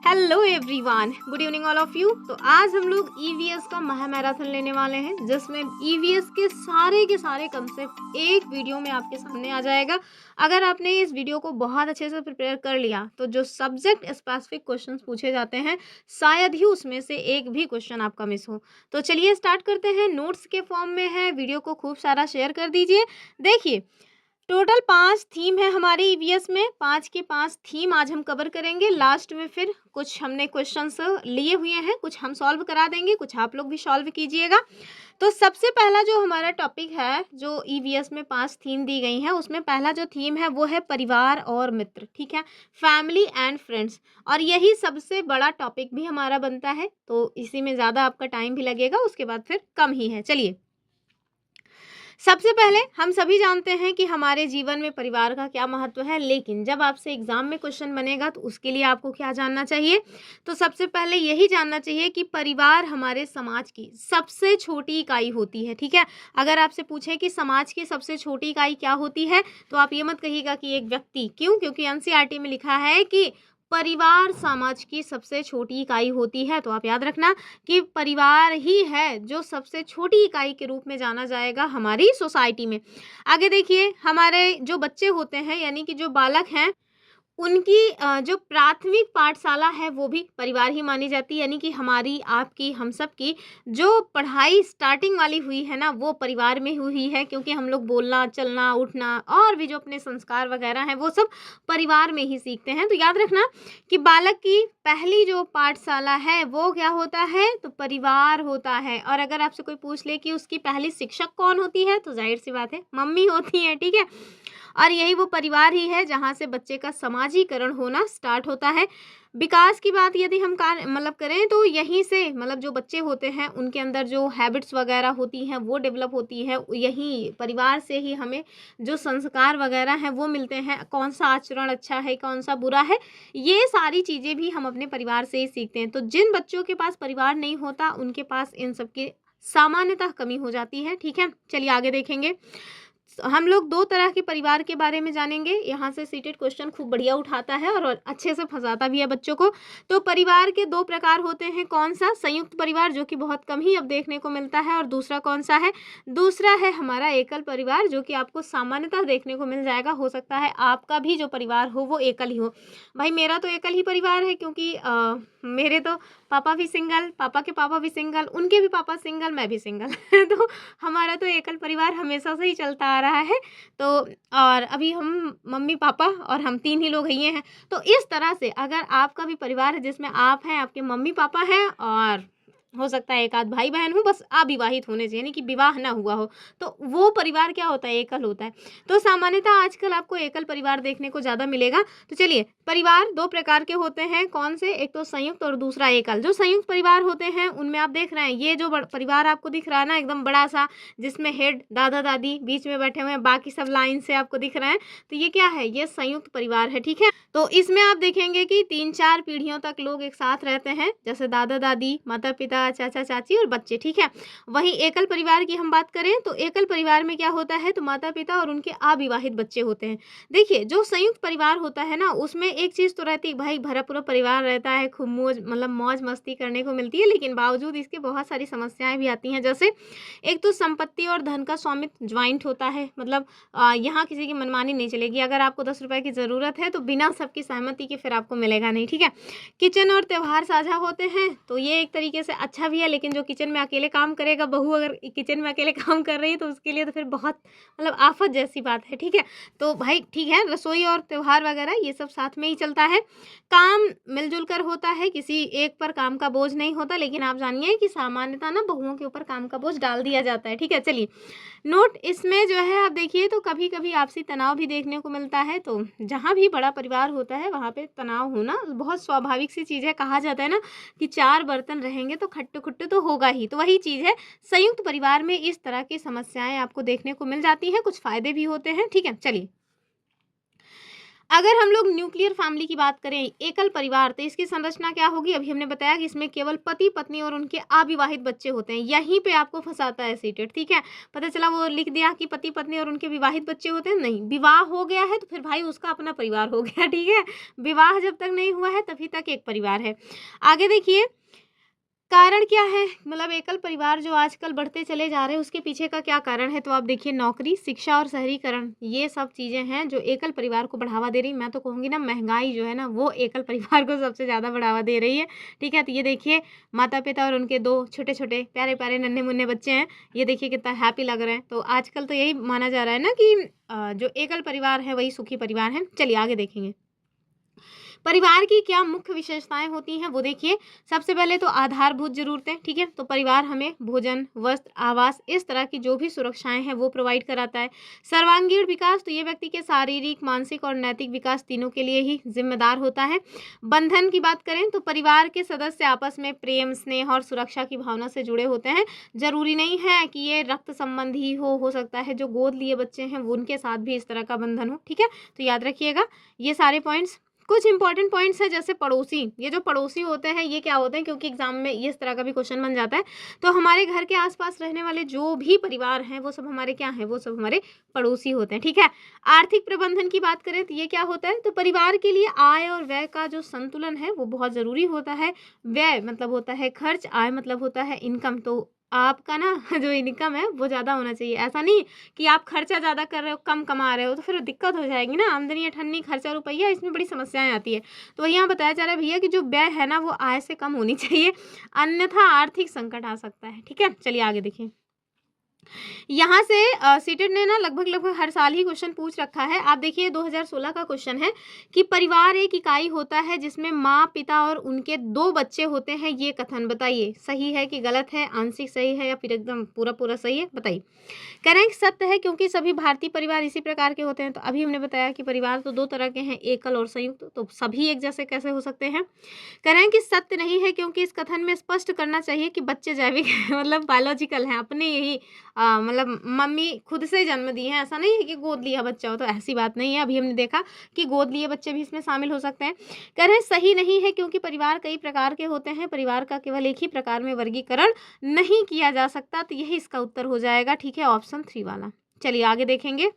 Hello everyone, good evening all of you. तो आज हम लोग ईवीएस का महा मैराथन लेने वाले हैं, जिसमें ईवीएस के सारे कंसेप्ट एक वीडियो में आपके सामने आ जाएगा। अगर आपने इस वीडियो को बहुत अच्छे से प्रिपेयर कर लिया तो जो सब्जेक्ट स्पेसिफिक क्वेश्चंस पूछे जाते हैं शायद ही उसमें से एक भी क्वेश्चन आपका मिस हो। तो चलिए स्टार्ट करते हैं। नोट्स के फॉर्म में है, वीडियो को खूब सारा शेयर कर दीजिए। देखिए, टोटल 5 थीम है हमारे ईवीएस में। 5 के 5 थीम आज हम कवर करेंगे। लास्ट में फिर कुछ हमने क्वेश्चंस लिए हुए हैं, कुछ हम सॉल्व करा देंगे, कुछ आप लोग भी सॉल्व कीजिएगा। तो सबसे पहला जो हमारा टॉपिक है, जो ईवीएस में 5 थीम दी गई है, उसमें पहला जो थीम है वो है परिवार और मित्र। ठीक है, फैमिली एंड फ्रेंड्स। और यही सबसे बड़ा टॉपिक भी हमारा बनता है, तो इसी में ज़्यादा आपका टाइम भी लगेगा, उसके बाद फिर कम ही है। चलिए, सबसे पहले हम सभी जानते हैं कि हमारे जीवन में परिवार का क्या महत्व है, लेकिन जब आपसे एग्जाम में क्वेश्चन बनेगा तो उसके लिए आपको क्या जानना चाहिए? तो सबसे पहले यही जानना चाहिए कि परिवार हमारे समाज की सबसे छोटी इकाई होती है। ठीक है, अगर आपसे पूछे कि समाज की सबसे छोटी इकाई क्या होती है, तो आप ये मत कहिएगा कि एक व्यक्ति। क्यों? क्योंकि एनसीईआरटी में लिखा है कि परिवार समाज की सबसे छोटी इकाई होती है। तो आप याद रखना कि परिवार ही है जो सबसे छोटी इकाई के रूप में जाना जाएगा हमारी सोसाइटी में। आगे देखिए, हमारे जो बच्चे होते हैं यानी कि जो बालक हैं, उनकी जो प्राथमिक पाठशाला है वो भी परिवार ही मानी जाती है। यानी कि हमारी, आपकी, हम सब की जो पढ़ाई स्टार्टिंग वाली हुई है ना, वो परिवार में हुई है, क्योंकि हम लोग बोलना, चलना, उठना और भी जो अपने संस्कार वगैरह हैं वो सब परिवार में ही सीखते हैं। तो याद रखना कि बालक की पहली जो पाठशाला है वो क्या होता है? तो परिवार होता है। और अगर आपसे कोई पूछ ले कि उसकी पहली शिक्षक कौन होती है, तो जाहिर सी बात है मम्मी होती है। ठीक है, और यही वो परिवार ही है जहाँ से बच्चे का समाजीकरण होना स्टार्ट होता है। विकास की बात यदि हम करें तो यहीं से जो बच्चे होते हैं उनके अंदर जो हैबिट्स वगैरह होती हैं वो डेवलप होती है। यही परिवार से ही हमें जो संस्कार वगैरह हैं वो मिलते हैं। कौन सा आचरण अच्छा है, कौन सा बुरा है, ये सारी चीज़ें भी हम अपने परिवार से ही सीखते हैं। तो जिन बच्चों के पास परिवार नहीं होता उनके पास इन सब की सामान्यतः कमी हो जाती है। ठीक है, चलिए आगे देखेंगे। हम लोग 2 तरह के परिवार के बारे में जानेंगे। यहाँ से सीटेड क्वेश्चन खूब बढ़िया उठाता है और अच्छे से फंसाता भी है बच्चों को। तो परिवार के 2 प्रकार होते हैं। कौन सा? संयुक्त परिवार, जो कि बहुत कम ही अब देखने को मिलता है। और दूसरा कौन सा है? दूसरा है हमारा एकल परिवार, जो कि आपको सामान्यतः देखने को मिल जाएगा। हो सकता है आपका भी जो परिवार हो वो एकल ही हो। भाई मेरा तो एकल ही परिवार है, क्योंकि मेरे तो पापा भी सिंगल, पापा के पापा भी सिंगल, उनके भी पापा सिंगल, मैं भी सिंगल तो हमारा तो एकल परिवार हमेशा से ही चलता आ रहा है। तो और अभी हम मम्मी पापा और हम 3 ही लोग ही हैं। तो इस तरह से अगर आपका भी परिवार है जिसमें आप हैं, आपके मम्मी पापा हैं और हो सकता है एक आध भाई बहन हो, बस अविवाहित होने से, यानी कि विवाह ना हुआ हो, तो वो परिवार क्या होता है? एकल होता है। तो सामान्यतः आजकल आपको एकल परिवार देखने को ज़्यादा मिलेगा। तो चलिए, परिवार 2 प्रकार के होते हैं। कौन से? एक तो संयुक्त और दूसरा एकल। जो संयुक्त परिवार होते हैं उनमें आप देख रहे हैं, ये जो परिवार आपको दिख रहा है ना, एकदम बड़ा सा, जिसमें हेड दादा दादी बीच में बैठे हुए हैं, बाकी सब लाइन से आपको दिख रहे हैं, तो ये क्या है? ये संयुक्त परिवार है। ठीक है, तो इसमें आप देखेंगे कि 3-4 पीढ़ियों तक लोग एक साथ रहते हैं, जैसे दादा दादी, माता पिता, चाचा चाची और बच्चे। ठीक है, वहीं एकल परिवार की हम बात करें तो एकल परिवार में क्या होता है? तो माता पिता और उनके अविवाहित बच्चे होते हैं। देखिए, जो संयुक्त परिवार होता है ना, उसमें एक चीज़ तो रहती है, भाई भरा पूरा परिवार रहता है, खूब मौज मस्ती करने को मिलती है, लेकिन बावजूद इसके बहुत सारी समस्याएं भी आती हैं। जैसे एक तो संपत्ति और धन का स्वामित्व ज्वाइंट होता है। यहाँ किसी की मनमानी नहीं चलेगी। अगर आपको 10 रुपए की ज़रूरत है तो बिना सबकी सहमति के फिर आपको मिलेगा नहीं। ठीक है, किचन और त्यौहार साझा होते हैं, तो ये एक तरीके से अच्छा भी है, लेकिन जो किचन में अकेले काम करेगा, बहू अगर किचन में अकेले काम कर रही है तो उसके लिए तो फिर बहुत आफत जैसी बात है। ठीक है, तो भाई ठीक है, रसोई और त्यौहार वगैरह ये सब साथ में ही चलता है। काम मिलजुल कर होता है, किसी एक पर काम का बोझ नहीं होता, लेकिन आप जानिए कि सामान्यतः ना बहुओं के ऊपर काम का बोझ डाल दिया जाता है। ठीक है, चलिए नोट इसमें जो है आप देखिए, तो कभी कभी आपसी तनाव भी देखने को मिलता है। तो जहाँ भी बड़ा परिवार होता है वहाँ पे तनाव होना बहुत स्वाभाविक सी चीज़ है। कहा जाता है ना कि 4 बर्तन रहेंगे तो खट्टे खुट्टे तो होगा ही। तो वही चीज़ है, संयुक्त परिवार में इस तरह की समस्याएं आपको देखने को मिल जाती हैं। कुछ फायदे भी होते हैं। ठीक है, चलिए अगर हम लोग न्यूक्लियर फैमिली की बात करें, एकल परिवार, तो इसकी संरचना क्या होगी? अभी हमने बताया कि इसमें केवल पति पत्नी और उनके अविवाहित बच्चे होते हैं। यहीं पे आपको फंसाता है सीटेट, ठीक है। पता चला वो लिख दिया कि पति पत्नी और उनके विवाहित बच्चे होते हैं, नहीं, विवाह हो गया है तो फिर भाई उसका अपना परिवार हो गया, ठीक है। विवाह जब तक नहीं हुआ है तभी तक एक परिवार है। आगे देखिए, कारण क्या है? मतलब एकल परिवार जो आजकल बढ़ते चले जा रहे हैं, उसके पीछे का क्या कारण है? तो आप देखिए, नौकरी, शिक्षा और शहरीकरण, ये सब चीज़ें हैं जो एकल परिवार को बढ़ावा दे रही। मैं तो कहूँगी ना, महँगाई जो है ना, वो एकल परिवार को सबसे ज़्यादा बढ़ावा दे रही है, ठीक है। तो ये देखिए, माता-पिता और उनके 2 छोटे-छोटे, प्यारे-प्यारे, नन्हे-मुन्ने बच्चे हैं। ये देखिए कितना हैप्पी लग रहे हैं। तो आजकल तो यही माना जा रहा है ना कि जो एकल परिवार है, वही सुखी परिवार है। चलिए आगे देखेंगे। परिवार की क्या मुख्य विशेषताएं होती हैं, वो देखिए। सबसे पहले तो आधारभूत जरूरतें, ठीक है। तो परिवार हमें भोजन, वस्त्र, आवास, इस तरह की जो भी सुरक्षाएं हैं वो प्रोवाइड कराता है। सर्वांगीण विकास, तो ये व्यक्ति के शारीरिक, मानसिक और नैतिक विकास तीनों के लिए ही जिम्मेदार होता है। बंधन की बात करें तो परिवार के सदस्य आपस में प्रेम, स्नेह और सुरक्षा की भावना से जुड़े होते हैं। जरूरी नहीं है कि ये रक्त संबंध ही हो सकता है जो गोद लिए बच्चे हैं उनके साथ भी इस तरह का बंधन हो, ठीक है। तो याद रखिएगा ये सारे पॉइंट्स। कुछ इंपॉर्टेंट पॉइंट्स है, जैसे पड़ोसी। ये जो पड़ोसी होते हैं ये क्या होते हैं, क्योंकि एग्जाम में ये इस तरह का भी क्वेश्चन बन जाता है। तो हमारे घर के आसपास रहने वाले जो भी परिवार हैं वो सब हमारे क्या हैं, वो सब हमारे पड़ोसी होते हैं, ठीक है। आर्थिक प्रबंधन की बात करें तो ये क्या होता है, तो परिवार के लिए आय और व्यय का जो संतुलन है वो बहुत जरूरी होता है। व्यय मतलब होता है खर्च, आय मतलब होता है इनकम। तो आपका ना जो इनकम है वो ज़्यादा होना चाहिए। ऐसा नहीं कि आप खर्चा ज़्यादा कर रहे हो, कम कमा रहे हो, तो फिर दिक्कत हो जाएगी ना। आमदनी अठन्नी, खर्चा रुपया, इसमें बड़ी समस्याएं आती है। तो वही यहाँ बताया जा रहा है भैया कि जो व्यय है ना वो आय से कम होनी चाहिए, अन्यथा आर्थिक संकट आ सकता है, ठीक है। चलिए आगे देखिए। यहाँ से सीटेट ने ना लगभग हर साल ही क्वेश्चन पूछ रखा है। आप देखिए 2016 का क्वेश्चन है कि परिवार एक इकाई होता है जिसमें माँ, पिता और उनके 2 बच्चे होते हैं। ये कथन बताइए सही है कि गलत है, आंशिक सही है या फिर एकदम पूरा पूरा सही है, बताइए। कह रहे हैं कि सत्य है क्योंकि सभी भारतीय परिवार इसी प्रकार के होते हैं। तो अभी हमने बताया कि परिवार तो 2 तरह के हैं, एकल और संयुक्त, तो सभी एक जैसे कैसे हो सकते हैं। कह रहे हैं कि सत्य नहीं है क्योंकि इस कथन में स्पष्ट करना चाहिए कि बच्चे जैविक मतलब बायोलॉजिकल हैं, अपने यही मतलब मम्मी खुद से जन्म दी है। ऐसा नहीं है कि गोद लिया बच्चा हो, तो ऐसी बात नहीं है। अभी हमने देखा कि गोद लिए बच्चे भी इसमें शामिल हो सकते हैं। कह रहे हैं सही नहीं है क्योंकि परिवार कई प्रकार के होते हैं, परिवार का केवल एक ही प्रकार में वर्गीकरण नहीं किया जा सकता। तो यही इसका उत्तर हो जाएगा, ठीक है, ऑप्शन 3 वाला। चलिए आगे देखेंगे।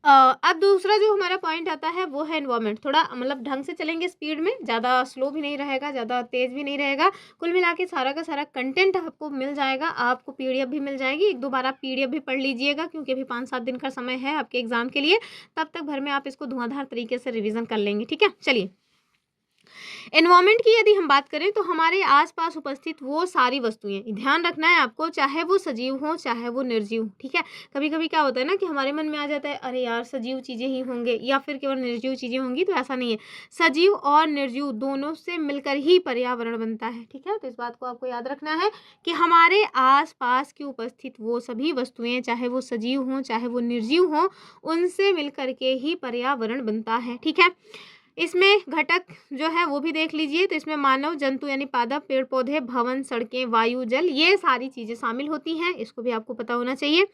अब दूसरा जो हमारा पॉइंट आता है वो है एनवायरनमेंट। थोड़ा मतलब ढंग से चलेंगे, स्पीड में, ज़्यादा स्लो भी नहीं रहेगा, ज़्यादा तेज़ भी नहीं रहेगा। कुल मिला के सारा का सारा कंटेंट आपको मिल जाएगा। आपको पीडीएफ भी मिल जाएगी, 1-2 बार आप पीडीएफ भी पढ़ लीजिएगा क्योंकि अभी 5-7 दिन का समय है आपके एग्जाम के लिए। तब तक भर में आप इसको धुआंधार तरीके से रिविजन कर लेंगे, ठीक है। चलिए, एनवायरमेंट की यदि हम बात करें तो हमारे आसपास उपस्थित वो सारी वस्तुएं, ध्यान रखना है आपको, चाहे वो सजीव हो चाहे वो निर्जीव, ठीक है। कभी कभी क्या होता है ना कि हमारे मन में आ जाता है अरे यार सजीव चीजें ही होंगे या फिर केवल निर्जीव चीजें होंगी, तो ऐसा नहीं है। सजीव और निर्जीव दोनों से मिलकर ही पर्यावरण बनता है, ठीक है। तो इस बात को आपको याद रखना है कि हमारे आसपास की उपस्थित वो सभी वस्तुएं, चाहे वो सजीव हों चाहे वो निर्जीव हों, उनसे मिलकर के ही पर्यावरण बनता है, ठीक है। इसमें घटक जो है वो भी देख लीजिए। तो इसमें मानव, जंतु यानी पादप, पेड़ पौधे, भवन, सड़कें, वायु, जल, ये सारी चीजें शामिल होती हैं। इसको भी आपको पता होना चाहिए।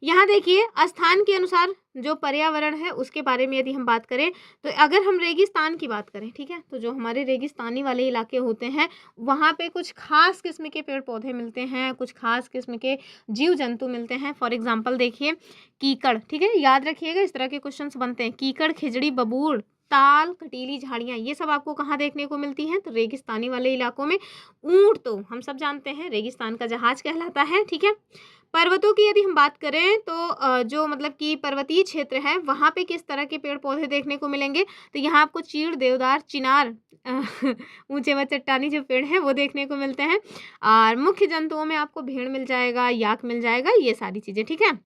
यहाँ देखिए, स्थान के अनुसार जो पर्यावरण है उसके बारे में यदि हम बात करें तो अगर हम रेगिस्तान की बात करें, ठीक है, तो जो हमारे रेगिस्तानी वाले इलाके होते हैं वहाँ पे कुछ खास किस्म के पेड़ पौधे मिलते हैं, कुछ खास किस्म के जीव जंतु मिलते हैं। फॉर एग्जाम्पल देखिए कीकड़, ठीक है, याद रखिएगा इस तरह के क्वेश्चंस बनते हैं। कीकड़, खिजड़ी, बबूल, ताल, कटीली झाड़ियाँ, ये सब आपको कहाँ देखने को मिलती हैं, तो रेगिस्तानी वाले इलाकों में। ऊंट तो हम सब जानते हैं रेगिस्तान का जहाज कहलाता है, ठीक है। पर्वतों की यदि हम बात करें तो जो मतलब कि पर्वतीय क्षेत्र है वहाँ पे किस तरह के पेड़ पौधे देखने को मिलेंगे, तो यहाँ आपको चीड़, देवदार, चिनार, ऊंचे व चट्टानी जो पेड़ हैं वो देखने को मिलते हैं। और मुख्य जंतुओं में आपको भेड़ मिल जाएगा, याक मिल जाएगा, ये सारी चीज़ें, ठीक है।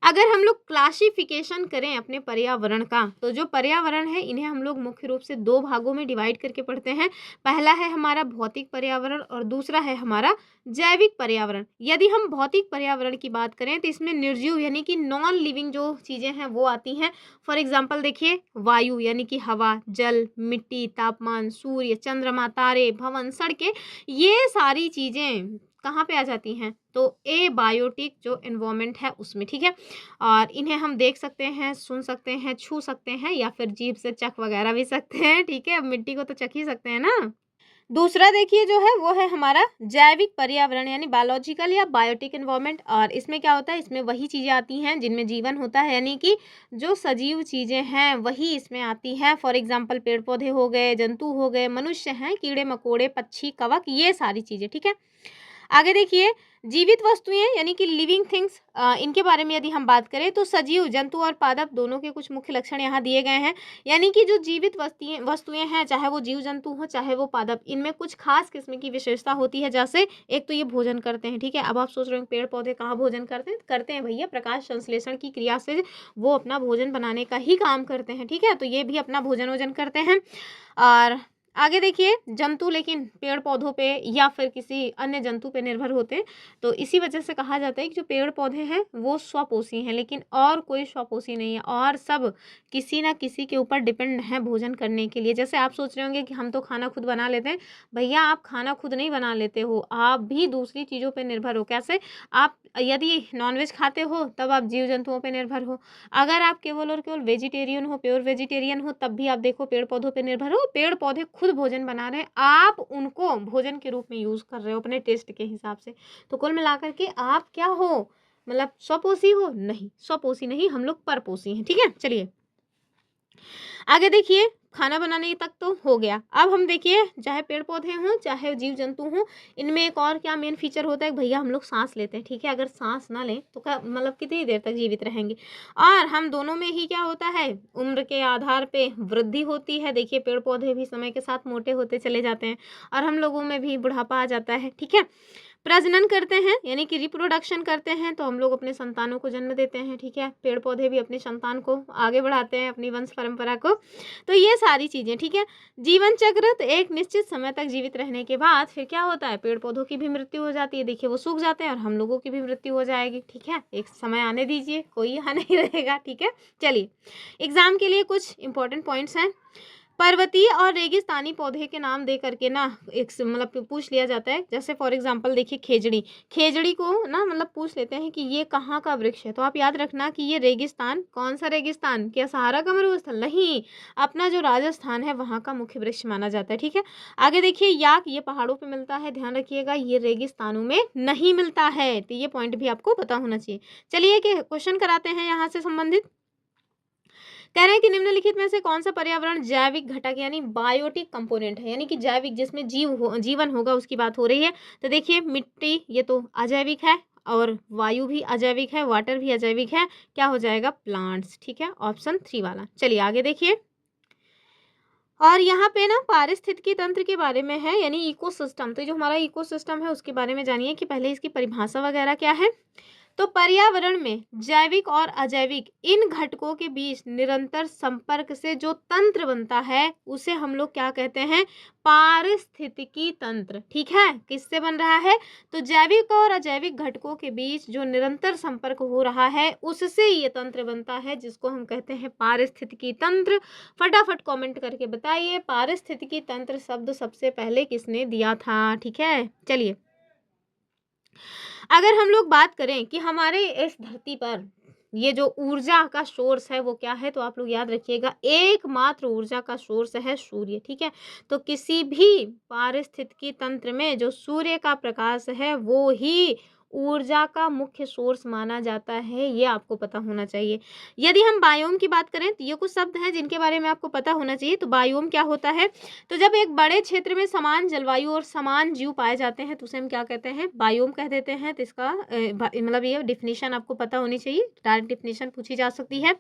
अगर हम लोग क्लासिफिकेशन करें अपने पर्यावरण का, तो जो पर्यावरण है इन्हें हम लोग मुख्य रूप से 2 भागों में डिवाइड करके पढ़ते हैं। पहला है हमारा भौतिक पर्यावरण और दूसरा है हमारा जैविक पर्यावरण। यदि हम भौतिक पर्यावरण की बात करें तो इसमें निर्जीव यानी कि नॉन लिविंग जो चीज़ें हैं वो आती हैं। फॉर एग्जाम्पल देखिए, वायु यानी कि हवा, जल, मिट्टी, तापमान, सूर्य, चंद्रमा, तारे, भवन, सड़कें, ये सारी चीज़ें कहाँ पे आ जाती हैं, तो एबायोटिक जो एनवायरनमेंट है उसमें, ठीक है। और इन्हें हम देख सकते हैं, सुन सकते हैं, छू सकते हैं या फिर जीभ से चख वगैरह भी सकते हैं, ठीक है। अब मिट्टी को तो चख ही सकते हैं ना। दूसरा देखिए जो है वो है हमारा जैविक पर्यावरण यानी बायोलॉजिकल या बायोटिक एनवायरनमेंट। और इसमें क्या होता है, इसमें वही चीज़ें आती हैं जिनमें जीवन होता है, यानी कि जो सजीव चीज़ें हैं वही इसमें आती हैं। फॉर एग्जांपल पेड़ पौधे हो गए, जंतु हो गए, मनुष्य हैं, कीड़े मकोड़े, पक्षी, कवक, ये सारी चीज़ें, ठीक है। आगे देखिए जीवित वस्तुएं यानी कि लिविंग थिंग्स, इनके बारे में यदि हम बात करें तो सजीव जंतु और पादप दोनों के कुछ मुख्य लक्षण यहाँ दिए गए हैं। यानी कि जो जीवित वस्तुएं हैं, चाहे वो जीव जंतु हो चाहे वो पादप, इनमें कुछ खास किस्म की विशेषता होती है। जैसे एक तो ये भोजन करते हैं, ठीक है। अब आप सोच रहे हो पेड़ पौधे कहाँ भोजन करते हैं भैया, प्रकाश संश्लेषण की क्रिया से वो अपना भोजन बनाने का ही काम करते हैं, ठीक है। तो ये भी अपना भोजन वोजन करते हैं। और आगे देखिए जंतु लेकिन पेड़ पौधों पे या फिर किसी अन्य जंतु पे निर्भर होते हैं, तो इसी वजह से कहा जाता है कि जो पेड़ पौधे हैं वो स्वपोषी हैं, लेकिन और कोई स्वपोषी नहीं है, और सब किसी ना किसी के ऊपर डिपेंड है भोजन करने के लिए। जैसे आप सोच रहे होंगे कि हम तो खाना खुद बना लेते हैं, भैया आप खाना खुद नहीं बना लेते हो, आप भी दूसरी चीज़ों पर निर्भर हो। कैसे? आप यदि नॉनवेज खाते हो तब आप जीव जंतुओं पर निर्भर हो, अगर आप केवल और केवल वेजिटेरियन हो, प्योर वेजिटेरियन हो, तब भी आप देखो पेड़ पौधों पर निर्भर हो। पेड़ पौधे खुद भोजन बना रहे हैं, आप उनको भोजन के रूप में यूज कर रहे हो अपने टेस्ट के हिसाब से। तो कुल मिलाकर के आप क्या हो, मतलब स्वपोषी हो? नहीं, स्वपोषी नहीं, हम लोग परपोषी हैं, ठीक है। चलिए आगे देखिए, खाना बनाने तक तो हो गया। अब हम देखिए चाहे पेड़ पौधे हों चाहे जीव जंतु हों, इनमें एक और क्या मेन फीचर होता है भैया, हम लोग सांस लेते हैं, ठीक है। अगर सांस ना लें तो क्या मतलब कितनी देर तक जीवित रहेंगे। और हम दोनों में ही क्या होता है, उम्र के आधार पे वृद्धि होती है। देखिए पेड़ पौधे भी समय के साथ मोटे होते चले जाते हैं और हम लोगों में भी बुढ़ापा आ जाता है, ठीक है। प्रजनन करते हैं यानी कि रिप्रोडक्शन करते हैं, तो हम लोग अपने संतानों को जन्म देते हैं, ठीक है। पेड़ पौधे भी अपनी संतान को आगे बढ़ाते हैं, अपनी वंश परंपरा को। तो ये सारी चीज़ें, ठीक है। जीवन चक्र, तो एक निश्चित समय तक जीवित रहने के बाद फिर क्या होता है, पेड़ पौधों की भी मृत्यु हो जाती है। देखिए वो सूख जाते हैं और हम लोगों की भी मृत्यु हो जाएगी, ठीक है। एक समय आने दीजिए, कोई यहाँ नहीं रहेगा, ठीक है। चलिए एग्जाम के लिए कुछ इंपॉर्टेंट पॉइंट्स हैं। पर्वतीय और रेगिस्तानी पौधे के नाम दे करके ना एक मतलब पूछ लिया जाता है। जैसे फॉर एग्जांपल देखिए खेजड़ी को ना मतलब पूछ लेते हैं कि ये कहाँ का वृक्ष है, तो आप याद रखना कि ये रेगिस्तान, कौन सा रेगिस्तान, क्या सहारा का मरुस्थल? नहीं, अपना जो राजस्थान है वहाँ का मुख्य वृक्ष माना जाता है, ठीक है। आगे देखिए याक, ये पहाड़ों पे मिलता है, ध्यान रखिएगा, ये रेगिस्तानों में नहीं मिलता है, तो ये पॉइंट भी आपको पता होना चाहिए। चलिए क्वेश्चन कराते हैं यहाँ से संबंधित। कह रहे हैं कि निम्नलिखित में से कौन सा पर्यावरण जैविक घटक यानी बायोटिक कंपोनेंट है, यानी कि जैविक जिसमें जीवन होगा उसकी बात हो रही है। तो देखिए मिट्टी ये तो अजैविक है, और वायु भी अजैविक है, वाटर भी अजैविक है, क्या हो जाएगा, प्लांट्स, ठीक है, ऑप्शन 3 वाला। चलिए आगे देखिए, और यहाँ पे ना पारिस्थितिकी तंत्र के बारे में है यानी इकोसिस्टम। तो जो हमारा इकोसिस्टम है उसके बारे में जानिए कि पहले इसकी परिभाषा वगैरह क्या है। तो पर्यावरण में जैविक और अजैविक इन घटकों के बीच निरंतर संपर्क से जो तंत्र बनता है उसे हम लोग क्या कहते हैं, पारिस्थितिकी तंत्र, ठीक है। किससे बन रहा है, तो जैविक और अजैविक घटकों के बीच जो निरंतर संपर्क हो रहा है उससे ये तंत्र बनता है, जिसको हम कहते हैं पारिस्थितिकी तंत्र। फटाफट कमेंट करके बताइए पारिस्थितिकी तंत्र शब्द सबसे पहले किसने दिया था, ठीक है। चलिए अगर हम लोग बात करें कि हमारे इस धरती पर ये जो ऊर्जा का सोर्स है वो क्या है, तो आप लोग याद रखिएगा एकमात्र ऊर्जा का सोर्स है सूर्य, ठीक है। तो किसी भी पारिस्थितिकी तंत्र में जो सूर्य का प्रकाश है वो ही ऊर्जा का मुख्य सोर्स माना जाता है, ये आपको पता होना चाहिए। यदि हम बायोम की बात करें तो ये कुछ शब्द हैं जिनके बारे में आपको पता होना चाहिए। तो बायोम क्या होता है, तो जब एक बड़े क्षेत्र में समान जलवायु और समान जीव पाए जाते हैं तो उसे हम क्या कहते हैं, बायोम कह देते हैं। तो इसका मतलब ये डिफिनीशन आपको पता होनी चाहिए, डायरेक्ट डिफिनीशन पूछी जा सकती है।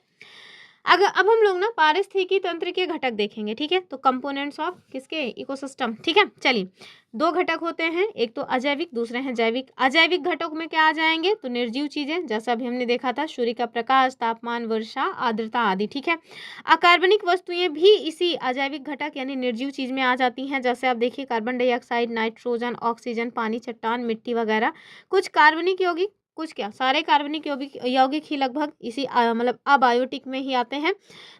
अगर अब हम लोग ना पारिस्थितिकी तंत्र के घटक देखेंगे, ठीक है। तो कंपोनेंट्स ऑफ किसके, इकोसिस्टम, ठीक है। चलिए दो घटक होते हैं, एक तो अजैविक, दूसरे हैं जैविक। अजैविक घटक में क्या आ जाएंगे, तो निर्जीव चीजें, जैसा अभी हमने देखा था, सूर्य का प्रकाश, तापमान, वर्षा, आर्द्रता आदि, ठीक है। अकार्बनिक वस्तुएं भी इसी अजैविक घटक यानी निर्जीव चीज में आ जाती हैं। जैसे आप देखिए कार्बन डाइऑक्साइड, नाइट्रोजन, ऑक्सीजन, पानी, चट्टान, मिट्टी वगैरह। कुछ कार्बनिक यौगिक कुछ क्या सारे कार्बनिक यौगिक ही लगभग इसी मतलब अबायोटिक में ही आते हैं,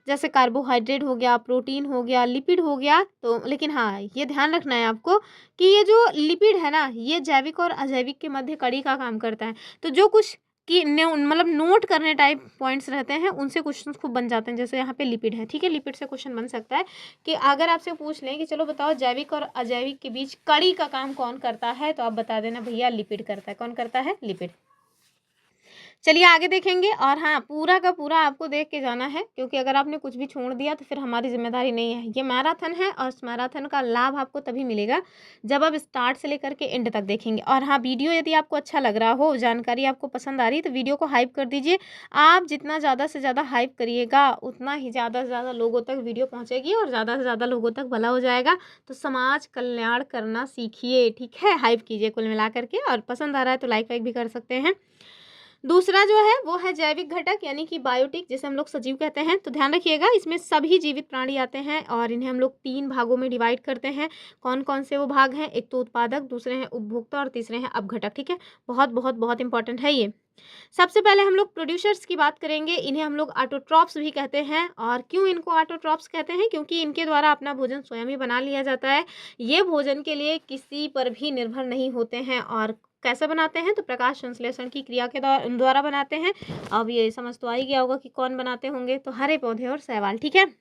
जैसे कार्बोहाइड्रेट हो गया, प्रोटीन हो गया, लिपिड हो गया। तो लेकिन हाँ, ये ध्यान रखना है आपको कि ये जो लिपिड है ना, ये जैविक और अजैविक के मध्य कड़ी का काम करता है। तो जो कुछ कि मतलब नोट करने टाइप पॉइंट्स रहते हैं, उनसे क्वेश्चन खूब बन जाते हैं। जैसे यहाँ पे लिपिड है, ठीक है, लिपिड से क्वेश्चन बन सकता है कि अगर आपसे पूछ लें कि चलो बताओ जैविक और अजैविक के बीच कड़ी का काम कौन करता है, तो आप बता देना भैया लिपिड करता है। कौन करता है? लिपिड। चलिए आगे देखेंगे। और हाँ, पूरा का पूरा आपको देख के जाना है, क्योंकि अगर आपने कुछ भी छोड़ दिया तो फिर हमारी जिम्मेदारी नहीं है। ये मैराथन है और इस मैराथन का लाभ आपको तभी मिलेगा जब आप स्टार्ट से लेकर के एंड तक देखेंगे। और हाँ, वीडियो यदि आपको अच्छा लग रहा हो, जानकारी आपको पसंद आ रही है, तो वीडियो को हाइप कर दीजिए। आप जितना ज़्यादा से ज़्यादा हाइप करिएगा, उतना ही ज़्यादा से ज़्यादा लोगों तक वीडियो पहुँचेगी और ज़्यादा से ज़्यादा लोगों तक भला हो जाएगा। तो समाज कल्याण करना सीखिए, ठीक है। हाइप कीजिए कुल मिला करके, और पसंद आ रहा है तो लाइक वाइक भी कर सकते हैं। दूसरा जो है वो है जैविक घटक, यानी कि बायोटिक, जिसे हम लोग सजीव कहते हैं। तो ध्यान रखिएगा, इसमें सभी जीवित प्राणी आते हैं और इन्हें हम लोग 3 भागों में डिवाइड करते हैं। कौन कौन से वो भाग हैं? एक तो उत्पादक, दूसरे हैं उपभोक्ता और तीसरे हैं अपघटक, ठीक है। बहुत बहुत बहुत इंपॉर्टेंट है ये। सबसे पहले हम लोग प्रोड्यूसर्स की बात करेंगे। इन्हें हम लोग ऑटोट्रॉप्स भी कहते हैं। और क्यों इनको ऑटोट्रॉप्स कहते हैं? क्योंकि इनके द्वारा अपना भोजन स्वयं ही बना लिया जाता है। ये भोजन के लिए किसी पर भी निर्भर नहीं होते हैं। और कैसे बनाते हैं? तो प्रकाश संश्लेषण की क्रिया के द्वारा बनाते हैं। अब ये समझ तो आ ही गया होगा कि कौन बनाते होंगे, तो हरे पौधे और शैवाल, ठीक है।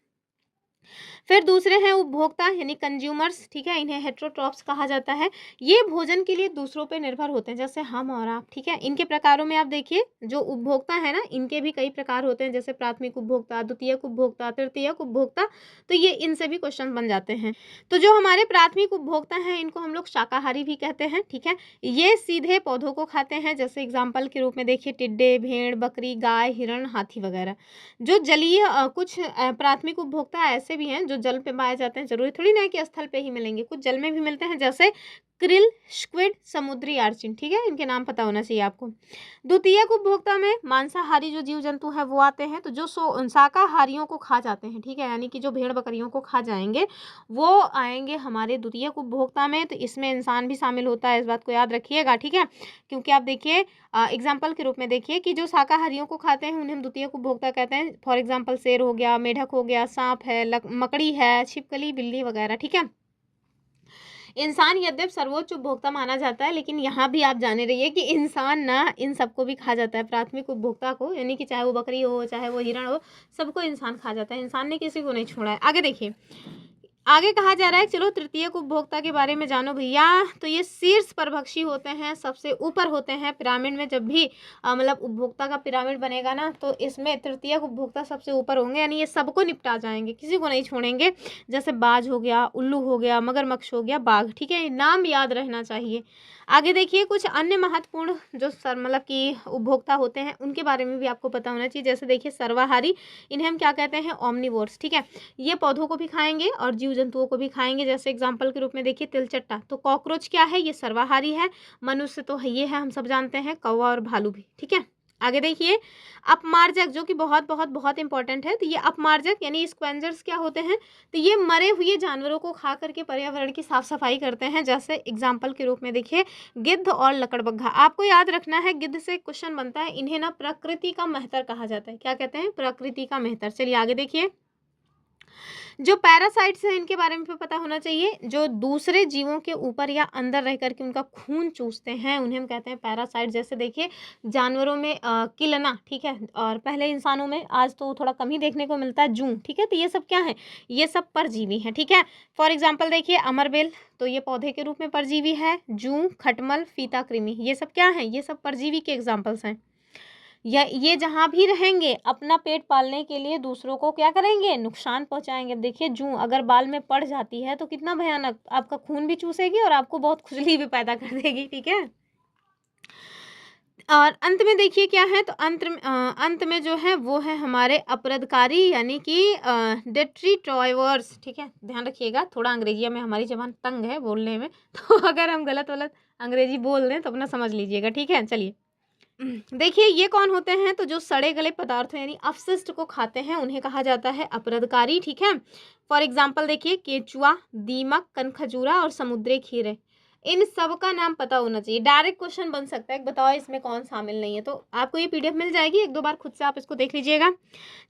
फिर दूसरे हैं उपभोक्ता, यानी कंज्यूमर्स, ठीक है। इन्हें हेटेरोट्रॉप्स कहा जाता है। ये भोजन के लिए दूसरों पे निर्भर होते हैं, जैसे हम और आप, ठीक है। इनके प्रकारों में आप देखिए, जो उपभोक्ता है ना, इनके भी कई प्रकार होते हैं, जैसे प्राथमिक उपभोक्ता, द्वितीयक उपभोक्ता, तृतीयक उपभोक्ता। तो ये इनसे भी क्वेश्चन बन जाते हैं। तो जो हमारे प्राथमिक उपभोक्ता हैं, इनको हम लोग शाकाहारी भी कहते हैं, ठीक है। ये सीधे पौधों को खाते हैं, जैसे एग्जाम्पल के रूप में देखिए टिड्डे, भेड़, बकरी, गाय, हिरण, हाथी वगैरह। जो जलीय कुछ प्राथमिक उपभोक्ता ऐसे भी हैं जो जल पे पाए जाते हैं। जरूरी थोड़ी ना है कि स्थल पे ही मिलेंगे, कुछ जल में भी मिलते हैं, जैसे क्रिल, स्क्विड, समुद्री अर्चिन, ठीक है। इनके नाम पता होना चाहिए आपको। द्वितीयक उपभोक्ता में मांसाहारी जो जीव जंतु है वो आते हैं, तो जो शाकाहारियों को खा जाते हैं, ठीक है, यानी कि जो भेड़ बकरियों को खा जाएंगे वो आएंगे हमारे द्वितीयक उपभोक्ता में। तो इसमें इंसान भी शामिल होता है, इस बात को याद रखिएगा, ठीक है। क्योंकि आप देखिए एग्जाम्पल के रूप में देखिए कि जो शाकाहारियों को खाते हैं उन्हें हम द्वितीयक उपभोक्ता कहते हैं। फॉर एग्जाम्पल शेर हो गया, मेढक हो गया, सांप है, मकड़ी है, छिपकली, बिल्ली वगैरह, ठीक है। इंसान यद्यप सर्वोच्च उपभोक्ता माना जाता है, लेकिन यहाँ भी आप जाने रहिए कि इंसान ना इन सबको भी खा जाता है, प्राथमिक उपभोक्ता को, यानी कि चाहे वो बकरी हो, चाहे वो हिरण हो, सबको इंसान खा जाता है। इंसान ने किसी को नहीं छोड़ा है। आगे देखिए, आगे कहा जा रहा है, चलो तृतीयक उपभोक्ता के बारे में जानो भैया। तो ये शीर्ष परभक्षी होते हैं, सबसे ऊपर होते हैं पिरामिड में। जब भी मतलब उपभोक्ता का पिरामिड बनेगा ना, तो इसमें तृतीयक उपभोक्ता सबसे ऊपर होंगे, यानी ये सबको निपटा जाएंगे, किसी को नहीं छोड़ेंगे। जैसे बाज हो गया, उल्लू हो गया, मगरमच्छ हो गया, बाघ, ठीक है। नाम याद रहना चाहिए। आगे देखिए, कुछ अन्य महत्वपूर्ण जो मतलब कि उपभोक्ता होते हैं उनके बारे में भी आपको पता होना चाहिए। जैसे देखिए सर्वाहारी, इन्हें हम क्या कहते हैं? ओमनिवोर्स, ठीक है। ये पौधों को भी खाएंगे और जीव जंतुओं को भी खाएंगे। जैसे एग्जाम्पल के रूप में देखिए तिलचट्टा। तो कॉकरोच क्या है? ये सर्वाहारी है। मनुष्य तो ये है, हम सब जानते हैं, कौवा और भालू भी, ठीक है। आगे देखिए, अपमार्जक, जो कि बहुत बहुत बहुत इंपॉर्टेंट है। तो ये अपमार्जक यानी स्क्वेंजर्स क्या होते हैं? तो ये मरे हुए जानवरों को खा करके पर्यावरण की साफ सफाई करते हैं। जैसे एग्जाम्पल के रूप में देखिए गिद्ध और लकड़बग्घा। आपको याद रखना है, गिद्ध से क्वेश्चन बनता है। इन्हें ना प्रकृति का मेहतर कहा जाता है। क्या कहते हैं? प्रकृति का मेहतर। चलिए आगे देखिए, जो पैरासाइट्स हैं इनके बारे में भी पता होना चाहिए। जो दूसरे जीवों के ऊपर या अंदर रह करके उनका खून चूसते हैं, उन्हें हम कहते हैं पैरासाइट। जैसे देखिए जानवरों में किलना, ठीक है, और पहले इंसानों में, आज तो थोड़ा कम ही देखने को मिलता है, जूं, ठीक है। तो ये सब क्या है? ये सब परजीवी हैं, ठीक है। फॉर एग्जाम्पल देखिए अमरबेल, तो ये पौधे के रूप में परजीवी है। जूं, खटमल, फीता कृमि, ये सब क्या है? ये सब परजीवी के एग्जाम्पल्स हैं। या ये जहाँ भी रहेंगे अपना पेट पालने के लिए दूसरों को क्या करेंगे? नुकसान पहुंचाएंगे। देखिए जूं अगर बाल में पड़ जाती है तो कितना भयानक, आपका खून भी चूसेगी और आपको बहुत खुजली भी पैदा कर देगी, ठीक है। और अंत में देखिए क्या है, तो अंत में जो है वो है हमारे अपरदकारी, यानी कि डेट्रीटॉयवर्स, ठीक है। ध्यान रखिएगा, थोड़ा अंग्रेजी में हमारी जबान तंग है बोलने में, तो अगर हम गलत अंग्रेजी बोल दें तो अपना समझ लीजिएगा, ठीक है। चलिए देखिए ये कौन होते हैं? तो जो सड़े गले पदार्थ यानी अपशिष्ट को खाते हैं उन्हें कहा जाता है अपरदकारी, ठीक है। फॉर एग्जाम्पल देखिए केचुआ, दीमक, कनखजूरा और समुद्री खीरे। इन सब का नाम पता होना चाहिए। डायरेक्ट क्वेश्चन बन सकता है, बताओ इसमें कौन शामिल नहीं है। तो आपको ये पीडीएफ मिल जाएगी, एक दो बार खुद से आप इसको देख लीजिएगा।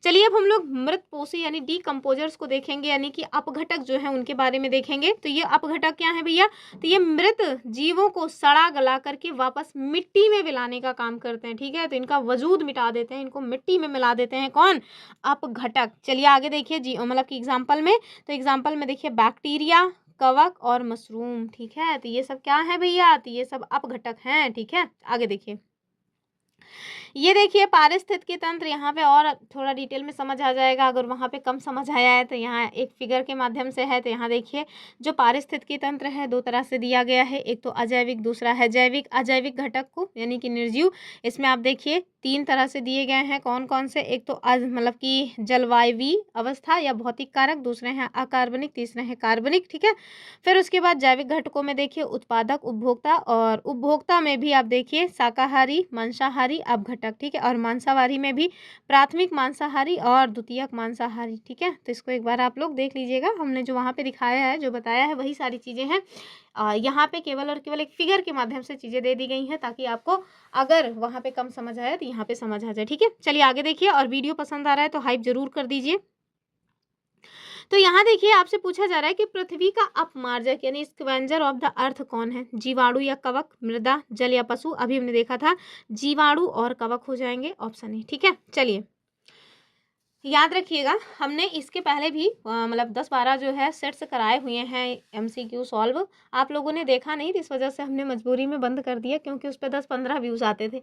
चलिए अब हम लोग मृतपोषी यानी डीकम्पोजर्स को देखेंगे, यानी कि अपघटक जो है उनके बारे में देखेंगे। तो ये अपघटक क्या है भैया? तो ये मृत जीवों को सड़ा गला करके वापस मिट्टी में मिलाने का काम करते हैं, ठीक है। तो इनका वजूद मिटा देते हैं, इनको मिट्टी में मिला देते हैं। कौन? अपघटक। चलिए आगे देखिए जी, मतलब कि एग्जाम्पल में, तो एग्जाम्पल में देखिए बैक्टीरिया, कवक और मशरूम, ठीक है। तो ये सब क्या है भैया? तो ये सब अपघटक हैं, ठीक है। आगे देखिए, ये देखिए पारिस्थितिकी तंत्र, यहाँ पे और थोड़ा डिटेल में समझ आ जाएगा। अगर वहाँ पे कम समझ आया है तो यहाँ एक फिगर के माध्यम से है। तो यहाँ देखिए जो पारिस्थितिकी तंत्र है दो तरह से दिया गया है, एक तो अजैविक, दूसरा है जैविक। अजैविक घटक को यानी कि निर्जीव, इसमें आप देखिए तीन तरह से दिए गए हैं। कौन कौन से? एक तो मतलब कि जलवायवी अवस्था या भौतिक कारक, दूसरे हैं अकार्बनिक, तीसरे हैं कार्बनिक, ठीक है। फिर उसके बाद जैविक घटकों में देखिए उत्पादक, उपभोक्ता, और उपभोक्ता में भी आप देखिए शाकाहारी, मांसाहारी, अपघटक, ठीक है। और मांसाहारी में भी प्राथमिक मांसाहारी और द्वितीयक मांसाहारी, ठीक है। तो इसको एक बार आप लोग देख लीजिएगा, हमने जो वहाँ पे दिखाया है, जो बताया है, वही सारी चीज़ें हैं। यहाँ पे केवल और केवल एक फिगर के माध्यम से चीज़ें दे दी गई हैं, ताकि आपको अगर वहाँ पे कम समझ आया तो यहाँ पे समझ आ जाए, ठीक है। चलिए आगे देखिए, और वीडियो पसंद आ रहा है तो हाइप जरूर कर दीजिए। तो यहाँ देखिए आपसे पूछा जा रहा है कि पृथ्वी का अपमार्जक यानी स्कैवेंजर ऑफ द अर्थ कौन है? जीवाणु या कवक, मृदा, जल या पशु? अभी हमने देखा था जीवाणु और कवक हो जाएंगे ऑप्शन ए, ठीक है। चलिए याद रखिएगा, हमने इसके पहले भी मतलब 10-12 जो है सेट्स कराए हुए हैं एमसीक्यू सॉल्व। आप लोगों ने देखा नहीं, तो इस वजह से हमने मजबूरी में बंद कर दिया, क्योंकि उस पर 10-15 व्यूज़ आते थे।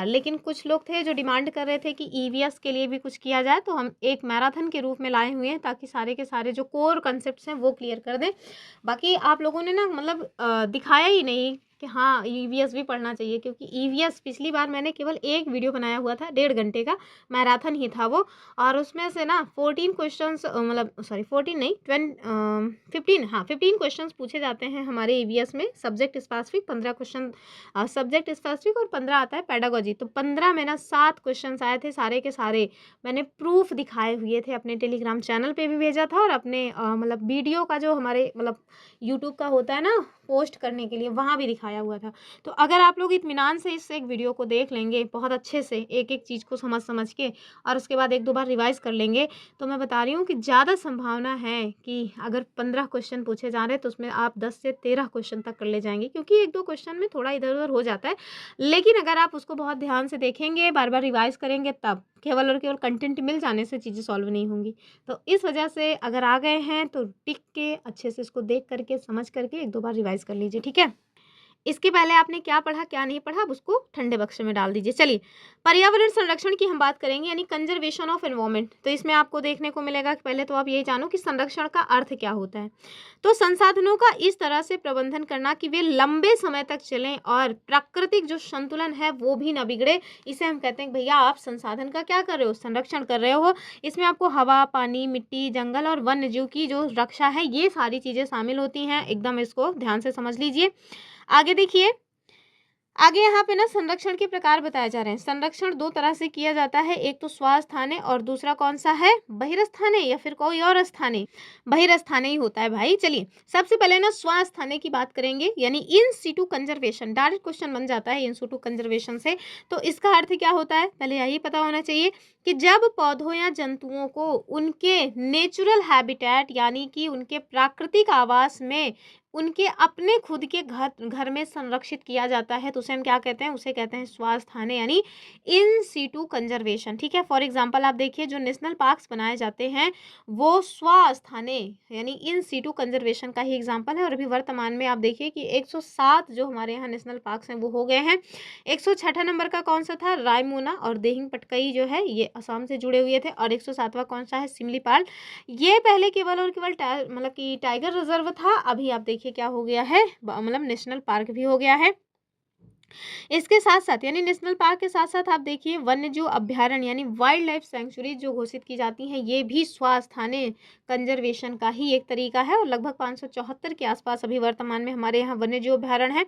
लेकिन कुछ लोग थे जो डिमांड कर रहे थे कि ईवीएस के लिए भी कुछ किया जाए, तो हम एक मैराथन के रूप में लाए हुए हैं, ताकि सारे के सारे जो कोर कंसेप्ट हैं वो क्लियर कर दें। बाकी आप लोगों ने ना मतलब दिखाया ही नहीं कि हाँ ईवीएस भी पढ़ना चाहिए, क्योंकि ईवीएस पिछली बार मैंने केवल एक वीडियो बनाया हुआ था, 1.5 घंटे का मैराथन ही था वो। और उसमें से ना 14 क्वेश्चंस, मतलब सॉरी 14 नहीं 15 क्वेश्चंस पूछे जाते हैं हमारे ईवीएस में, subject specific 15 question subject specific, और 15 आता है पेडागोजी। तो 15 में ना 7 क्वेश्चंस आए थे, सारे के सारे मैंने प्रूफ दिखाए हुए थे, अपने टेलीग्राम चैनल पे भी भेजा था, और अपने मतलब वीडियो का जो हमारे मतलब यूट्यूब का होता है ना पोस्ट करने के लिए, वहाँ भी दिखाया हुआ था। तो अगर आप लोग इत्मीनान से इस एक वीडियो को देख लेंगे बहुत अच्छे से, एक एक चीज़ को समझ के, और उसके बाद एक दो बार रिवाइज कर लेंगे, तो मैं बता रही हूँ कि ज़्यादा संभावना है कि अगर 15 क्वेश्चन पूछे जा रहे हैं तो उसमें आप 10 से 13 क्वेश्चन तक कर ले जाएंगे, क्योंकि एक दो क्वेश्चन में थोड़ा इधर उधर हो जाता है। लेकिन अगर आप उसको बहुत ध्यान से देखेंगे, बार बार रिवाइज करेंगे, तब केवल और केवल कंटेंट मिल जाने से चीज़ें सॉल्व नहीं होंगी। तो इस वजह से अगर आ गए हैं तो टिक के अच्छे से इसको देख करके समझ करके एक दो बार रिवाइज कर लीजिए, ठीक है। इसके पहले आपने क्या पढ़ा क्या नहीं पढ़ा, अब उसको ठंडे बक्से में डाल दीजिए। चलिए पर्यावरण संरक्षण की हम बात करेंगे, यानी कंजर्वेशन ऑफ एनवायरनमेंट। तो इसमें आपको देखने को मिलेगा कि पहले तो आप यही जानो कि संरक्षण का अर्थ क्या होता है। तो संसाधनों का इस तरह से प्रबंधन करना कि वे लंबे समय तक चलें और प्राकृतिक जो संतुलन है वो भी न बिगड़े, इसे हम कहते हैं भैया आप संसाधन का क्या कर रहे हो? संरक्षण कर रहे हो। इसमें आपको हवा, पानी, मिट्टी, जंगल और वन्य जीव की जो रक्षा है, ये सारी चीज़ें शामिल होती हैं। एकदम इसको ध्यान से समझ लीजिए। आगे देखिए, आगे यहाँ पे ना संरक्षण के प्रकार बताए जा रहे हैं। संरक्षण दो तरह से किया जाता है, एक तो स्वास्थाने और दूसरा कौन सा है? बहिर्स्थाने, या फिर कोई और स्थाने? बहिर्स्थाने ही होता है भाई। चलिए सबसे पहले ना स्वास्थाने की बात करेंगे, यानी in situ conservation. Direct question बन जाता है इन सीटू कंजर्वेशन से। तो इसका अर्थ क्या होता है पहले यही पता होना चाहिए कि जब पौधों या जंतुओं को उनके नेचुरल हैबिटेट यानी कि उनके प्राकृतिक आवास में उनके अपने खुद के घर में संरक्षित किया जाता है, तो उसे हम क्या कहते हैं? उसे कहते हैं स्वास्थाने यानी इन सीटू कंजर्वेशन, ठीक है। फॉर एग्जांपल आप देखिए जो नेशनल पार्क्स बनाए जाते हैं वो स्वास्थाने यानी इन सीटू कंजर्वेशन का ही एग्जांपल है। और अभी वर्तमान में आप देखिए कि 107 जो हमारे यहाँ नेशनल पार्क्स हैं वो हो गए हैं। 106 नंबर का कौन सा था? रायमोना और देहिंग पटकई जो है ये असम से जुड़े हुए थे। और 107वां कौन सा है? सिमलीपाल। ये पहले केवल और केवल मतलब कि टाइगर रिजर्व था, अभी आप देखिए क्या हो गया है, मतलब नेशनल पार्क भी हो गया है। इसके साथ साथ यानी नेशनल पार्क के साथ साथ आप देखिए वन्य जीव अभ्यारण्य यानी वाइल्ड लाइफ सेंचुरी जो घोषित की जाती हैं, ये भी स्वास्थाने कंजर्वेशन का ही एक तरीका है। और लगभग 574 के आसपास अभी वर्तमान में हमारे यहाँ वन्य जीव अभ्यारण्य है।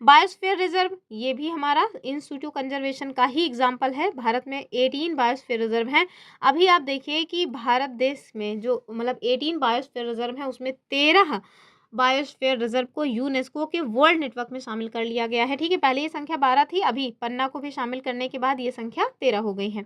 बायोस्फीयर रिजर्व ये भी हमारा इन सीटू कंजर्वेशन का ही एग्जाम्पल है। भारत में 18 बायोस्फीयर रिजर्व हैं। अभी आप देखिए कि भारत देश में जो मतलब 18 बायोस्फीयर रिजर्व है उसमें 13 बायोस्फीयर रिजर्व को यूनेस्को के वर्ल्ड नेटवर्क में शामिल कर लिया गया है। ठीक है, पहले ये संख्या 12 थी, अभी पन्ना को भी शामिल करने के बाद ये संख्या 13 हो गई है।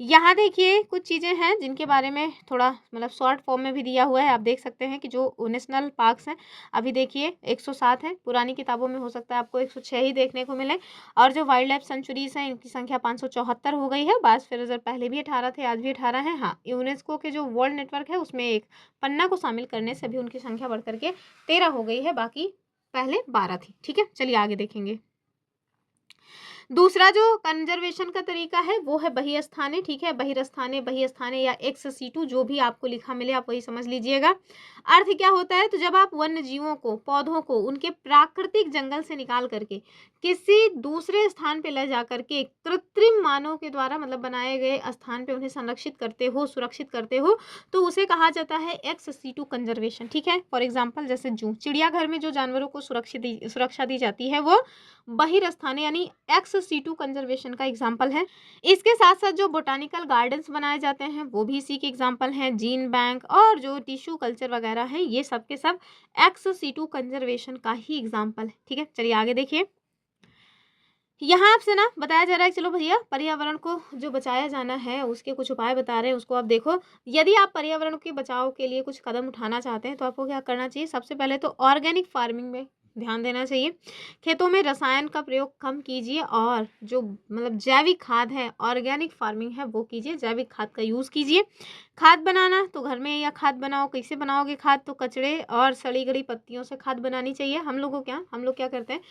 यहाँ देखिए कुछ चीज़ें हैं जिनके बारे में थोड़ा मतलब शॉर्ट फॉर्म में भी दिया हुआ है। आप देख सकते हैं कि जो नेशनल पार्क्स हैं अभी देखिए 107 हैं, पुरानी किताबों में हो सकता है आपको 106 ही देखने को मिले। और जो वाइल्ड लाइफ सेंचुरीज हैं इनकी संख्या 574 हो गई है। बायोस्फीयर रिजर्व पहले भी 18 थे, आज भी 18 हैं। हाँ, यूनेस्को के जो वर्ल्ड नेटवर्क है उसमें एक पन्ना को शामिल करने से भी उनकी संख्या बढ़ करके 13 हो गई है, बाकी पहले 12 थी। ठीक है, चलिए आगे देखेंगे। दूसरा जो कंजर्वेशन का तरीका है वो है बहिस्थाने। ठीक है, बहिस्थाने या एक्स सीटू जो भी आपको लिखा मिले आप वही समझ लीजिएगा। अर्थ क्या होता है, तो जब आप वन्य जीवों को, पौधों को उनके प्राकृतिक जंगल से निकाल करके किसी दूसरे स्थान पे ले जा करके कृत्रिम मानव के द्वारा मतलब बनाए गए स्थान पे उन्हें संरक्षित करते हो, सुरक्षित करते हो, तो उसे कहा जाता है एक्स सीटू कंजर्वेशन। ठीक है, फॉर एग्जाम्पल जैसे जू, चिड़ियाघर में जो जानवरों को सुरक्षा दी जाती है वो बहिस्थाने यानी एक्स सीटू कंजर्वेशन का एग्जाम्पल है। इसके साथ साथ जो बोटानिकल गार्डन्स बनाए जाते हैं वो भी इसी के एग्जाम्पल हैं। जीन बैंक और जो टिश्यू कल्चर वगैरह हैं ये सब के सब एक्स सीटू कंजर्वेशन का ही एग्जाम्पल है। ठीक है, चलिए आगे देखिए। यहाँ आपसे ना बताया जा रहा है, चलो भैया पर्यावरण को जो बचाया जाना है उसके कुछ उपाय बता रहे हैं, उसको आप देखो। यदि आप पर्यावरण के बचाव के लिए कुछ कदम उठाना चाहते हैं तो आपको क्या करना चाहिए, सबसे पहले तो ऑर्गेनिक फार्मिंग में ध्यान देना चाहिए। खेतों में रसायन का प्रयोग कम कीजिए और जो मतलब जैविक खाद है, ऑर्गेनिक फार्मिंग है वो कीजिए, जैविक खाद का यूज़ कीजिए। खाद बनाना तो घर में या खाद बनाओ, कैसे बनाओगे खाद, तो कचड़े और सड़ी गली पत्तियों से खाद बनानी चाहिए। हम लोग क्या करते हैं,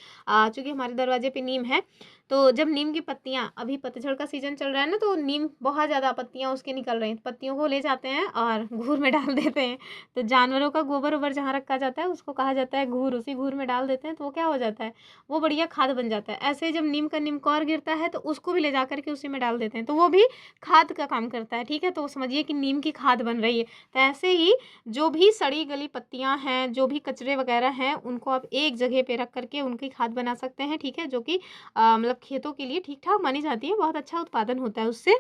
चूँकि हमारे दरवाजे पे नीम है तो जब नीम की पत्तियाँ, अभी पतझड़ का सीजन चल रहा है ना, तो नीम बहुत ज़्यादा पत्तियाँ उसके निकल रही हैं, पत्तियों को ले जाते हैं और घूर में डाल देते हैं। तो जानवरों का गोबर वोबर जहाँ रखा जाता है उसको कहा जाता है घूर, उसी घूर में डाल देते हैं तो वो क्या हो जाता है, वो बढ़िया खाद बन जाता है। ऐसे ही जब नीम का निमकौर गिरता है तो उसको भी ले जा करके उसी में डाल देते हैं तो वो भी खाद का काम करता है। ठीक है, तो समझिए कि नीम की खाद बन रही है। तो ऐसे ही जो भी सड़ी गली पत्तियाँ हैं, जो भी कचरे वगैरह हैं, उनको आप एक जगह पे रख करके उनकी खाद बना सकते हैं। ठीक है, जो कि मतलब खेतों के लिए ठीक ठाक मानी जाती है, बहुत अच्छा उत्पादन होता है उससे।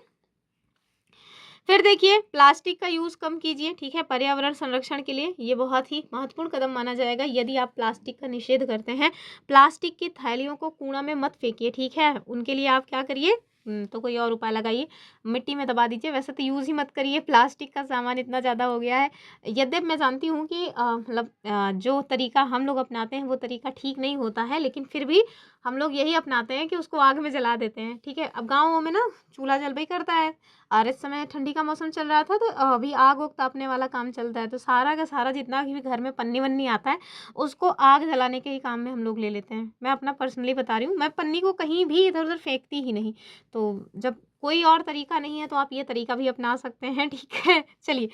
फिर देखिए प्लास्टिक का यूज़ कम कीजिए। ठीक है, पर्यावरण संरक्षण के लिए ये बहुत ही महत्वपूर्ण कदम माना जाएगा यदि आप प्लास्टिक का निषेध करते हैं। प्लास्टिक की थैलियों को कूड़ा में मत फेंकिए। ठीक है, उनके लिए आप क्या करिए, तो कोई और उपाय लगाइए, मिट्टी में दबा दीजिए। वैसे तो यूज़ ही मत करिए, प्लास्टिक का सामान इतना ज़्यादा हो गया है। यद्यपि मैं जानती हूँ कि मतलब जो तरीका हम लोग अपनाते हैं वो तरीका ठीक नहीं होता है, लेकिन फिर भी हम लोग यही अपनाते हैं कि उसको आग में जला देते हैं। ठीक है, अब गाँवों में ना चूल्हा जलबई करता है और इस समय ठंडी का मौसम चल रहा था तो अभी आग उग तापने वाला काम चलता है, तो सारा का सारा जितना भी घर में पन्नी वन्नी आता है उसको आग जलाने के ही काम में हम लोग ले लेते हैं। मैं अपना पर्सनली बता रही हूँ, मैं पन्नी को कहीं भी इधर उधर फेंकती ही नहीं। तो जब कोई और तरीका नहीं है तो आप ये तरीका भी अपना सकते हैं। ठीक है, चलिए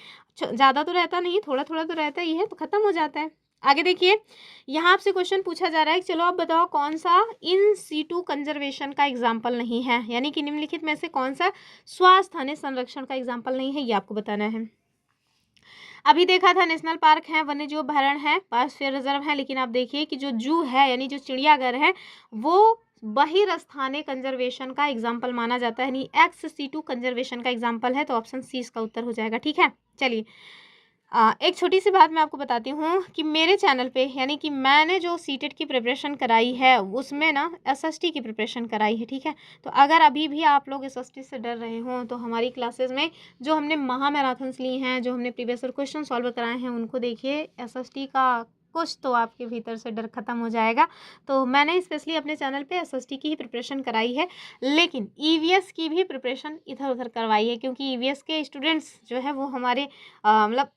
ज़्यादा तो रहता नहीं, थोड़ा थोड़ा तो रहता ही है, तो ख़त्म हो जाता है। आगे देखिए, यहाँ आपसे क्वेश्चन पूछा जा रहा है कि चलो आप बताओ कौन सा इन सीटू कंजर्वेशन का एग्जाम्पल नहीं है, यानी कि निम्नलिखित में से कौन सा स्वास्थ्य संरक्षण का एग्जाम्पल नहीं है, ये आपको बताना है। अभी देखा था नेशनल पार्क है, वन्य जीव अभयारण्य है, बायोस्फीयर रिजर्व है, लेकिन आप देखिए कि जो जू है यानी जो चिड़ियाघर है वो बहिस्थाने कंजर्वेशन का एग्जाम्पल माना जाता है, यानी एक्स सीटू कंजर्वेशन का एग्जाम्पल है, तो ऑप्शन सी इसका उत्तर हो जाएगा। ठीक है, चलिए एक छोटी सी बात मैं आपको बताती हूँ कि मेरे चैनल पे यानी कि मैंने जो सीटेट की प्रिपरेशन कराई है उसमें ना एसएसटी की प्रिपरेशन कराई है। ठीक है, तो अगर अभी भी आप लोग एसएसटी से डर रहे हों तो हमारी क्लासेस में जो हमने महा मैराथन्स ली हैं, जो हमने प्रीवियस ईयर क्वेश्चन सॉल्व कराए हैं, उनको देखिए, एसएसटी का कुछ तो आपके भीतर से डर खत्म हो जाएगा। तो मैंने स्पेशली अपने चैनल पे एसएसटी की ही प्रिपरेशन कराई है, लेकिन ईवीएस की भी प्रिपरेशन इधर उधर करवाई है, क्योंकि ईवीएस के स्टूडेंट्स जो है वो हमारे मतलब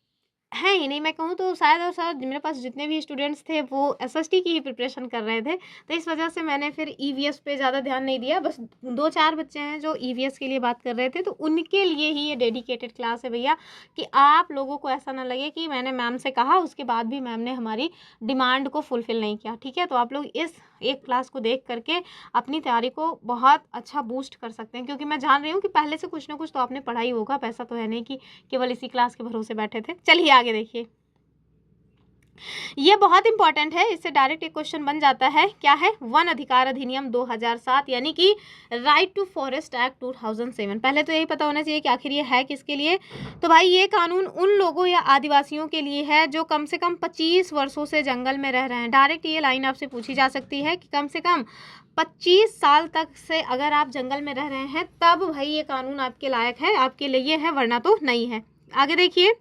है ही नहीं। मैं कहूँ तो शायद और शायद मेरे पास जितने भी स्टूडेंट्स थे वो एसएसटी की ही प्रिपरेशन कर रहे थे, तो इस वजह से मैंने फिर ईवीएस पे ज़्यादा ध्यान नहीं दिया। बस 2-4 बच्चे हैं जो ईवीएस के लिए बात कर रहे थे, तो उनके लिए ही ये डेडिकेटेड क्लास है भैया, कि आप लोगों को ऐसा ना लगे कि मैंने मैम से कहा उसके बाद भी मैम ने हमारी डिमांड को फुलफ़िल नहीं किया। ठीक है, तो आप लोग इस एक क्लास को देख करके अपनी तैयारी को बहुत अच्छा बूस्ट कर सकते हैं, क्योंकि मैं जान रही हूँ कि पहले से कुछ ना कुछ तो आपने पढ़ा ही होगा, पैसा तो है नहीं कि केवल इसी क्लास के भरोसे बैठे थे। चलिए आगे देखिए, ये बहुत इंपॉर्टेंट है, इससे डायरेक्ट एक क्वेश्चन बन जाता है। क्या है? वन अधिकार अधिनियम 2007 यानी कि राइट टू फॉरेस्ट एक्ट 2007। पहले तो यही पता होना चाहिए कि आखिर ये है किसके लिए। तो भाई ये कानून उन लोगों या आदिवासियों के लिए है जो कम से कम 25 वर्षों से जंगल में रह रहे हैं। डायरेक्ट ये लाइन आपसे पूछी जा सकती है कि कम से कम 25 साल तक से अगर आप जंगल में रह रहे हैं तब भाई ये कानून आपके लायक है, आपके लिए है, वरना तो नहीं है। आगे देखिए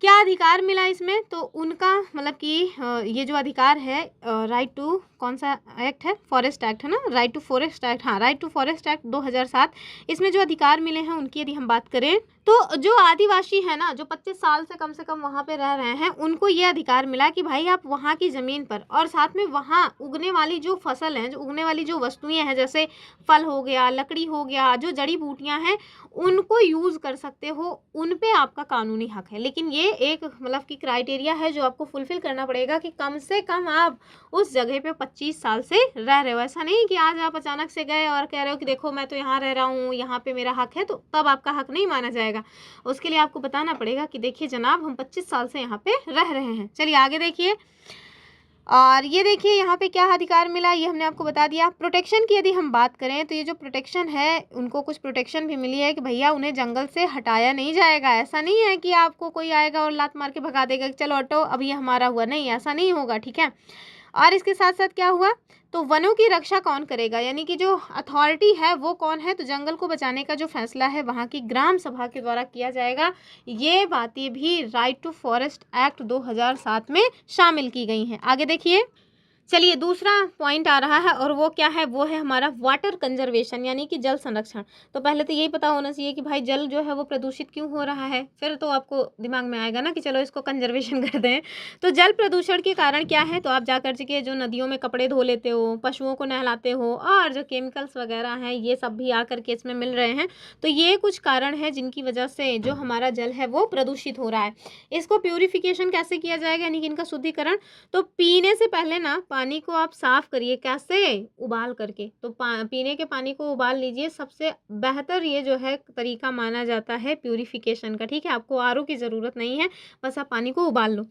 क्या अधिकार मिला इसमें। तो उनका मतलब कि ये जो अधिकार है राइट टू, कौन सा एक्ट है? फॉरेस्ट एक्ट है ना, राइट टू फॉरेस्ट एक्ट। हाँ, राइट टू फॉरेस्ट एक्ट 2007, इसमें जो अधिकार मिले हैं उनकी यदि हम बात करें तो जो आदिवासी है ना, जो 25 साल से कम वहाँ पे रह रहे हैं, उनको ये अधिकार मिला कि भाई आप वहाँ की ज़मीन पर और साथ में वहाँ उगने वाली जो फसल है, जो उगने वाली जो वस्तुएं हैं, जैसे फल हो गया, लकड़ी हो गया, जो जड़ी बूटियाँ हैं, उनको यूज़ कर सकते हो, उन पे आपका कानूनी हक है। लेकिन ये एक मतलब कि क्राइटेरिया है जो आपको फुलफिल करना पड़ेगा कि कम से कम आप उस जगह पे 25 साल से रह रहे हो। ऐसा नहीं कि आज आप अचानक से गए और कह रहे हो कि देखो मैं तो यहाँ रह रहा हूँ, यहाँ पे मेरा हक है, तो तब आपका हक नहीं माना जाएगा। उसके लिए आपको बताना पड़ेगा कि देखिए जनाब हम 25 साल से यहाँ पे रह रहे हैं। चलिए आगे देखिए, और ये देखिए यहाँ पे क्या अधिकार मिला, ये हमने आपको बता दिया। प्रोटेक्शन की यदि हम बात करें तो ये जो प्रोटेक्शन है, उनको कुछ प्रोटेक्शन भी मिली है कि भैया उन्हें जंगल से हटाया नहीं जाएगा। ऐसा नहीं है कि आपको कोई आएगा और लात मार के भगा देगा कि चलो हटो अब ये हमारा हुआ, नहीं, ऐसा नहीं होगा, ठीक है। और इसके साथ साथ क्या हुआ, तो वनों की रक्षा कौन करेगा, यानी कि जो अथॉरिटी है वो कौन है, तो जंगल को बचाने का जो फैसला है वहाँ की ग्राम सभा के द्वारा किया जाएगा। ये बातें भी राइट टू फॉरेस्ट एक्ट 2007 में शामिल की गई हैं। आगे देखिए, चलिए दूसरा पॉइंट आ रहा है और वो क्या है, वो है हमारा वाटर कंजर्वेशन यानी कि जल संरक्षण। तो पहले तो यही पता होना चाहिए कि भाई जल जो है वो प्रदूषित क्यों हो रहा है, फिर तो आपको दिमाग में आएगा ना कि चलो इसको कंजर्वेशन कर दें। तो जल प्रदूषण के कारण क्या है, तो आप जाकर के जो नदियों में कपड़े धो लेते हो, पशुओं को नहलाते हो, और जो केमिकल्स वगैरह हैं ये सब भी आकर के इसमें मिल रहे हैं। तो ये कुछ कारण है जिनकी वजह से जो हमारा जल है वो प्रदूषित हो रहा है। इसको प्यूरिफिकेशन कैसे किया जाएगा, यानी कि इनका शुद्धिकरण। तो पीने से पहले ना पानी को आप साफ करिए, कैसे? उबाल करके। तो पीने के पानी को उबाल लीजिए, सबसे बेहतर ये जो है तरीका माना जाता है प्यूरिफिकेशन का, ठीक है। आपको आरओ की ज़रूरत नहीं है, बस आप पानी को उबाल लो।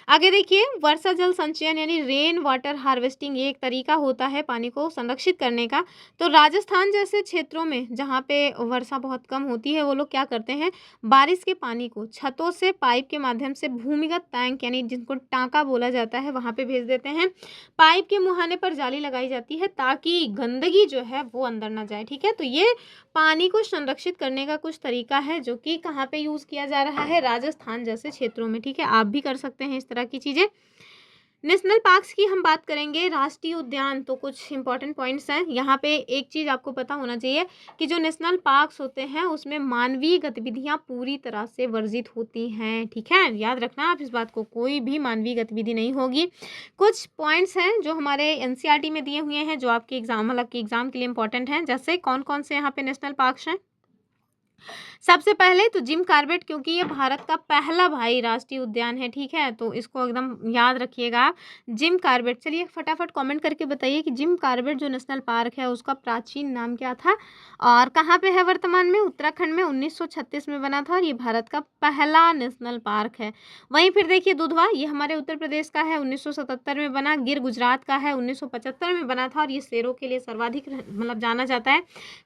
आगे देखिए, वर्षा जल संचयन यानी रेन वाटर हार्वेस्टिंग, ये एक तरीका होता है पानी को संरक्षित करने का। तो राजस्थान जैसे क्षेत्रों में जहाँ पे वर्षा बहुत कम होती है, वो लोग क्या करते हैं, बारिश के पानी को छतों से पाइप के माध्यम से भूमिगत टैंक यानी जिनको टाँका बोला जाता है वहाँ पे भेज देते हैं। पाइप के मुहाने पर जाली लगाई जाती है ताकि गंदगी जो है वो अंदर ना जाए, ठीक है। तो ये पानी को संरक्षित करने का कुछ तरीका है जो कि कहाँ पे यूज़ किया जा रहा है, राजस्थान जैसे क्षेत्रों में, ठीक है। आप भी कर सकते हैं इस तरह की चीज़ें। नेशनल पार्क्स की हम बात करेंगे, राष्ट्रीय उद्यान। तो कुछ इंपॉर्टेंट पॉइंट्स हैं यहाँ पे। एक चीज़ आपको पता होना चाहिए कि जो नेशनल पार्क्स होते हैं उसमें मानवीय गतिविधियाँ पूरी तरह से वर्जित होती हैं, ठीक है। याद रखना आप इस बात को, कोई भी मानवीय गतिविधि नहीं होगी। कुछ पॉइंट्स हैं जो हमारे एनसीईआरटी में दिए हुए हैं जो आपके एग्जाम मतलब कि एग्जाम के लिए इंपॉर्टेंट हैं। जैसे कौन कौन से यहाँ पे नेशनल पार्क्स हैं। सबसे पहले तो जिम कॉर्बेट, क्योंकि ये भारत का पहला भाई राष्ट्रीय उद्यान है, ठीक है। तो इसको एकदम याद रखिएगा आप, जिम कॉर्बेट। चलिए फटाफट कमेंट करके बताइए कि जिम कॉर्बेट जो नेशनल पार्क है उसका प्राचीन नाम क्या था और कहाँ पे है वर्तमान में। उत्तराखंड में 1936 में बना था और ये भारत का पहला नेशनल पार्क है। वहीं फिर देखिए दुधवा, ये हमारे उत्तर प्रदेश का है, 1977 में बना। गिर गुजरात का है, 1975 में बना था और ये शेरों के लिए सर्वाधिक मतलब जाना जाता है।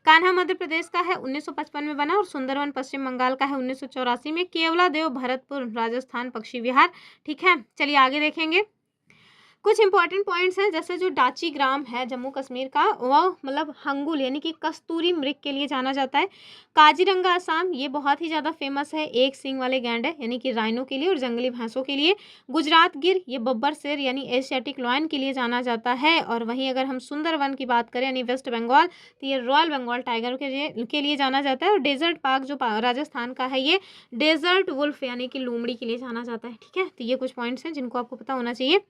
कान्हा मध्य प्रदेश का है, 1955 में बना। और सुंदरवन पश्चिम बंगाल का है, 1984 में। केवला देव भरतपुर राजस्थान पक्षी विहार, ठीक है। चलिए आगे देखेंगे, कुछ इंपॉर्टेंट पॉइंट्स हैं। जैसे जो डाची ग्राम है जम्मू कश्मीर का, वह मतलब हंगुल यानी कि कस्तूरी मृग के लिए जाना जाता है। काजीरंगा असम, ये बहुत ही ज़्यादा फेमस है, एक सींग वाले गैंडे यानी कि राइनो के लिए और जंगली भैंसों के लिए। गुजरात गिर, ये बब्बर शेर यानी एशियाटिक लॉयन के लिए जाना जाता है। और वहीं अगर हम सुंदरवन की बात करें यानी वेस्ट बंगाल, तो ये रॉयल बंगाल टाइगर के लिए जाना जाता है। और डेजर्ट पार्क जो राजस्थान का है, ये डेजर्ट वुल्फ यानी कि लोमड़ी के लिए जाना जाता है, ठीक है। तो ये कुछ पॉइंट्स हैं जिनको आपको पता होना चाहिए।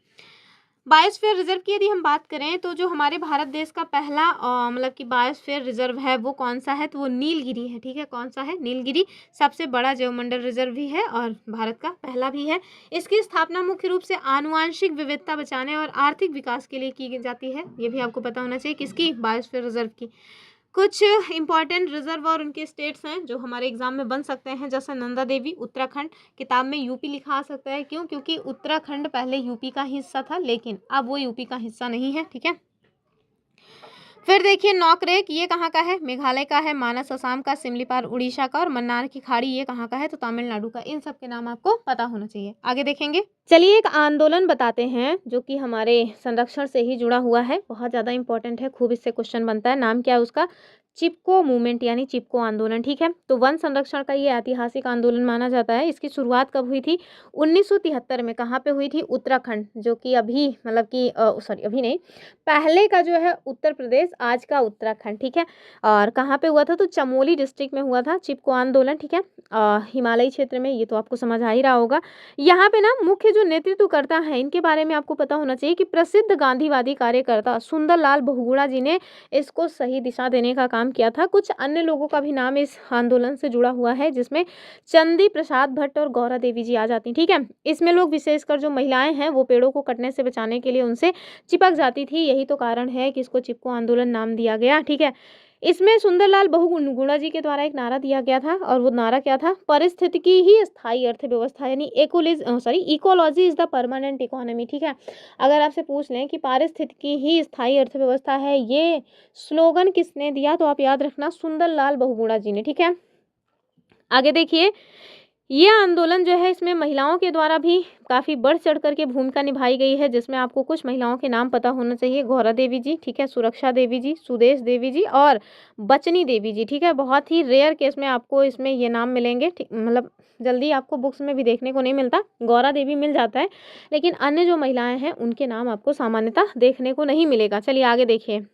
बायोस्फीयर रिजर्व की यदि हम बात करें तो जो हमारे भारत देश का पहला मतलब कि बायोस्फीयर रिजर्व है वो कौन सा है, तो वो नीलगिरी है, ठीक है। कौन सा है? नीलगिरी। सबसे बड़ा जैवमंडल रिजर्व भी है और भारत का पहला भी है। इसकी स्थापना मुख्य रूप से आनुवांशिक विविधता बचाने और आर्थिक विकास के लिए की जाती है। ये भी आपको पता होना चाहिए, किसकी? बायोस्फीयर रिजर्व की। कुछ इंपॉर्टेंट रिजर्व और उनके स्टेट्स हैं जो हमारे एग्जाम में बन सकते हैं, जैसे नंदा देवी उत्तराखंड। किताब में यूपी लिखा आ सकता है, क्यों? क्योंकि उत्तराखंड पहले यूपी का हिस्सा था, लेकिन अब वो यूपी का हिस्सा नहीं है, ठीक है। फिर देखिए नौकरेक, ये कहाँ का है? मेघालय का है। मानस असम का, सिमलीपाल उड़ीसा का, और मन्नार की खाड़ी ये कहाँ का है? तो तमिलनाडु का। इन सब के नाम आपको पता होना चाहिए। आगे देखेंगे, चलिए एक आंदोलन बताते हैं जो कि हमारे संरक्षण से ही जुड़ा हुआ है, बहुत ज़्यादा इंपॉर्टेंट है, खूब इससे क्वेश्चन बनता है। नाम क्या है उसका? चिपको मूवमेंट यानी चिपको आंदोलन, ठीक है। तो वन संरक्षण का ये ऐतिहासिक आंदोलन माना जाता है। इसकी शुरुआत कब हुई थी? 1973 में। कहाँ पे हुई थी? उत्तराखंड, जो कि अभी मतलब कि सॉरी अभी नहीं, पहले का जो है उत्तर प्रदेश, आज का उत्तराखंड, ठीक है। और कहाँ पे हुआ था? तो चमोली डिस्ट्रिक्ट में हुआ था चिपको आंदोलन, ठीक है। हिमालयी क्षेत्र में, ये तो आपको समझ आ ही रहा होगा। यहाँ पे ना मुख्य जो नेतृत्वकर्ता हैं, इनके बारे में आपको पता होना चाहिए कि प्रसिद्ध गांधीवादी कार्यकर्ता सुंदरलाल बहुगुणा जी ने इसको सही दिशा देने का काम किया था। कुछ अन्य लोगों का भी नाम इस आंदोलन से जुड़ा हुआ है, जिसमें चंदी प्रसाद भट्ट और गौरा देवी जी आ जाती, ठीक है। इसमें लोग विशेषकर जो महिलाएं हैं वो पेड़ों को कटने से बचाने के लिए उनसे चिपक जाती थी। यही तो कारण है कि इसको चिपको आंदोलन नाम दिया गया, ठीक है। इसमें सुंदरलाल बहुगुणा जी के द्वारा एक नारा दिया गया था, और वो नारा क्या था? पारिस्थितिकी ही स्थायी अर्थव्यवस्था, यानी ecology is the permanent economy, ठीक है। अगर आपसे पूछ लें कि पारिस्थितिकी ही स्थायी अर्थव्यवस्था है, ये स्लोगन किसने दिया? तो आप याद रखना, सुंदरलाल बहुगुणा जी ने, ठीक है। आगे देखिए, ये आंदोलन जो है इसमें महिलाओं के द्वारा भी काफ़ी बढ़ चढ़ करके भूमिका निभाई गई है, जिसमें आपको कुछ महिलाओं के नाम पता होना चाहिए। गौरा देवी जी, ठीक है, सुरक्षा देवी जी, सुदेश देवी जी और बचनी देवी जी, ठीक है। बहुत ही रेयर केस में आपको इसमें ये नाम मिलेंगे, ठीक, मतलब जल्दी आपको बुक्स में भी देखने को नहीं मिलता। गौरा देवी मिल जाता है, लेकिन अन्य जो महिलाएं हैं उनके नाम आपको सामान्यतः देखने को नहीं मिलेगा। चलिए आगे देखिए,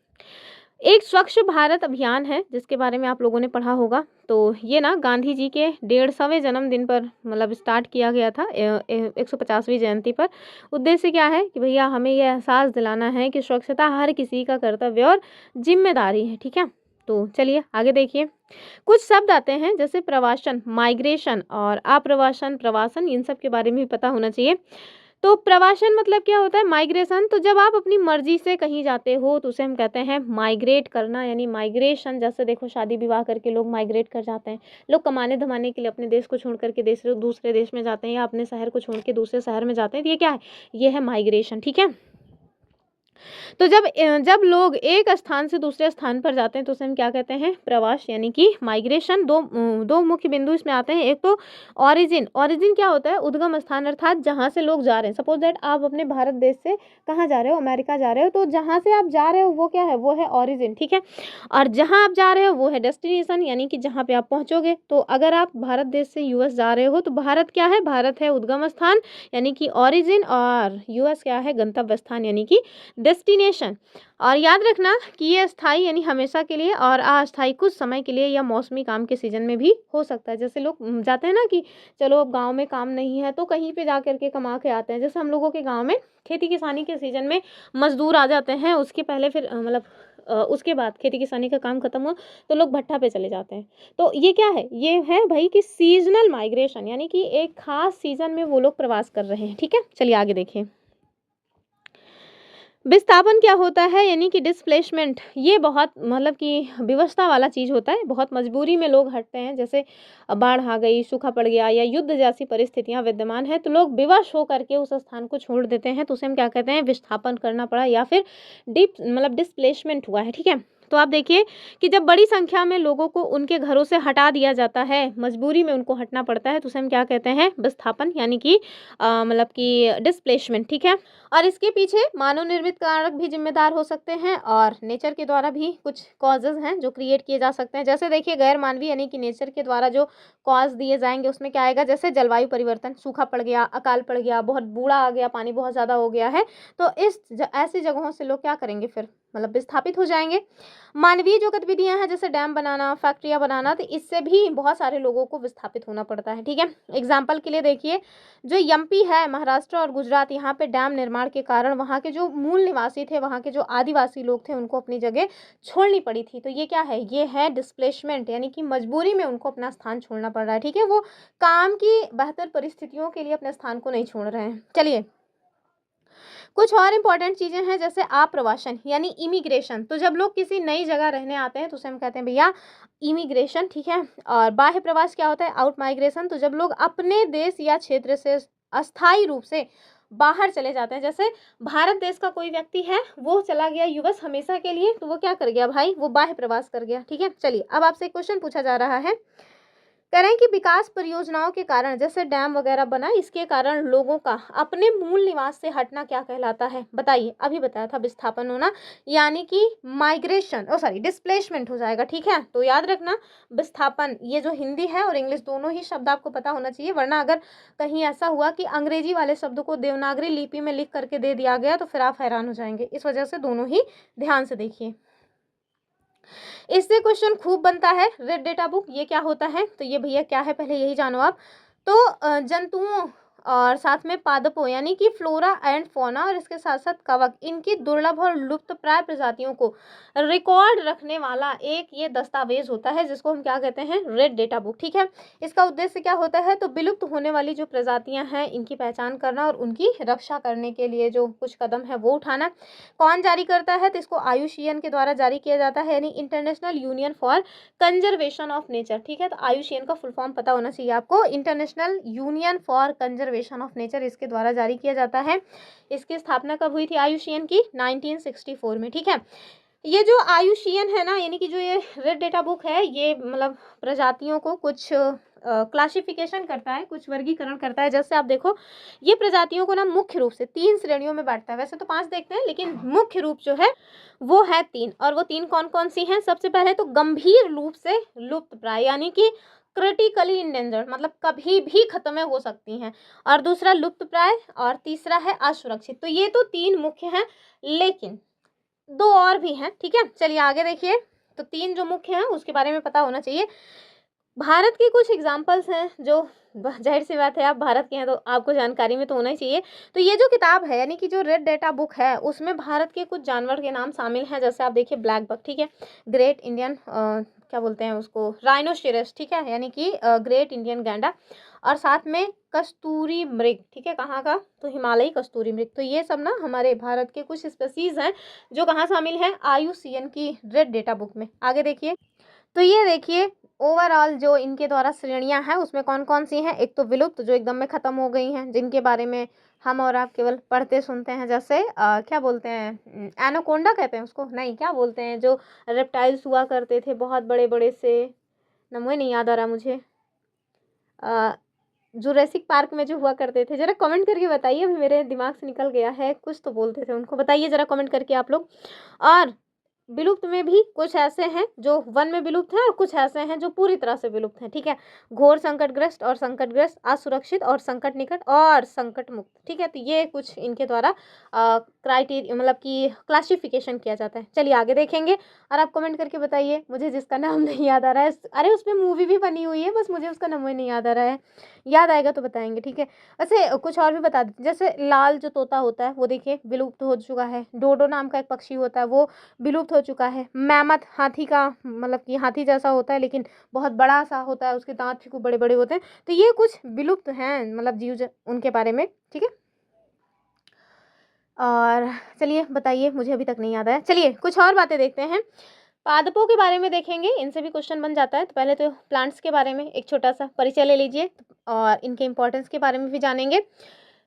एक स्वच्छ भारत अभियान है जिसके बारे में आप लोगों ने पढ़ा होगा। तो ये ना गांधी जी के 150वें जन्मदिन पर मतलब स्टार्ट किया गया था, 150वीं जयंती पर। उद्देश्य क्या है कि भैया हमें यह एहसास दिलाना है कि स्वच्छता हर किसी का कर्तव्य और जिम्मेदारी है, ठीक है। तो चलिए आगे देखिए, कुछ शब्द आते हैं जैसे प्रवासन, माइग्रेशन और अप्रवासन, प्रवासन, इन सब के बारे में भी पता होना चाहिए। तो प्रवासन मतलब क्या होता है? माइग्रेशन। तो जब आप अपनी मर्जी से कहीं जाते हो तो उसे हम कहते हैं माइग्रेट करना, यानी माइग्रेशन। जैसे देखो शादी विवाह करके लोग माइग्रेट कर जाते हैं, लोग कमाने धमाने के लिए अपने देश को छोड़ करके दूसरे देश में जाते हैं, या अपने शहर को छोड़ के दूसरे शहर में जाते हैं। तो ये क्या है? ये है माइग्रेशन, ठीक है। तो जब लोग एक स्थान से दूसरे स्थान पर जाते हैं तो उसे हम क्या कहते हैं? प्रवास, यानी कि माइग्रेशन। दो मुख्य बिंदु इसमें आते हैं। एक तो ऑरिजिन। ऑरिजिन क्या होता है? उद्गम स्थान, अर्थात जहाँ से लोग जा रहे हैं। सपोज दैट आप अपने भारत देश से कहाँ जा रहे हो? अमेरिका जा रहे हो, तो जहाँ से आप जा रहे हो वो क्या है? वो है ऑरिजिन, ठीक है। और जहाँ आप जा रहे हो वो है डेस्टिनेशन, यानी कि जहाँ पे आप पहुँचोगे। तो अगर आप भारत देश से यूएस जा रहे हो तो भारत क्या है? भारत है उद्गम स्थान यानी कि ऑरिजिन, और यूएस क्या है? गंतव्य स्थान यानी कि डेस्टिनेशन। और याद रखना कि ये स्थायी यानी हमेशा के लिए, और अस्थायी कुछ समय के लिए या मौसमी काम के सीजन में भी हो सकता है। जैसे लोग जाते हैं ना कि चलो अब गांव में काम नहीं है तो कहीं पे जा करके कमा के आते हैं। जैसे हम लोगों के गांव में खेती किसानी के सीजन में मजदूर आ जाते हैं, उसके पहले फिर उसके बाद खेती किसानी का काम खत्म हुआ तो लोग भट्टा पे चले जाते हैं। तो ये क्या है? ये है भाई कि सीजनल माइग्रेशन, यानी कि एक खास सीजन में वो लोग प्रवास कर रहे हैं, ठीक है। चलिए आगे देखिए, विस्थापन क्या होता है? यानी कि डिस्प्लेसमेंट। ये बहुत मतलब कि विवशता वाला चीज़ होता है, बहुत मजबूरी में लोग हटते हैं। जैसे बाढ़ आ गई, सूखा पड़ गया, या युद्ध जैसी परिस्थितियां विद्यमान है तो लोग विवश होकर के उस स्थान को छोड़ देते हैं, तो उसे हम क्या कहते हैं? विस्थापन करना पड़ा, या फिर डिस्प्लेसमेंट हुआ है, ठीक है। तो आप देखिए कि जब बड़ी संख्या में लोगों को उनके घरों से हटा दिया जाता है, मजबूरी में उनको हटना पड़ता है, तो उसे हम क्या कहते हैं? विस्थापन, यानी कि डिस्प्लेसमेंट, ठीक है। और इसके पीछे मानव निर्मित कारक भी जिम्मेदार हो सकते हैं, और नेचर के द्वारा भी कुछ कॉजेज हैं जो क्रिएट किए जा सकते हैं। जैसे देखिए गैर मानवीय यानी कि नेचर के द्वारा जो कॉज दिए जाएंगे उसमें क्या आएगा? जैसे जलवायु परिवर्तन, सूखा पड़ गया, अकाल पड़ गया, बहुत बूढ़ा आ गया, पानी बहुत ज़्यादा हो गया है, तो ऐसी जगहों से लोग क्या करेंगे? फिर विस्थापित हो जाएंगे। मानवीय जो गतिविधियां हैं जैसे डैम बनाना, फैक्ट्रियां बनाना, तो इससे भी बहुत सारे लोगों को विस्थापित होना पड़ता है, ठीक है। एग्जाम्पल के लिए देखिए, जो एमपी है, महाराष्ट्र और गुजरात, यहाँ पे डैम निर्माण के कारण वहाँ के जो मूल निवासी थे, वहाँ के जो आदिवासी लोग थे, उनको अपनी जगह छोड़नी पड़ी थी। तो ये क्या है? ये है डिस्प्लेसमेंट, यानी कि मजबूरी में उनको अपना स्थान छोड़ना पड़ रहा है, ठीक है। वो काम की बेहतर परिस्थितियों के लिए अपने स्थान को नहीं छोड़ रहे हैं। चलिए कुछ और इंपॉर्टेंट चीज़ें हैं जैसे आप्रवासन यानी इमिग्रेशन। तो जब लोग किसी नई जगह रहने आते हैं तो उसे हम कहते हैं भैया इमिग्रेशन, ठीक है। और बाह्य प्रवास क्या होता है? Out migration. तो जब लोग अपने देश या क्षेत्र से अस्थायी रूप से बाहर चले जाते हैं, जैसे भारत देश का कोई व्यक्ति है वो चला गया यूएस हमेशा के लिए, तो वो क्या कर गया भाई? वो बाह्य प्रवास कर गया, ठीक है। चलिए अब आपसे एक क्वेश्चन पूछा जा रहा है, कह रहे हैं कि विकास परियोजनाओं के कारण जैसे डैम वगैरह बना, इसके कारण लोगों का अपने मूल निवास से हटना क्या कहलाता है? बताइए। अभी बताया था विस्थापन होना, यानी कि माइग्रेशन डिस्प्लेसमेंट हो जाएगा, ठीक है। तो याद रखना विस्थापन, ये जो हिंदी है और इंग्लिश दोनों ही शब्द आपको पता होना चाहिए, वरना अगर कहीं ऐसा हुआ कि अंग्रेजी वाले शब्द को देवनागरी लिपि में लिख करके दे दिया गया तो फिर आप हैरान हो जाएंगे। इस वजह से दोनों ही ध्यान से देखिए। इससे क्वेश्चन खूब बनता है, रेड डेटा बुक ये क्या होता है? तो ये भैया क्या है पहले यही जानो आप। तो जंतुओं और साथ में पादपों यानी कि फ्लोरा एंड फौना और इसके साथ साथ कवक, इनकी दुर्लभ और लुप्त प्राय प्रजातियों को रिकॉर्ड रखने वाला एक ये दस्तावेज होता है जिसको हम क्या कहते हैं? रेड डेटा बुक, ठीक है। इसका उद्देश्य क्या होता है? तो विलुप्त होने वाली जो प्रजातियां हैं इनकी पहचान करना और उनकी रक्षा करने के लिए जो कुछ कदम है वो उठाना। कौन जारी करता है? तो इसको आयुषीएन के द्वारा जारी किया जाता है, यानी international union for conservation of nature, ठीक है। तो आयुषीएन का फुल फॉर्म पता होना चाहिए आपको, international union for conservation of nature, इसके द्वारा जारी किया जाता है। इसकी स्थापना कब हुई थी आयुषीएन की? 1964 में, ठीक है। ये जो आयुषीएन है ना, यानी कि जो ये रेड डेटा बुक है, ये मतलब प्रजातियों को कुछ क्लासिफिकेशन करता है, कुछ वर्गीकरण करता है। जैसे आप देखो ये प्रजातियों को ना मुख्य रूप से 3 श्रेणियों में बांटता है, वैसे तो 5 देखते हैं लेकिन मुख्य रूप जो है वो है 3। और वो 3 कौन कौन सी हैं? सबसे पहले तो गंभीर रूप से लुप्त प्राय यानी कि क्रिटिकली इंडेंजर्ड, मतलब कभी भी खत्म हो सकती हैं, और दूसरा लुप्त प्राय, और तीसरा है असुरक्षित। तो ये तो 3 मुख्य हैं, लेकिन 2 और भी हैं, ठीक है। चलिए आगे देखिए। तो 3 जो मुख्य हैं उसके बारे में पता होना चाहिए। भारत के कुछ एग्जाम्पल्स हैं जो जाहिर सी बात है आप भारत के हैं तो आपको जानकारी में तो होना ही चाहिए। तो ये जो किताब है यानी कि जो रेड डेटा बुक है उसमें भारत के कुछ जानवर के नाम शामिल हैं। जैसे आप देखिए ब्लैक बक, ठीक है, ग्रेट इंडियन क्या बोलते हैं उसको, राइनोसेरस, ठीक है, यानी कि ग्रेट इंडियन गैंडा, और साथ में कस्तूरी मृग, ठीक है, कहाँ का? तो हिमालयी कस्तूरी मृग। तो ये सब ना हमारे भारत के कुछ स्पीसीज हैं जो कहाँ शामिल हैं? आयुसीएन की रेड डेटा बुक में। आगे देखिए। तो ये देखिए ओवरऑल जो इनके द्वारा श्रेणियां हैं उसमें कौन कौन सी हैं। एक तो विलुप्त जो एकदम में खत्म हो गई हैं, जिनके बारे में हम और आप केवल पढ़ते सुनते हैं, जैसे क्या बोलते हैं, एनाकोंडा कहते हैं उसको, नहीं क्या बोलते हैं, जो रेप्टाइल्स हुआ करते थे बहुत बड़े बड़े से, नाम नहीं याद आ रहा मुझे, जुरासिक पार्क में जो हुआ करते थे। जरा कमेंट करके बताइए, अभी मेरे दिमाग से निकल गया है, कुछ तो बोलते थे उनको, बताइए जरा कमेंट करके आप लोग। और विलुप्त में भी कुछ ऐसे हैं जो वन में विलुप्त हैं और कुछ ऐसे हैं जो पूरी तरह से विलुप्त हैं, ठीक है। घोर संकटग्रस्त और संकटग्रस्त, असुरक्षित और संकट निकट और संकट मुक्त, ठीक है। तो ये कुछ इनके द्वारा क्राइटेरिया मतलब कि क्लासिफिकेशन किया जाता है। चलिए आगे देखेंगे और आप कमेंट करके बताइए। मुझे जिसका नाम नहीं याद आ रहा है, अरे उस पर मूवी भी बनी हुई है, बस मुझे उसका नाम ही नहीं याद आ रहा है, याद आएगा तो बताएंगे, ठीक है। वैसे कुछ और भी बता दें, जैसे लाल जो तोता होता है वो देखिए विलुप्त हो चुका है। डोडो नाम का एक पक्षी होता है वो विलुप्त हो चुका है। मैमथ हाथी का मतलब कि हाथी जैसा होता है लेकिन बहुत बड़ा सा होता है, उसके दांत भी खूब बड़े बड़े होते हैं। तो ये कुछ विलुप्त हैं मतलब जीव उनके बारे में, ठीक है। और चलिए बताइए, मुझे अभी तक नहीं याद आया। चलिए कुछ और बातें देखते हैं। पादपों के बारे में देखेंगे, इनसे भी क्वेश्चन बन जाता है। तो पहले तो प्लांट्स के बारे में एक छोटा सा परिचय ले लीजिए और इनके इंपॉर्टेंस के बारे में भी जानेंगे।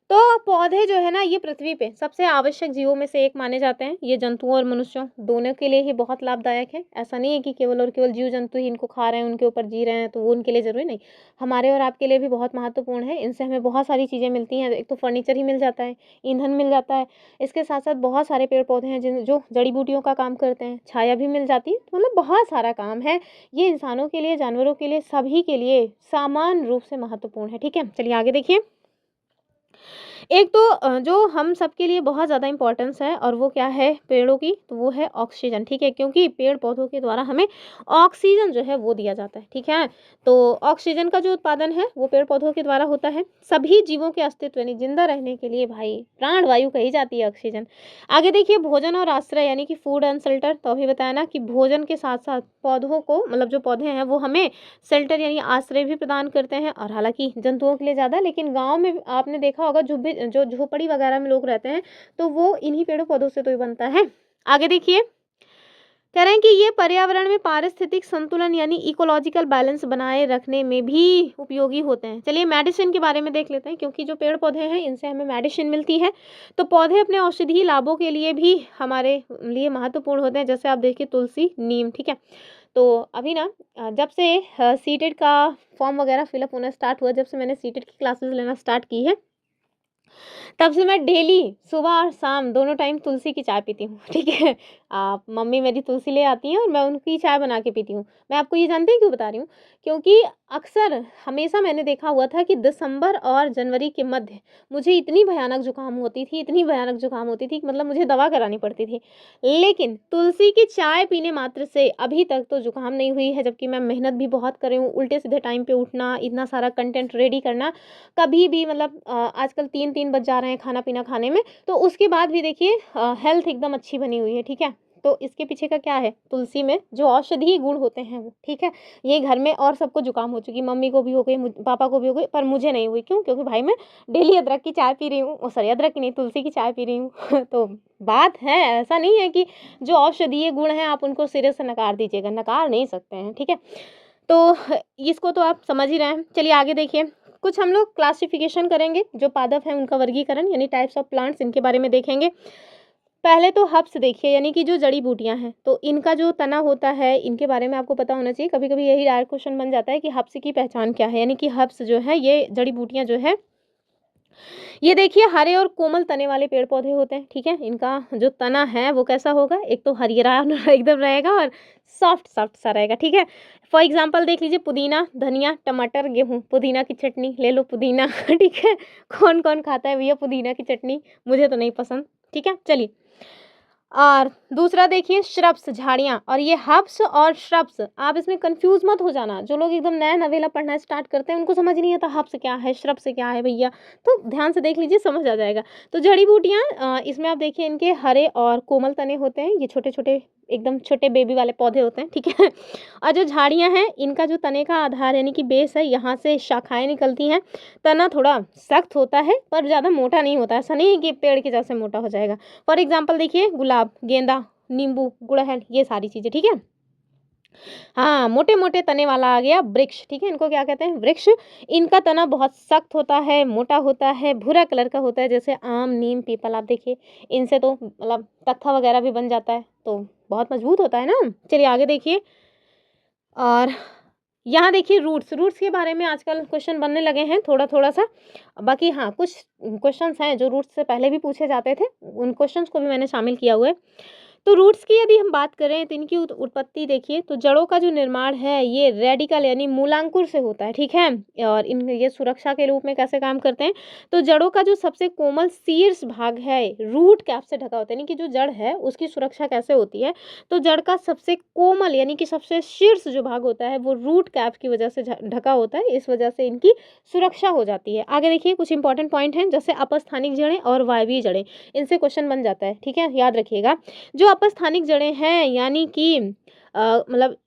तो पौधे जो है ना ये पृथ्वी पे सबसे आवश्यक जीवों में से एक माने जाते हैं। ये जंतुओं और मनुष्यों दोनों के लिए ही बहुत लाभदायक है। ऐसा नहीं है कि केवल और केवल जीव जंतु ही इनको खा रहे हैं, उनके ऊपर जी रहे हैं, तो वो उनके लिए ज़रूरी नहीं, हमारे और आपके लिए भी बहुत महत्वपूर्ण है। इनसे हमें बहुत सारी चीज़ें मिलती हैं। एक तो फर्नीचर ही मिल जाता है, ईंधन मिल जाता है, इसके साथ साथ बहुत सारे पेड़ पौधे हैं जिन जो जड़ी बूटियों का काम करते हैं, छाया भी मिल जाती है, तो मतलब बहुत सारा काम है। ये इंसानों के लिए, जानवरों के लिए, सभी के लिए समान रूप से महत्वपूर्ण है, ठीक है। चलिए आगे देखिए। एक तो जो हम सबके लिए बहुत ज़्यादा इम्पोर्टेंस है और वो क्या है पेड़ों की, तो वो है ऑक्सीजन, ठीक है, क्योंकि पेड़ पौधों के द्वारा हमें ऑक्सीजन जो है वो दिया जाता है, ठीक है। तो ऑक्सीजन का जो उत्पादन है वो पेड़ पौधों के द्वारा होता है। सभी जीवों के अस्तित्व यानी जिंदा रहने के लिए भाई प्राण वायु कही जाती है ऑक्सीजन। आगे देखिए भोजन और आश्रय यानी कि फूड एंड शेल्टर। तो अभी बताया ना कि भोजन के साथ साथ पौधों को मतलब जो पौधे हैं वो हमें शेल्टर यानी आश्रय भी प्रदान करते हैं, और हालांकि जंतुओं के लिए ज़्यादा, लेकिन गाँव में आपने देखा होगा में जो झोपड़ी वगैरह में लोग रहते हैं तो वो इन्हीं पेड़ों पौधों से तो ही बनता है। आगे देखिए, कह रहे हैं कि ये पर्यावरण में पारिस्थितिक संतुलन यानी इकोलॉजिकल बैलेंस बनाए रखने में भी उपयोगी होते हैं। चलिए मेडिसिन के बारे में देख लेते हैं, क्योंकि जो पेड़ पौधे हैं इनसे हमें मेडिसिन मिलती है। तो पौधे अपने औषधीय लाभों के लिए भी हमारे लिए महत्वपूर्ण होते हैं। जैसे आप देखिए तुलसी, नीम, ठीक है। तो अभी ना जब से सीटेट का फॉर्म वगैरह फिलअप होना स्टार्ट हुआ, जब से मैंने सीटेट की क्लासेस लेना स्टार्ट की है, तब से मैं डेली सुबह और शाम दोनों टाइम तुलसी की चाय पीती हूँ, ठीक है। मम्मी मेरी तुलसी ले आती हैं और मैं उनकी चाय बना के पीती हूँ। मैं आपको ये जानते हैं क्यों बता रही हूँ? क्योंकि अक्सर हमेशा मैंने देखा हुआ था कि दिसंबर और जनवरी के मध्य मुझे इतनी भयानक जुकाम होती थी, इतनी भयानक जुकाम होती थी कि मतलब मुझे दवा करानी पड़ती थी। लेकिन तुलसी की चाय पीने मात्र से अभी तक तो जुकाम नहीं हुई है, जबकि मैं मेहनत भी बहुत कर रही हूँ, उल्टे सीधे टाइम पे उठना, इतना सारा कंटेंट रेडी करना, कभी भी मतलब आजकल 3-3 बज जा रहे हैं खाना पीना खाने में, तो उसके बाद भी देखिए हेल्थ एकदम अच्छी बनी हुई है, ठीक है। तो इसके पीछे का क्या है? तुलसी में जो औषधीय गुण होते हैं वो, ठीक है। ये घर में और सबको जुकाम हो चुकी, मम्मी को भी हो गई, पापा को भी हो गई, पर मुझे नहीं हुई। क्यों? क्योंकि भाई मैं डेली अदरक की चाय पी रही हूँ, सॉरी अदरक की नहीं, तुलसी की चाय पी रही हूँ। तो बात है, ऐसा नहीं है कि जो औषधीय गुण हैं आप उनको सिरे से नकार दीजिएगा, नकार नहीं सकते हैं, ठीक है। तो इसको तो आप समझ ही रहे हैं। चलिए आगे देखिए, कुछ हम लोग क्लासिफिकेशन करेंगे, जो पादप हैं उनका वर्गीकरण यानी टाइप्स ऑफ प्लांट्स, इनके बारे में देखेंगे। पहले तो हर्ब्स देखिए, यानी कि जो जड़ी बूटियां हैं, तो इनका जो तना होता है इनके बारे में आपको पता होना चाहिए। कभी कभी यही डायरेक्ट क्वेश्चन बन जाता है कि हर्ब्स की पहचान क्या है, यानी कि हर्ब्स जो है ये जड़ी बूटियां जो है, ये देखिए हरे और कोमल तने वाले पेड़ पौधे होते हैं, ठीक है। इनका जो तना है वो कैसा होगा? एक तो हरियारा एकदम रहेगा और सॉफ्ट सॉफ्ट सा रहेगा, ठीक है। फॉर एग्जाम्पल देख लीजिए, पुदीना, धनिया, टमाटर, गेहूँ, पुदीना की चटनी ले लो, पुदीना ठीक है। कौन कौन खाता है भैया पुदीना की चटनी? मुझे तो नहीं पसंद, ठीक है। चलिए, और दूसरा देखिए श्रब्स, झाड़ियाँ। और ये हर्ब्स और श्रब्स, आप इसमें कंफ्यूज मत हो जाना। जो लोग एकदम नया नवेला पढ़ना स्टार्ट करते हैं उनको समझ नहीं आता हर्ब्स क्या है, श्रब्स क्या है भैया, तो ध्यान से देख लीजिए, समझ आ जाएगा। तो जड़ी बूटियाँ इसमें आप देखिए इनके हरे और कोमल तने होते हैं, ये छोटे छोटे एकदम छोटे बेबी वाले पौधे होते हैं, ठीक है। और जो झाड़ियाँ हैं इनका जो तने का आधार यानी कि बेस है, यहाँ से शाखाएं निकलती हैं। तना थोड़ा सख्त होता है पर ज़्यादा मोटा नहीं होता, ऐसा नहीं है कि पेड़ के जैसे मोटा हो जाएगा। फॉर एग्जाम्पल देखिए, गुलाब, गेंदा, नींबू, गुड़हल, ये सारी चीज़ें, ठीक है। हाँ, मोटे मोटे तने वाला आ गया वृक्ष, ठीक है। इनको क्या कहते हैं? वृक्ष। इनका तना बहुत सख्त होता है, मोटा होता है, भूरा कलर का होता है, जैसे आम, नीम, पीपल। आप देखिए इनसे तो मतलब तख्ता वगैरह भी बन जाता है, तो बहुत मजबूत होता है ना। चलिए आगे देखिए, और यहाँ देखिए रूट्स, रूट्स के बारे में आजकल क्वेश्चन बनने लगे हैं थोड़ा थोड़ा सा। बाकी हाँ, कुछ क्वेश्चंस हैं जो रूट्स से पहले भी पूछे जाते थे, उन क्वेश्चंस को भी मैंने शामिल किया हुआ है। तो रूट्स की यदि हम बात करें तो इनकी उत्पत्ति देखिए, तो जड़ों का जो निर्माण है ये रेडिकल यानी मूलांकुर से होता है, ठीक है। और इन ये सुरक्षा के रूप में कैसे काम करते हैं? तो जड़ों का जो सबसे कोमल शीर्ष भाग है रूट कैप से ढका होता है, यानी कि जो जड़ है उसकी सुरक्षा कैसे होती है? तो जड़ का सबसे कोमल यानी कि सबसे शीर्ष जो भाग होता है वो रूट कैप की वजह से ढका होता है, इस वजह से इनकी सुरक्षा हो जाती है। आगे देखिए, कुछ इंपॉर्टेंट पॉइंट हैं, जैसे अपस्थानिक जड़ें और वायवीय जड़ें, इनसे क्वेश्चन बन जाता है, ठीक है, याद रखिएगा। जो अपस्थानिक जड़ें हैं यानी कि मतलब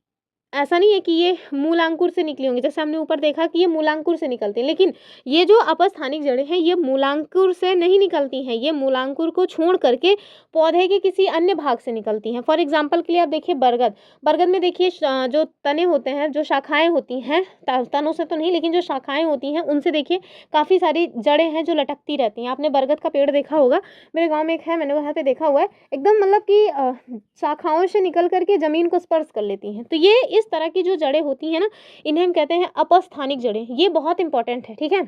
ऐसा नहीं है कि ये मूलांकुर से निकली होंगी, जैसे हमने ऊपर देखा कि ये मूलांकुर से निकलती हैं, लेकिन ये जो अपस्थानिक जड़ें हैं ये मूलांकुर से नहीं निकलती हैं, ये मूलांकुर को छोड़ करके पौधे के किसी अन्य भाग से निकलती हैं। फॉर एग्जाम्पल के लिए आप देखिए बरगद, बरगद में देखिए जो तने होते हैं, जो शाखाएं होती हैं, तनों से तो नहीं लेकिन जो शाखाएं होती हैं उनसे देखिए काफ़ी सारी जड़ें हैं जो लटकती रहती हैं। आपने बरगद का पेड़ देखा होगा, मेरे गाँव में एक है, मैंने वहाँ पे देखा हुआ है, एकदम मतलब कि शाखाओं से निकल करके ज़मीन को स्पर्श कर लेती हैं। तो ये इस तरह की जो जड़ें होती हैं ना, इन्हें हम कहते हैं अपस्थानिक जड़ें, ये बहुत इंपॉर्टेंट है, ठीक है।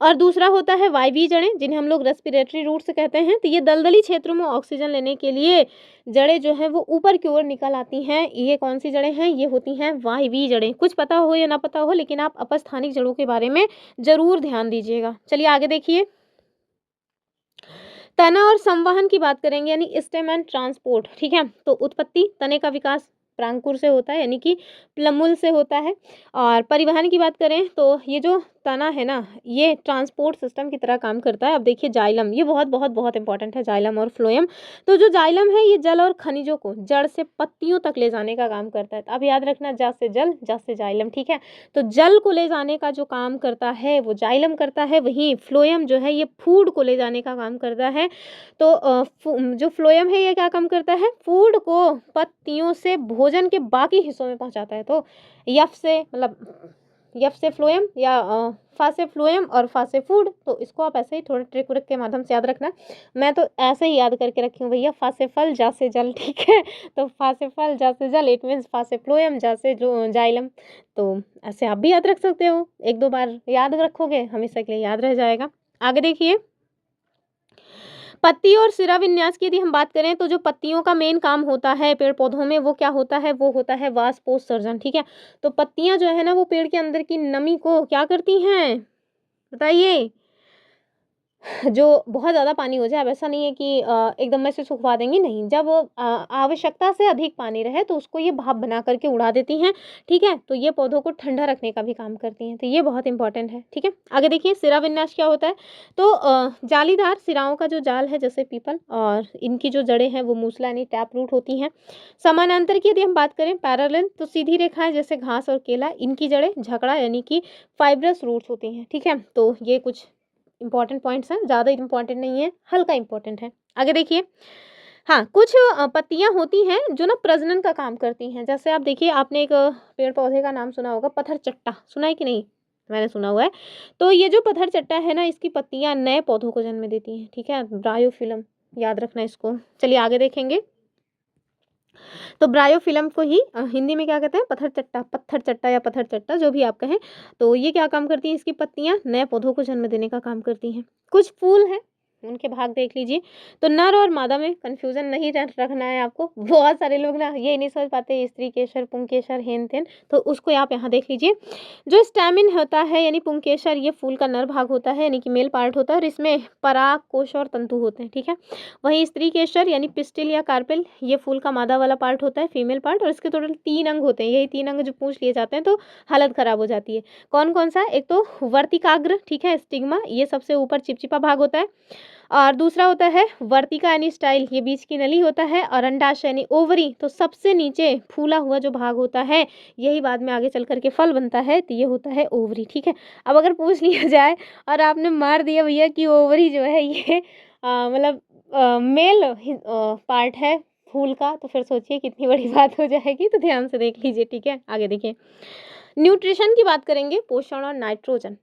और दूसरा होता है वायवीय जड़ें, जिन्हें हम लोग रेस्पिरेटरी रूट्स कहते हैं। तो ये दलदली क्षेत्रों में ऑक्सीजन लेने के लिए जड़ें जो हैं वो ऊपर की ओर निकल आती हैं। ये कौन सी जड़ें हैं? ये होती हैं वायवीय जड़ें। कुछ पता हो या ना पता हो, लेकिन आप अपस्थानिक जड़ों के बारे में जरूर ध्यान दीजिएगा। चलिए आगे देखिए, तना और संवहन की बात करेंगे, यानी स्टेम एंड ट्रांसपोर्ट, ठीक है। तो उत्पत्ति, तने का विकास प्रांकुर से होता है यानी कि प्लमुल से होता है। और परिवहन की बात करें तो ये जो तना है ना, ये ट्रांसपोर्ट सिस्टम की तरह काम करता है। अब देखिए जाइलम, ये बहुत बहुत बहुत इंपॉर्टेंट है, जाइलम और फ्लोएम। तो जो जाइलम है ये जल और खनिजों को जड़ से पत्तियों तक ले जाने का काम करता है। तो अब याद रखना, जा से जल, जा से जाइलम, ठीक है। तो जल को ले जाने का जो काम करता है वो जाइलम करता है, वहीं फ्लोएम जो है ये फूड को ले जाने का काम करता है। तो जो फ्लोएम है ये क्या काम करता है, फूड को पत्तियों से भोजन के बाकी हिस्सों में पहुंचाता है। तो यफ से मतलब यफ से फ्लोएम या फा से फ्लोएम और फा से फूड। तो इसको आप ऐसे ही थोड़ा ट्रिक व्रिक के माध्यम से याद रखना। मैं तो ऐसे ही याद करके रखी हूँ भैया, फा से फल, जा से जल, ठीक है। तो फा से फल, जा से जल, इट मीन्स फा से फ्लोएम, जा से जो जाइलम। तो ऐसे आप भी याद रख सकते हो, एक दो बार याद रखोगे हमेशा के लिए याद रह जाएगा। आगे देखिए, पत्ती और सिरा विन्यास की यदि हम बात करें तो जो पत्तियों का मेन काम होता है पेड़ पौधों में वो क्या होता है, वो होता है वाष्पोत्सर्जन, ठीक है। तो पत्तियां जो है ना वो पेड़ के अंदर की नमी को क्या करती हैं, बताइए। जो बहुत ज़्यादा पानी हो जाए, अब ऐसा नहीं है कि एकदम में से सुखवा देंगी, नहीं। जब आवश्यकता से अधिक पानी रहे तो उसको ये भाप बना करके उड़ा देती हैं, ठीक है। तो ये पौधों को ठंडा रखने का भी काम करती हैं, तो ये बहुत इंपॉर्टेंट है, ठीक है। आगे देखिए, सिरा विन्यास क्या होता है। तो जालीदार सिराओं का जो जाल है, जैसे पीपल, और इनकी जो जड़ें हैं वो मूसला यानी टैप रूट होती हैं। समानांतर की यदि हम बात करें, पैरेलल, तो सीधी रेखाएं जैसे घास और केला, इनकी जड़ें झकड़ा यानी कि फाइब्रस रूट्स होती हैं, ठीक है। तो ये कुछ इंपॉर्टेंट पॉइंट्स हैं, ज़्यादा इंपॉर्टेंट नहीं है, हल्का इंपॉर्टेंट है। आगे देखिए, हाँ, कुछ पत्तियां होती हैं जो ना प्रजनन का काम करती हैं। जैसे आप देखिए, आपने एक पेड़ पौधे का नाम सुना होगा, पत्थर चट्टा, सुना है कि नहीं, मैंने सुना हुआ है। तो ये जो पत्थर चट्टा है ना, इसकी पत्तियां नए पौधों को जन्म देती हैं, ठीक है, ब्रायोफिलम, याद रखना इसको। चलिए आगे देखेंगे। तो ब्रायोफिलम को ही हिंदी में क्या कहते हैं, पत्थर चट्टा या पत्थर चट्टा, जो भी आप कहें। तो ये क्या काम करती हैं, इसकी पत्तियां नए पौधों को जन्म देने का काम करती हैं। कुछ फूल हैं, उनके भाग देख लीजिए। तो नर और मादा में कंफ्यूजन नहीं रखना है आपको। बहुत सारे लोग ना ये नहीं समझ पाते, स्त्री केसर, पुंकेसर, हेन तेन, तो उसको आप यहाँ देख लीजिए। जो स्टैमिन होता है यानी पुंकेसर, ये फूल का नर भाग होता है यानी कि मेल पार्ट होता है, और इसमें पराग कोश और तंतु होते हैं, ठीक है। वहीं स्त्री केसर यानी पिस्टिल या कार्पेल, ये फूल का मादा वाला पार्ट होता है, फीमेल पार्ट, और इसके टोटल 3 अंग होते हैं। यही 3 अंग जो पूछ लिए जाते हैं तो हालत खराब हो जाती है। कौन कौन सा, एक तो वर्तिकाग्र, ठीक है, स्टिग्मा, ये सबसे ऊपर चिपचिपा भाग होता है। और दूसरा होता है वर्तिका यानी स्टाइल, ये बीच की नली होता है। और अंडाशय यानी ओवरी, तो सबसे नीचे फूला हुआ जो भाग होता है, यही बाद में आगे चल करके फल बनता है, तो ये होता है ओवरी, ठीक है। अब अगर पूछ लिया जाए और आपने मार दिया भैया कि ओवरी जो है ये मतलब मेल पार्ट है फूल का, तो फिर सोचिए कितनी बड़ी बात हो जाएगी। तो ध्यान से देख लीजिए, ठीक है। आगे देखिए, न्यूट्रिशन की बात करेंगे, पोषण और नाइट्रोजन।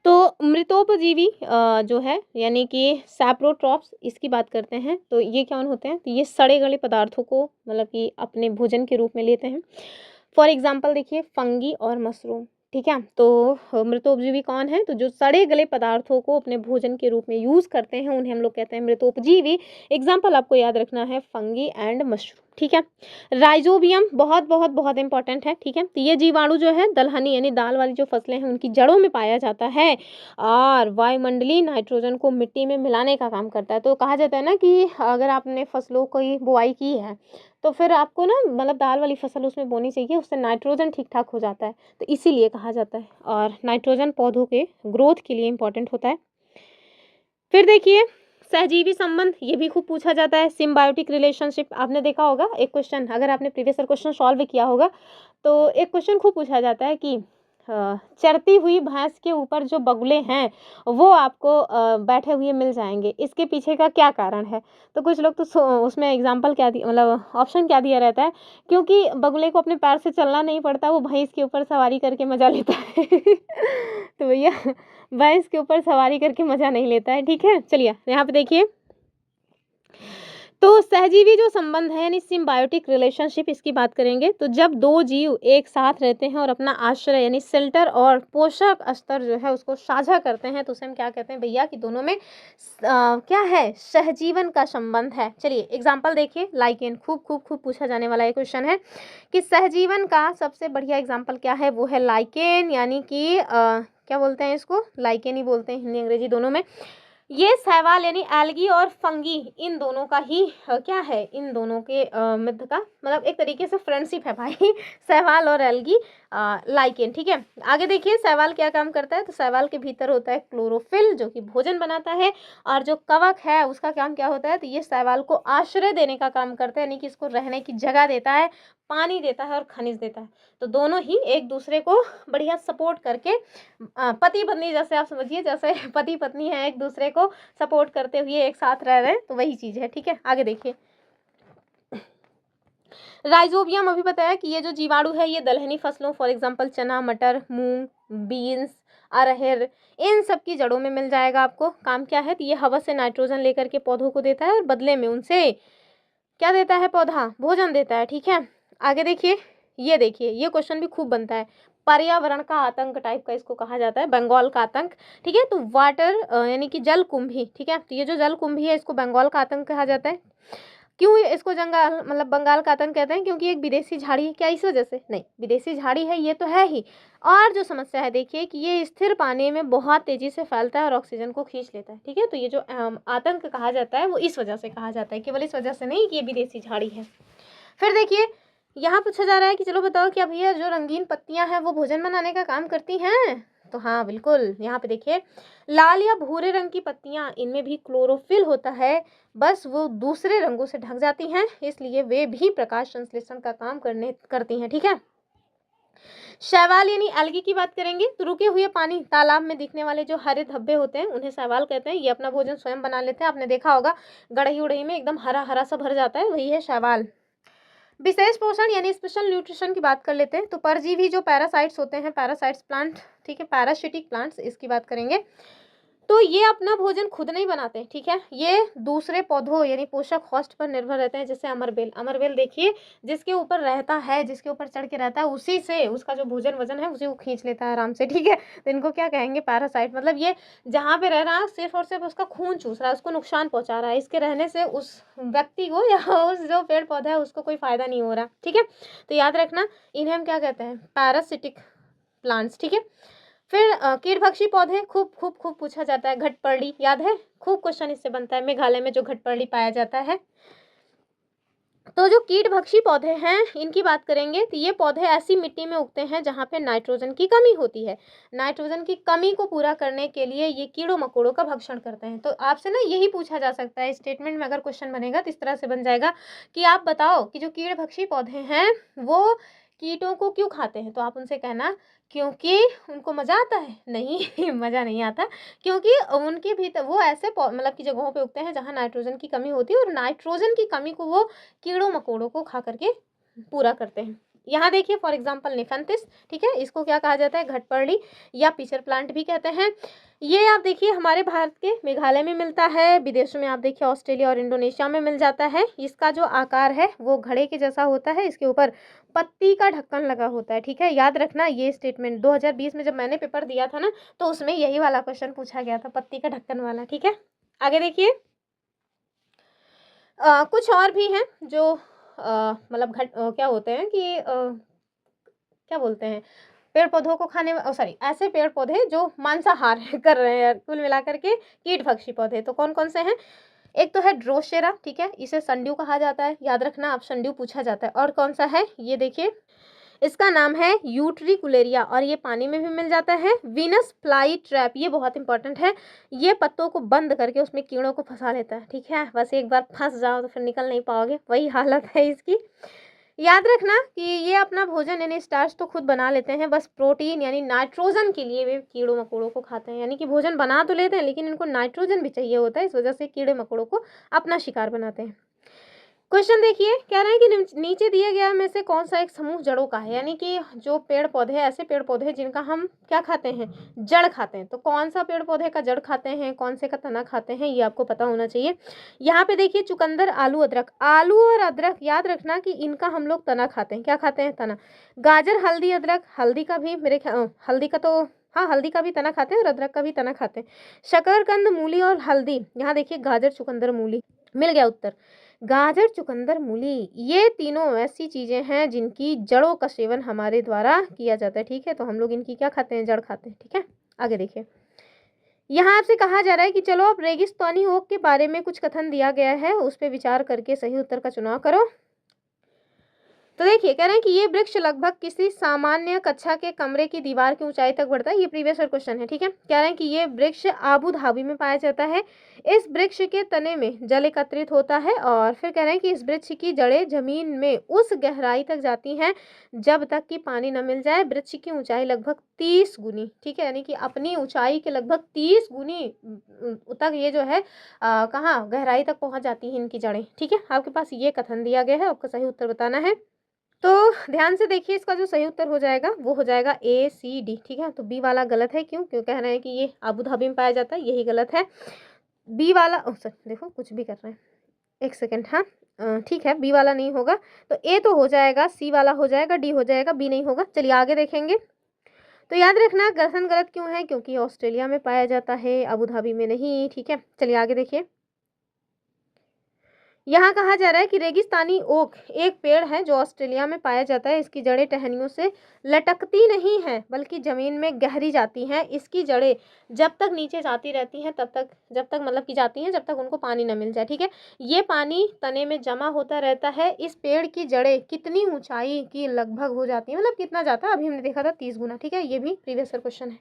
तो मृतोपजीवी जो है यानी कि सैप्रोट्रॉप्स, इसकी बात करते हैं। तो ये कौन होते हैं, तो ये सड़े गले पदार्थों को मतलब कि अपने भोजन के रूप में लेते हैं। फॉर एग्जाम्पल देखिए, फंगी और मशरूम, ठीक है। तो मृतोपजीवी कौन है, तो जो सड़े गले पदार्थों को अपने भोजन के रूप में यूज करते हैं उन्हें हम लोग कहते हैं मृतोपजीवी। एग्जाम्पल आपको याद रखना है, फंगी एंड मशरूम, ठीक है। राइजोबियम बहुत बहुत बहुत इंपॉर्टेंट है, ठीक है। तो ये जीवाणु जो है दलहनी यानी दाल वाली जो फसलें हैं उनकी जड़ों में पाया जाता है और वायुमंडलीय नाइट्रोजन को मिट्टी में मिलाने का काम करता है। तो कहा जाता है ना कि अगर आपने फसलों की बुआई की है तो फिर आपको ना मतलब दाल वाली फसल उसमें बोनी चाहिए, उससे नाइट्रोजन ठीक ठाक हो जाता है, तो इसीलिए कहा जाता है। और नाइट्रोजन पौधों के ग्रोथ के लिए इंपॉर्टेंट होता है। फिर देखिए, सहजीवी संबंध, ये भी खूब पूछा जाता है। सिम्बायोटिक रिलेशनशिप, आपने देखा होगा एक क्वेश्चन, अगर आपने प्रीवियस ईयर क्वेश्चन सॉल्व किया होगा तो एक क्वेश्चन खूब पूछा जाता है कि चरती हुई भैंस के ऊपर जो बगुले हैं वो आपको बैठे हुए मिल जाएंगे, इसके पीछे का क्या कारण है। तो कुछ लोग तो उसमें एग्जाम्पल क्या दिया, मतलब ऑप्शन क्या दिया रहता है, क्योंकि बगुले को अपने पैर से चलना नहीं पड़ता, वो भैंस के ऊपर सवारी करके मजा लेता है तो भैया भैंस के ऊपर सवारी करके मजा नहीं लेता है, ठीक है। चलिए यहाँ पे देखिए, तो सहजीवी जो संबंध है यानी सिम्बायोटिक रिलेशनशिप, इसकी बात करेंगे। तो जब दो जीव एक साथ रहते हैं और अपना आश्रय यानी शेल्टर और पोषक स्तर जो है उसको साझा करते हैं तो उसे हम क्या कहते हैं भैया, कि दोनों में क्या है, सहजीवन का संबंध है। चलिए एग्जाम्पल देखिए, लाइकेन, खूब खूब खूब पूछा जाने वाला एक क्वेश्चन है कि सहजीवन का सबसे बढ़िया एग्जाम्पल क्या है, वो है लाइकेन, यानी कि क्या बोलते हैं इसको, लाइकेन ही बोलते हैं, हिंदी अंग्रेजी दोनों में। ये शैवाल यानी एल्गी और फंगी इन दोनों का ही क्या है, इन दोनों के मध्य का मतलब एक तरीके से फ्रेंडशिप है भाई शैवाल और एल्गी लाइकेन, ठीक है। आगे देखिए शैवाल क्या काम करता है, तो शैवाल के भीतर होता है क्लोरोफिल जो कि भोजन बनाता है, और जो कवक है उसका काम क्या होता है, तो ये शैवाल को आश्रय देने का काम करता है, यानी कि इसको रहने की जगह देता है, पानी देता है और खनिज देता है। तो दोनों ही एक दूसरे को बढ़िया सपोर्ट करके पति पत्नी, जैसे आप समझिए जैसे पति पत्नी है एक दूसरे को सपोर्ट करते हुए एक साथ रह रहे हैं, तो वही चीज है, ठीक है। आगे देखिए राइजोबियम अभी बताया कि ये जो जीवाणु है ये दलहनी फसलों फॉर एग्जांपल चना, मटर, मूंग, बीन्स, अरहर, इन सब की जड़ों में मिल जाएगा आपको। काम क्या है, तो ये हवा से नाइट्रोजन लेकर के पौधों को देता है और बदले में उनसे क्या देता है, पौधा भोजन देता है, ठीक है। आगे देखिए ये क्वेश्चन भी खूब बनता है, पर्यावरण का आतंक टाइप का इसको कहा जाता है, बंगाल का आतंक, ठीक है। तो वाटर यानी कि जल कुंभी, ठीक है। तो ये जो जल कुंभी है इसको बंगाल का आतंक कहा जाता है। क्यों इसको जंगाल मतलब बंगाल का आतंक कहते हैं, क्योंकि एक विदेशी झाड़ी है, क्या इस वजह से, नहीं विदेशी झाड़ी है ये तो है ही, और जो समस्या है देखिए कि ये स्थिर पानी में बहुत तेजी से फैलता है और ऑक्सीजन को खींच लेता है, ठीक है। तो ये जो आतंक कहा जाता है वो इस वजह से कहा जाता है, केवल इस वजह से नहीं कि ये विदेशी झाड़ी है। फिर देखिए यहाँ पूछा जा रहा है कि चलो बताओ क्या भैया जो रंगीन पत्तियां हैं वो भोजन बनाने का काम करती हैं, तो हाँ बिल्कुल। यहाँ पे देखिए लाल या भूरे रंग की पत्तियां, इनमें भी क्लोरोफिल होता है, बस वो दूसरे रंगों से ढक जाती हैं, इसलिए वे भी प्रकाश संश्लेषण का काम करती हैं, ठीक है। शैवाल यानी एल्गी की बात करेंगे तो रुके हुए पानी तालाब में दिखने वाले जो हरे धब्बे होते हैं उन्हें शैवाल कहते हैं। ये अपना भोजन स्वयं बना लेते हैं, आपने देखा होगा गड़ही उड़ही में एकदम हरा हरा सा भर जाता है, वही है शैवाल। विशेष पोषण यानी स्पेशल न्यूट्रिशन की बात कर लेते हैं, तो परजीवी जो पैरासाइट्स होते हैं, पैरासाइट्स प्लांट, ठीक है, पैरासिटिक प्लांट्स, इसकी बात करेंगे तो ये अपना भोजन खुद नहीं बनाते, ठीक है। ये दूसरे पौधों यानी पोषक होस्ट पर निर्भर रहते हैं, जैसे अमरबेल देखिए जिसके ऊपर रहता है, जिसके ऊपर चढ़ के रहता है, उसी से उसका जो भोजन वजन है उसी को खींच लेता है आराम से, ठीक है। तो इनको क्या कहेंगे, पैरासाइट। मतलब ये जहाँ पे रह रहा है सिर्फ और सिर्फ उसका खून चूस रहा है, उसको नुकसान पहुंचा रहा है, इसके रहने से उस व्यक्ति को या उस जो पेड़ पौधा है उसको कोई फायदा नहीं हो रहा, ठीक है। तो याद रखना इन्हें हम क्या कहते हैं, पैरासिटिक प्लांट्स, ठीक है। फिर कीटभक्षी पौधे खूब खूब खूब पूछा जाता है, घटपर्णी याद है, खूब क्वेश्चन इससे बनता है, मेघालय में जो घटपर्णी पाया जाता है। तो जो कीटभक्षी पौधे हैं इनकी बात करेंगे तो ये पौधे ऐसी मिट्टी में उगते हैं जहाँ पे नाइट्रोजन की कमी होती है। नाइट्रोजन की कमी को पूरा करने के लिए ये कीड़ों मकोड़ों का भक्षण करते हैं। तो आपसे ना यही पूछा जा सकता है स्टेटमेंट में, अगर क्वेश्चन बनेगा तो इस तरह से बन जाएगा कि आप बताओ कि जो कीटभक्षी पौधे हैं वो कीटों को क्यों खाते हैं, तो आप उनसे कहना क्योंकि उनको मजा आता है, नहीं मजा नहीं आता, क्योंकि उनके भीतर वो ऐसे मतलब की जगहों पे उगते हैं जहाँ नाइट्रोजन की कमी होती है और नाइट्रोजन की कमी को वो कीड़ों मकोड़ों को खा करके पूरा करते हैं। यहाँ देखिए फॉर एग्जांपल निफेंथिस, ठीक है, इसको क्या कहा जाता है, घटपर्णी या पिचर प्लांट भी कहते हैं। ये आप देखिए हमारे भारत के मेघालय में मिलता है, विदेशों में आप देखिए ऑस्ट्रेलिया और इंडोनेशिया में मिल जाता है। इसका जो आकार है वो घड़े के जैसा होता है, इसके ऊपर पत्ती का ढक्कन लगा होता है, ठीक है। याद रखना ये स्टेटमेंट 2020 में जब मैंने पेपर दिया था ना तो उसमें यही वाला क्वेश्चन पूछा गया था, पत्ती का ढक्कन वाला, ठीक है। आगे देखिए कुछ और भी हैं जो मतलब क्या होते हैं कि क्या बोलते हैं, पेड़ पौधों को खाने सॉरी ऐसे पेड़ पौधे जो मांसाहार कर रहे हैं, कुल मिलाकर के कीटभक्षी पौधे तो कौन कौन से हैं, एक तो है ड्रोसेरा, ठीक है, इसे संड्यू कहा जाता है, याद रखना आप संड्यू पूछा जाता है। और कौन सा है, ये देखिए इसका नाम है यूट्रिकुलेरिया और ये पानी में भी मिल जाता है। वीनस फ्लाई ट्रैप, ये बहुत इंपॉर्टेंट है, ये पत्तों को बंद करके उसमें कीड़ों को फंसा लेता है, ठीक है। बस एक बार फंस जाओ तो फिर निकल नहीं पाओगे, वही हालत है इसकी। याद रखना कि ये अपना भोजन यानी स्टार्च तो खुद बना लेते हैं, बस प्रोटीन यानी नाइट्रोजन के लिए वे कीड़ों मकोड़ों को खाते हैं, यानी कि भोजन बना तो लेते हैं लेकिन इनको नाइट्रोजन भी चाहिए होता है, इस वजह से कीड़े मकोड़ों को अपना शिकार बनाते हैं। क्वेश्चन देखिए कह रहे हैं कि नीचे दिए गया में से कौन सा एक समूह जड़ों का है, यानी कि जो पेड़ पौधे ऐसे पेड़ पौधे हैं जिनका हम क्या खाते हैं, जड़ खाते हैं, तो कौन सा पेड़ पौधे का जड़ खाते हैं, कौन से का तना खाते हैं, ये आपको पता होना चाहिए। यहाँ पे देखिए चुकंदर, आलू, अदरक, आलू और अदरक याद रखना कि इनका हम लोग तना खाते हैं, क्या खाते हैं, तना। गाजर, हल्दी, अदरक, हल्दी का भी मेरे हल्दी का तो हाँ हल्दी का भी तना खाते हैं और अदरक का भी तना खाते हैं। शकरकंद, मूली और हल्दी, यहाँ देखिए गाजर, चुकंदर, मूली, मिल गया उत्तर। गाजर, चुकंदर, मूली, ये तीनों ऐसी चीजें हैं जिनकी जड़ों का सेवन हमारे द्वारा किया जाता है, ठीक है। तो हम लोग इनकी क्या खाते हैं, जड़ खाते हैं, ठीक है। आगे देखिए यहाँ आपसे कहा जा रहा है कि चलो अब रेगिस्तानी ओक के बारे में कुछ कथन दिया गया है, उस पर विचार करके सही उत्तर का चुनाव करो। तो देखिए कह रहे हैं कि ये वृक्ष लगभग किसी सामान्य कक्षा के कमरे की दीवार की ऊंचाई तक बढ़ता है। ये प्रीवियस ईयर क्वेश्चन है, ठीक है। कह रहे हैं कि ये वृक्ष आबू धाबी में पाया जाता है। इस वृक्ष के तने में जल एकत्रित होता है और फिर कह रहे हैं कि इस वृक्ष की जड़ें जमीन में उस गहराई तक जाती हैं जब तक कि पानी न मिल जाए। वृक्ष की ऊंचाई लगभग 30 गुनी, ठीक है, यानी कि अपनी ऊंचाई के लगभग 30 गुनी तक ये जो है कहाँ गहराई तक पहुंच जाती है इनकी जड़ें, ठीक है। आपके पास ये कथन दिया गया है, आपको सही उत्तर बताना है। तो ध्यान से देखिए, इसका जो सही उत्तर हो जाएगा वो हो जाएगा ACD, ठीक है। तो बी वाला गलत है, क्यों कह रहे हैं कि ये आबू धाबी में पाया जाता है, यही गलत है। बी वाला सर देखो कुछ भी कर रहे हैं, एक सेकेंड, हाँ ठीक है, बी वाला नहीं होगा। तो ए तो हो जाएगा, सी वाला हो जाएगा, डी हो जाएगा, बी नहीं होगा। चलिए आगे देखेंगे। तो याद रखना कथन गलत क्यों है, क्योंकि ऑस्ट्रेलिया में पाया जाता है, आबू धाबी में नहीं, ठीक है। चलिए आगे देखिए। यहाँ कहा जा रहा है कि रेगिस्तानी ओक एक पेड़ है जो ऑस्ट्रेलिया में पाया जाता है। इसकी जड़ें टहनियों से लटकती नहीं हैं बल्कि जमीन में गहरी जाती हैं। इसकी जड़ें जब तक नीचे जाती रहती हैं तब तक, जब तक मतलब कि जाती हैं जब तक उनको पानी न मिल जाए, ठीक है। ये पानी तने में जमा होता रहता है। इस पेड़ की जड़ें कितनी ऊंचाई की लगभग हो जाती है, मतलब कितना जाता है, अभी हमने देखा था 30 गुना, ठीक है। ये भी प्रीवियस ईयर क्वेश्चन है।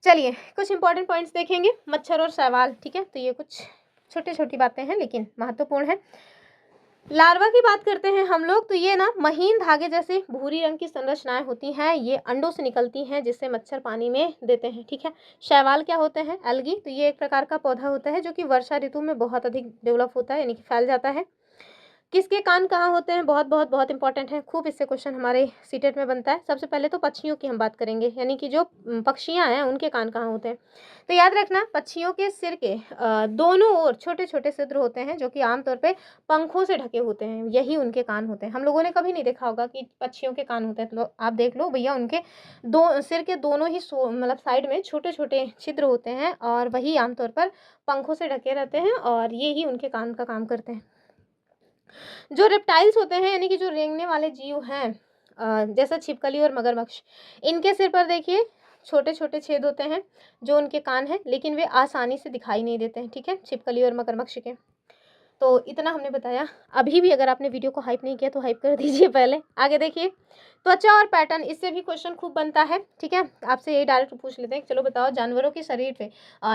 चलिए कुछ इंपॉर्टेंट पॉइंट्स देखेंगे, मच्छर और शैवाल, ठीक है। तो ये कुछ छोटी छोटी बातें हैं लेकिन महत्वपूर्ण है। लार्वा की बात करते हैं हम लोग। तो ये ना महीन धागे जैसे भूरी रंग की संरचनाएं होती हैं, ये अंडों से निकलती हैं जिससे मच्छर पानी में देते हैं, ठीक है। शैवाल क्या होते हैं, एल्गी। तो ये एक प्रकार का पौधा होता है जो कि वर्षा ऋतु में बहुत अधिक डेवलप होता है, यानी कि फैल जाता है। किसके कान कहाँ होते हैं, बहुत बहुत बहुत इंपॉर्टेंट है, खूब इससे क्वेश्चन हमारे सीटेट में बनता है। सबसे पहले तो पक्षियों की हम बात करेंगे, यानी कि जो पक्षियाँ हैं उनके कान कहाँ होते हैं। तो याद रखना पक्षियों के सिर के दोनों ओर छोटे छोटे छिद्र होते हैं जो कि आमतौर पे पंखों से ढके होते हैं, यही उनके कान होते हैं। हम लोगों ने कभी नहीं देखा होगा कि पक्षियों के कान होते हैं, तो आप देख लो भैया, उनके दो सिर के दोनों ही मतलब साइड में छोटे छोटे छिद्र होते हैं और वही आमतौर पर पंखों से ढके रहते हैं और ये ही उनके कान का काम करते हैं। जो रेप्टाइल्स होते हैं, यानी कि जो रेंगने वाले जीव हैं, जैसा छिपकली और मगरमच्छ, इनके सिर पर देखिए छोटे छोटे छेद होते हैं जो उनके कान हैं, लेकिन वे आसानी से दिखाई नहीं देते हैं, ठीक है, छिपकली और मगरमच्छ के। तो इतना हमने बताया। अभी भी अगर आपने वीडियो को हाइप नहीं किया तो हाइप कर दीजिए पहले। आगे देखिए, त्वचा और पैटर्न, इससे भी क्वेश्चन खूब बनता है, ठीक है। आपसे यही डायरेक्ट पूछ लेते हैं, चलो बताओ जानवरों के शरीर पे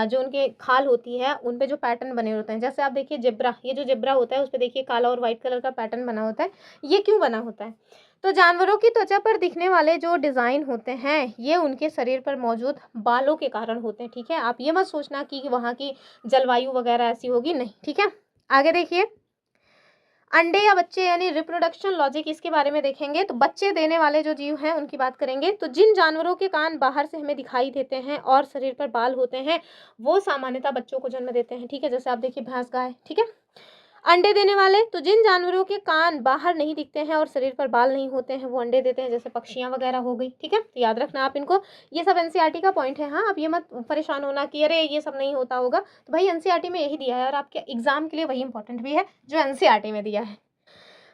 जो उनके खाल होती है उन पे जो पैटर्न बने होते हैं, जैसे आप देखिए जेब्रा, ये जो जेब्रा होता है उस पर देखिए काला और व्हाइट कलर का पैटर्न बना होता है। ये क्यों बना होता है, तो जानवरों की त्वचा पर दिखने वाले जो डिज़ाइन होते हैं ये उनके शरीर पर मौजूद बालों के कारण होते हैं, ठीक है। आप ये मत सोचना कि वहाँ की जलवायु वगैरह ऐसी होगी, नहीं, ठीक है। आगे देखिए, अंडे या बच्चे यानी रिप्रोडक्शन लॉजिक, इसके बारे में देखेंगे। तो बच्चे देने वाले जो जीव हैं उनकी बात करेंगे। तो जिन जानवरों के कान बाहर से हमें दिखाई देते हैं और शरीर पर बाल होते हैं वो सामान्यतः बच्चों को जन्म देते हैं, ठीक है। जैसे आप देखिए भैंस, गाय, ठीक है। अंडे देने वाले, तो जिन जानवरों के कान बाहर नहीं दिखते हैं और शरीर पर बाल नहीं होते हैं वो अंडे देते हैं, जैसे पक्षियाँ वगैरह हो गई, ठीक है। तो याद रखना आप इनको, ये सब एनसीईआरटी का पॉइंट है। हाँ, आप ये मत परेशान होना कि अरे ये सब नहीं होता होगा, तो भाई एनसीईआरटी में यही दिया है और आपके एग्जाम के लिए वही इंपॉर्टेंट भी है जो एनसीईआरटी में दिया है।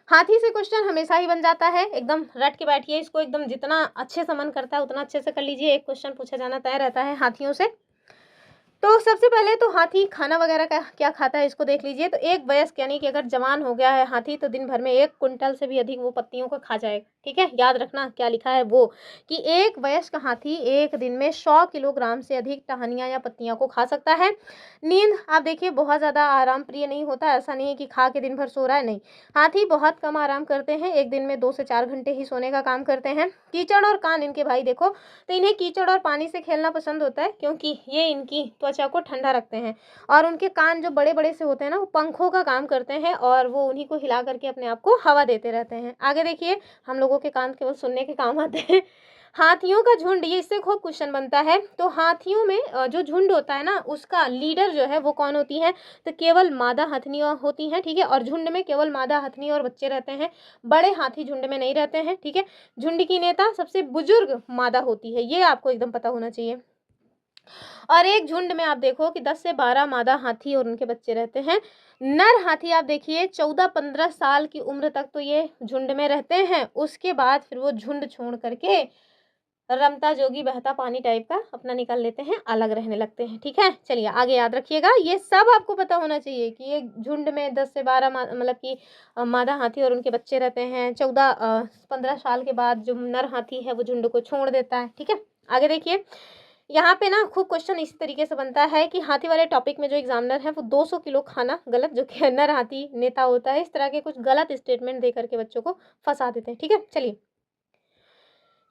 हाथी से क्वेश्चन हमेशा ही बन जाता है, एकदम रट के बैठिए इसको, एकदम जितना अच्छे से मन करता है उतना अच्छे से कर लीजिए। एक क्वेश्चन पूछा जाना तय रहता है हाथियों से। तो सबसे पहले तो हाथी खाना वगैरह का क्या खाता है इसको देख लीजिए। तो एक वयस्क यानी कि अगर जवान हो गया है हाथी तो दिन भर में 1 कुंटल से भी अधिक वो पत्तियों को खा जाएगा, ठीक है। याद रखना क्या लिखा है वो, कि एक वयस्क हाथी एक दिन में 100 किलोग्राम से अधिक टहनियाँ या पत्तियाँ को खा सकता है। नींद आप देखिए बहुत ज़्यादा आराम प्रिय नहीं होता, ऐसा नहीं है कि खा के दिन भर सो रहा है, नहीं, हाथी बहुत कम आराम करते हैं, एक दिन में 2 से 4 घंटे ही सोने का काम करते हैं। कीचड़ और कान इनके भाई देखो, तो इन्हें कीचड़ और पानी से खेलना पसंद होता है क्योंकि ये इनकी त्वचा को ठंडा रखते हैं और उनके कान जो बड़े बड़े से होते हैं ना वो पंखों का काम करते हैं और वो उन्हीं को हिला करके अपने आप को हवा देते रहते हैं। आगे देखिए, हम लोगों के कान केवल सुनने के काम आते हैं। हाथियों का झुंड, ये इससे खूब क्वेश्चन बनता है। तो हाथियों में जो झुंड होता है ना उसका लीडर जो है वो कौन होती है, तो केवल मादा हथनियाँ होती हैं, ठीक है। और झुंड में केवल मादा हथनी और बच्चे रहते हैं, बड़े हाथी झुंड में नहीं रहते हैं, ठीक है। झुंड की नेता सबसे बुजुर्ग मादा होती है, ये आपको एकदम पता होना चाहिए। और एक झुंड में आप देखो कि 10 से 12 मादा हाथी और उनके बच्चे रहते हैं। नर हाथी आप देखिए 14-15 साल की उम्र तक तो ये झुंड में रहते हैं, उसके बाद फिर वो झुंड छोड़ करके रमता जोगी बहता पानी टाइप का अपना निकाल लेते हैं, अलग रहने लगते हैं। ठीक है, चलिए आगे याद रखिएगा, ये सब आपको पता होना चाहिए कि ये झुंड में 10 से 12 मतलब कि मादा हाथी और उनके बच्चे रहते हैं। 15 साल के बाद जो नर हाथी है वो झुंड को छोड़ देता है। ठीक है, आगे देखिए, यहाँ पे ना खूब क्वेश्चन इसी तरीके से बनता है कि हाथी वाले टॉपिक में जो एग्जामिनर है वो 200 किलो खाना गलत, जो कि नर हाथी नेता होता है, इस तरह के कुछ गलत स्टेटमेंट दे करके बच्चों को फंसा देते हैं। ठीक है, चलिए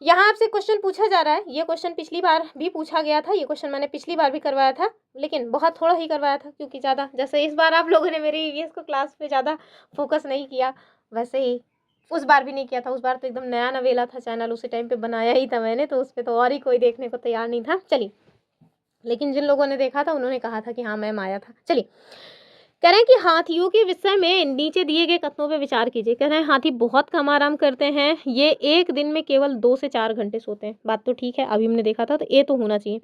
यहाँ आपसे क्वेश्चन पूछा जा रहा है, ये क्वेश्चन पिछली बार भी पूछा गया था, ये क्वेश्चन मैंने पिछली बार भी करवाया था, लेकिन बहुत थोड़ा ही करवाया था क्योंकि ज़्यादा, जैसे इस बार आप लोगों ने मेरी ईवीएस को क्लास पे ज़्यादा फोकस नहीं किया, वैसे ही उस बार भी नहीं किया था। उस बार तो एकदम नया नवेला था चैनल, उसी टाइम पे बनाया ही था मैंने, तो उस पर तो और ही कोई देखने को तैयार नहीं था। चलिए, लेकिन जिन लोगों ने देखा था उन्होंने कहा था कि हाँ मैम आया था। चलिए, कह रहे हैं कि हाथियों के विषय में नीचे दिए गए कथनों पे विचार कीजिए। कह रहे हैं हाथी बहुत कम आराम करते हैं, ये एक दिन में केवल 2 से 4 घंटे सोते हैं। बात तो ठीक है, अभी हमने देखा था, तो ए तो होना चाहिए।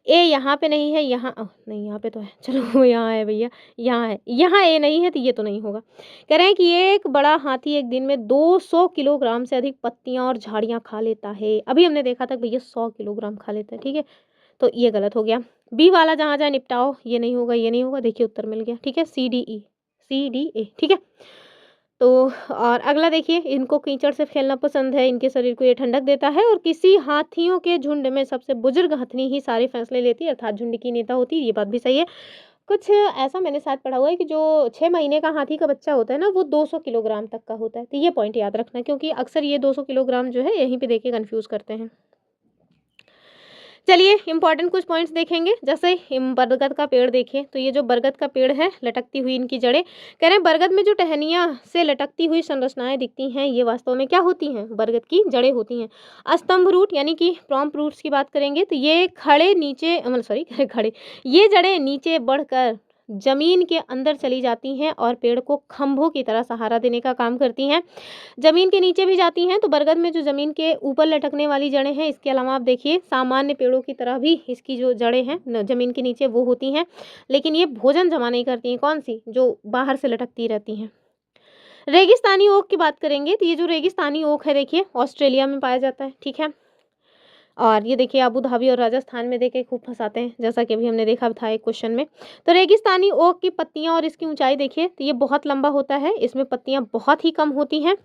ए यहाँ पे नहीं है, यहाँ नहीं, यहाँ पे तो है, चलो यहाँ है भैया, यहाँ है, यहाँ ए नहीं है, तो ये तो नहीं होगा। कह रहे हैं कि एक बड़ा हाथी एक दिन में 200 किलोग्राम से अधिक पत्तियां और झाड़ियां खा लेता है। अभी हमने देखा था भैया 100 किलोग्राम खा लेता है। ठीक है, तो ये गलत हो गया। बी वाला जहाँ जाए निपटाओ, ये नहीं होगा, ये नहीं होगा, देखिए उत्तर मिल गया। ठीक है, CDE। ठीक है, तो और अगला देखिए, इनको कीचड़ से खेलना पसंद है, इनके शरीर को ये ठंडक देता है, और किसी हाथियों के झुंड में सबसे बुजुर्ग हथनी ही सारे फैसले लेती है, अर्थात झुंड की नेता होती है। ये बात भी सही है। कुछ ऐसा मैंने साथ पढ़ा हुआ है कि जो 6 महीने का हाथी का बच्चा होता है ना, वो 200 किलोग्राम तक का होता है। तो ये पॉइंट याद रखना, क्योंकि अक्सर ये 200 किलोग्राम जो है यहीं पे देख के कन्फ्यूज करते हैं। चलिए इंपॉर्टेंट कुछ पॉइंट्स देखेंगे, जैसे बरगद का पेड़ देखिए, तो ये जो बरगद का पेड़ है, लटकती हुई इनकी जड़ें, कह रहे हैं बरगद में जो टहनियाँ से लटकती हुई संरचनाएं दिखती हैं, ये वास्तव में क्या होती हैं, बरगद की जड़ें होती हैं। स्तंभ रूट यानी कि प्रॉम्प्ट रूट्स की बात करेंगे तो ये खड़े ये जड़ें नीचे बढ़कर जमीन के अंदर चली जाती हैं और पेड़ को खंभों की तरह सहारा देने का काम करती हैं। जमीन के नीचे भी जाती हैं, तो बरगद में जो जमीन के ऊपर लटकने वाली जड़ें हैं, इसके अलावा आप देखिए सामान्य पेड़ों की तरह भी इसकी जो जड़ें हैं जमीन के नीचे वो होती हैं, लेकिन ये भोजन जमा नहीं करती हैं। कौन सी, जो बाहर से लटकती रहती हैं। रेगिस्तानी ओक की बात करेंगे तो ये जो रेगिस्तानी ओक है देखिए ऑस्ट्रेलिया में पाया जाता है। ठीक है, और ये देखिए अबू धाबी और राजस्थान में देखे खूब फंसाते हैं, जैसा कि अभी हमने देखा था एक क्वेश्चन में। तो रेगिस्तानी ओक की पत्तियां और इसकी ऊंचाई देखिए, तो ये बहुत लंबा होता है, इसमें पत्तियां बहुत ही कम होती हैं।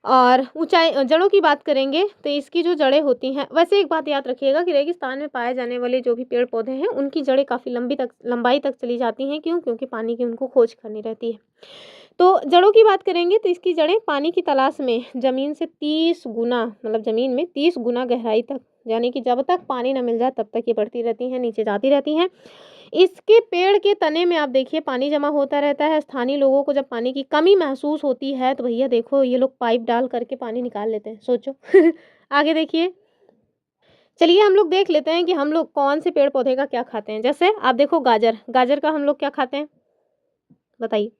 और ऊंचाई जड़ों की बात करेंगे तो इसकी जो जड़ें होती हैं, वैसे एक बात याद रखिएगा कि रेगिस्तान में पाए जाने वाले जो भी पेड़ पौधे हैं उनकी जड़ें काफ़ी लंबाई तक चली जाती हैं। क्यों? क्योंकि पानी की उनको खोज करनी रहती है। तो जड़ों की बात करेंगे तो इसकी जड़ें पानी की तलाश में ज़मीन से 30 गुना, मतलब ज़मीन में 30 गुना गहराई तक, यानी कि जब तक पानी न मिल जाए तब तक ये बढ़ती रहती हैं, नीचे जाती रहती हैं। इसके पेड़ के तने में आप देखिए पानी जमा होता रहता है। स्थानीय लोगों को जब पानी की कमी महसूस होती है तो भैया देखो ये लोग पाइप डाल करके पानी निकाल लेते हैं, सोचो। आगे देखिए, चलिए हम लोग देख लेते हैं कि हम लोग कौन से पेड़ पौधे का क्या खाते हैं। जैसे आप देखो गाजर का हम लोग क्या खाते हैं, बताइए।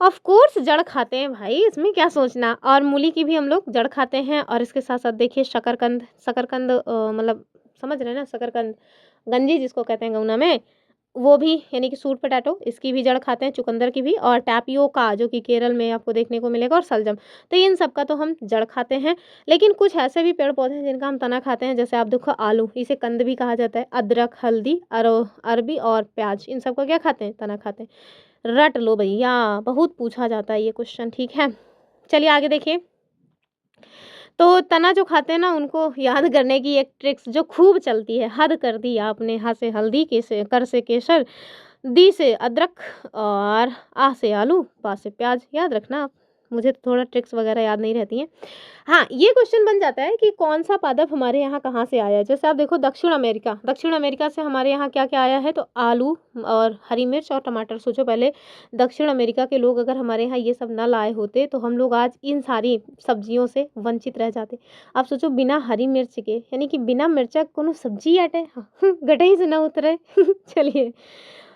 ऑफ कोर्स जड़ खाते हैं भाई, इसमें क्या सोचना। और मूली की भी हम लोग जड़ खाते हैं। और इसके साथ साथ देखिए शकरकंद मतलब समझ रहे हैं ना, शकरकंद गंजी जिसको कहते हैं गौना में, वो भी यानी कि स्वीट पोटैटो, इसकी भी जड़ खाते हैं, चुकंदर की भी, और टैपियोका जो कि केरल में आपको देखने को मिलेगा, और सलजम। तो इन सब का तो हम जड़ खाते हैं। लेकिन कुछ ऐसे भी पेड़ पौधे हैं जिनका हम तना खाते हैं, जैसे आप देखो आलू, इसे कंद भी कहा जाता है। अदरक, हल्दी, अरबी और प्याज, इन सब का क्या खाते हैं, तना खाते हैं। रट लो भैया, बहुत पूछा जाता है ये क्वेश्चन। ठीक है, चलिए आगे देखिए। तो तना जो खाते हैं ना, उनको याद करने की एक ट्रिक्स जो खूब चलती है, हद कर दी आपने, हा से हल्दी, के से कर से केसर, दी से अदरक, और आ से आलू, पा से प्याज। याद रखना आप, मुझे तो थोड़ा ट्रिक्स वगैरह याद नहीं रहती हैं। हाँ, ये क्वेश्चन बन जाता है कि कौन सा पादप हमारे यहाँ कहाँ से आया है। जैसे आप देखो दक्षिण अमेरिका से हमारे यहाँ क्या क्या आया है, तो आलू और हरी मिर्च और टमाटर। सोचो पहले दक्षिण अमेरिका के लोग अगर हमारे यहाँ ये सब ना लाए होते तो हम लोग आज इन सारी सब्जियों से वंचित रह जाते। आप सोचो बिना हरी मिर्च के, यानी कि बिना मिर्चा कोनो सब्जी आटे, गटे ही से ना उतरे। चलिए,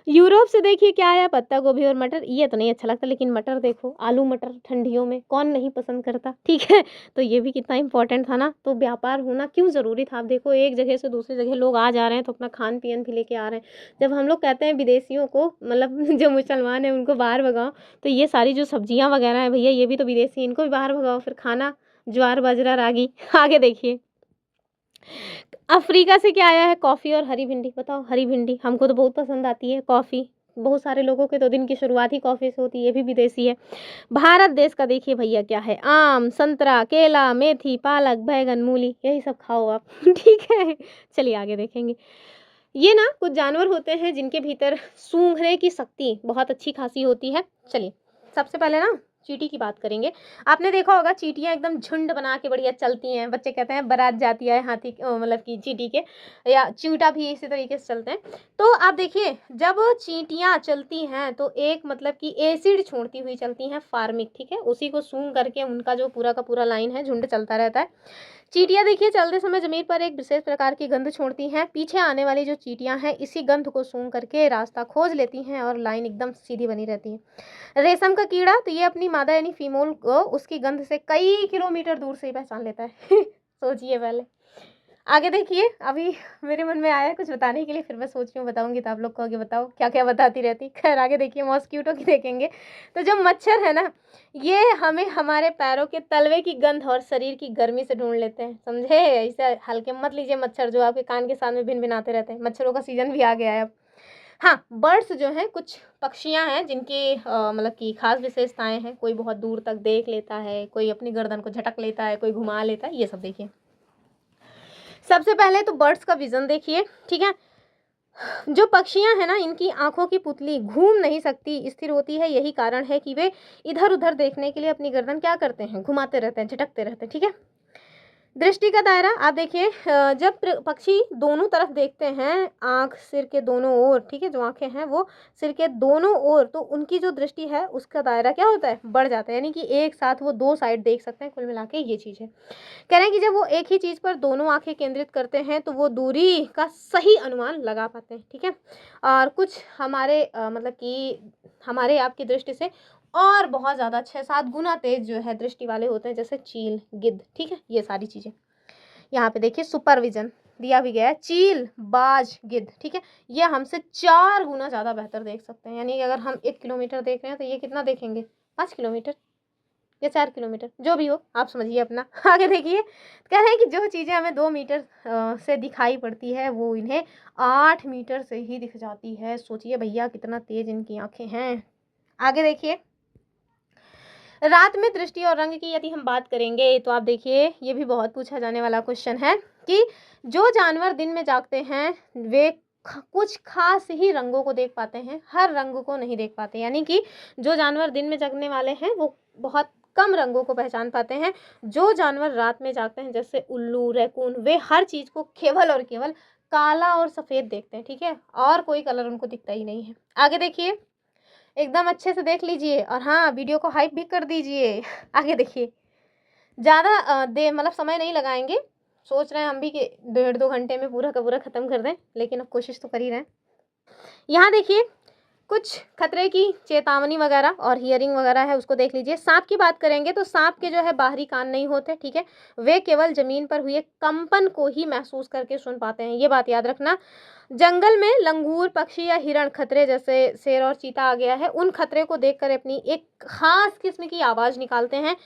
यूरोप से देखिए क्या आया, पत्ता गोभी और मटर। ये तो नहीं अच्छा लगता, लेकिन मटर देखो, आलू मटर ठंडियों में कौन नहीं पसंद करता। ठीक है, तो ये भी कितना इंपॉर्टेंट था ना। तो व्यापार होना क्यों ज़रूरी था। आप देखो एक जगह से दूसरी जगह लोग आ जा रहे हैं तो अपना खान पियन भी लेके आ रहे हैं। जब हम लोग कहते हैं विदेशियों को, मतलब जो मुसलमान हैं उनको बाहर भगाओ, तो ये सारी जो सब्जियां वगैरह हैं भैया ये भी तो विदेशी, इनको भी बाहर भगाओ। फिर खाना ज्वार बाजरा रागी। आगे देखिए, अफ्रीका से क्या आया है? कॉफ़ी और हरी भिंडी। बताओ, हरी भिंडी हमको तो बहुत पसंद आती है। कॉफ़ी बहुत सारे लोगों के तो दिन की शुरुआत ही कॉफ़ी से होती है, ये भी विदेशी है। भारत देश का देखिए भैया क्या है? आम, संतरा, केला, मेथी, पालक, बैंगन, मूली, यही सब खाओ आप। ठीक है, चलिए आगे देखेंगे। ये ना कुछ जानवर होते हैं जिनके भीतर सूंघने की शक्ति बहुत अच्छी खासी होती है। चलिए सबसे पहले ना चींटी की बात करेंगे। आपने देखा होगा चींटियां एकदम झुंड बना के बढ़िया चलती हैं। बच्चे कहते हैं बारात जाती है हाथी मतलब कि चींटी के, या चींटा भी इसी तरीके से चलते हैं। तो आप देखिए जब चींटियां चलती हैं तो एक मतलब कि एसिड छोड़ती हुई चलती हैं, फार्मिक, ठीक है, उसी को सूंघ करके उनका जो पूरा का पूरा लाइन है झुंड चलता रहता है। चींटियां देखिए चलते समय जमीन पर एक विशेष प्रकार की गंध छोड़ती हैं। पीछे आने वाली जो चींटियां हैं इसी गंध को सूंघ करके रास्ता खोज लेती हैं और लाइन एकदम सीधी बनी रहती है। रेशम का कीड़ा तो ये अपनी मादा यानी फीमेल को उसकी गंध से कई किलोमीटर दूर से ही पहचान लेता है। सोचिए पहले। आगे देखिए, अभी मेरे मन में आया है कुछ बताने के लिए, फिर मैं सोच रही हूँ बताऊंगी तो आप लोग को आगे बताओ क्या क्या बताती रहती। खैर आगे देखिए, मॉस्किटो की देखेंगे। तो जो मच्छर है ना, ये हमें हमारे पैरों के तलवे की गंध और शरीर की गर्मी से ढूंढ लेते हैं, समझे? ऐसे हल्के मत लीजिए मच्छर जो आपके कान के सामने भिन भिनाते रहते हैं। मच्छरों का सीजन भी आ गया है अब। हाँ, बर्ड्स जो हैं कुछ पक्षियां हैं जिनकी मतलब की खास विशेषताएं हैं। कोई बहुत दूर तक देख लेता है, कोई अपनी गर्दन को झटक लेता है, कोई घुमा लेता है, ये सब देखिए। सबसे पहले तो बर्ड्स का विजन देखिए, ठीक है। जो पक्षियां हैं ना, इनकी आंखों की पुतली घूम नहीं सकती, स्थिर होती है। यही कारण है कि वे इधर उधर देखने के लिए अपनी गर्दन क्या करते हैं? घुमाते रहते हैं, झटकते रहते हैं, ठीक है। दृष्टि का दायरा आप देखिए, जब पक्षी दोनों तरफ देखते हैं, आंख सिर के दोनों ओर, ठीक है, जो आंखें हैं वो सिर के दोनों ओर, तो उनकी जो दृष्टि है उसका दायरा क्या होता है? बढ़ जाता है। यानी कि एक साथ वो दो साइड देख सकते हैं। कुल मिला के ये चीज़ है। कह रहे हैं कि जब वो एक ही चीज़ पर दोनों आंखें केंद्रित करते हैं तो वो दूरी का सही अनुमान लगा पाते हैं, ठीक है। और कुछ हमारे मतलब कि हमारे आपकी दृष्टि से और बहुत ज़्यादा 6-7 गुना तेज जो है दृष्टि वाले होते हैं, जैसे चील, गिद्ध, ठीक है, ये सारी चीज़ें। यहाँ पे देखिए सुपरविजन दिया भी गया है। चील, बाज, गिद्ध, ठीक है, ये हमसे 4 गुना ज़्यादा बेहतर देख सकते हैं। यानी कि अगर हम 1 किलोमीटर देख रहे हैं तो ये कितना देखेंगे? 5 किलोमीटर या 4 किलोमीटर, जो भी हो आप समझिए अपना। आगे देखिए, कह रहे हैं कि जो चीज़ें हमें 2 मीटर से दिखाई पड़ती है वो इन्हें 8 मीटर से ही दिख जाती है। सोचिए भैया कितना तेज इनकी आंखें हैं। आगे देखिए, रात में दृष्टि और रंग की यदि हम बात करेंगे तो आप देखिए, ये भी बहुत पूछा जाने वाला क्वेश्चन है कि जो जानवर दिन में जागते हैं वे कुछ खास ही रंगों को देख पाते हैं, हर रंग को नहीं देख पाते। यानी कि जो जानवर दिन में जगने वाले हैं वो बहुत कम रंगों को पहचान पाते हैं। जो जानवर रात में जागते हैं जैसे उल्लू, रैकून, वे हर चीज़ को केवल और केवल काला और सफ़ेद देखते हैं, ठीक है, और कोई कलर उनको दिखता ही नहीं है। आगे देखिए, एकदम अच्छे से देख लीजिए और हाँ, वीडियो को हाइप भी कर दीजिए। आगे देखिए, ज़्यादा देर मतलब समय नहीं लगाएंगे। सोच रहे हैं हम भी कि 1.5-2 घंटे में पूरा का पूरा ख़त्म कर दें, लेकिन अब कोशिश तो कर ही रहे हैं। यहाँ देखिए, कुछ खतरे की चेतावनी वगैरह और हियरिंग वगैरह है, उसको देख लीजिए। सांप की बात करेंगे तो सांप के जो है बाहरी कान नहीं होते, ठीक है, वे केवल ज़मीन पर हुए कंपन को ही महसूस करके सुन पाते हैं, ये बात याद रखना। जंगल में लंगूर, पक्षी या हिरण खतरे जैसे शेर और चीता आ गया है, उन खतरे को देखकर अपनी एक खास किस्म की आवाज़ निकालते हैं।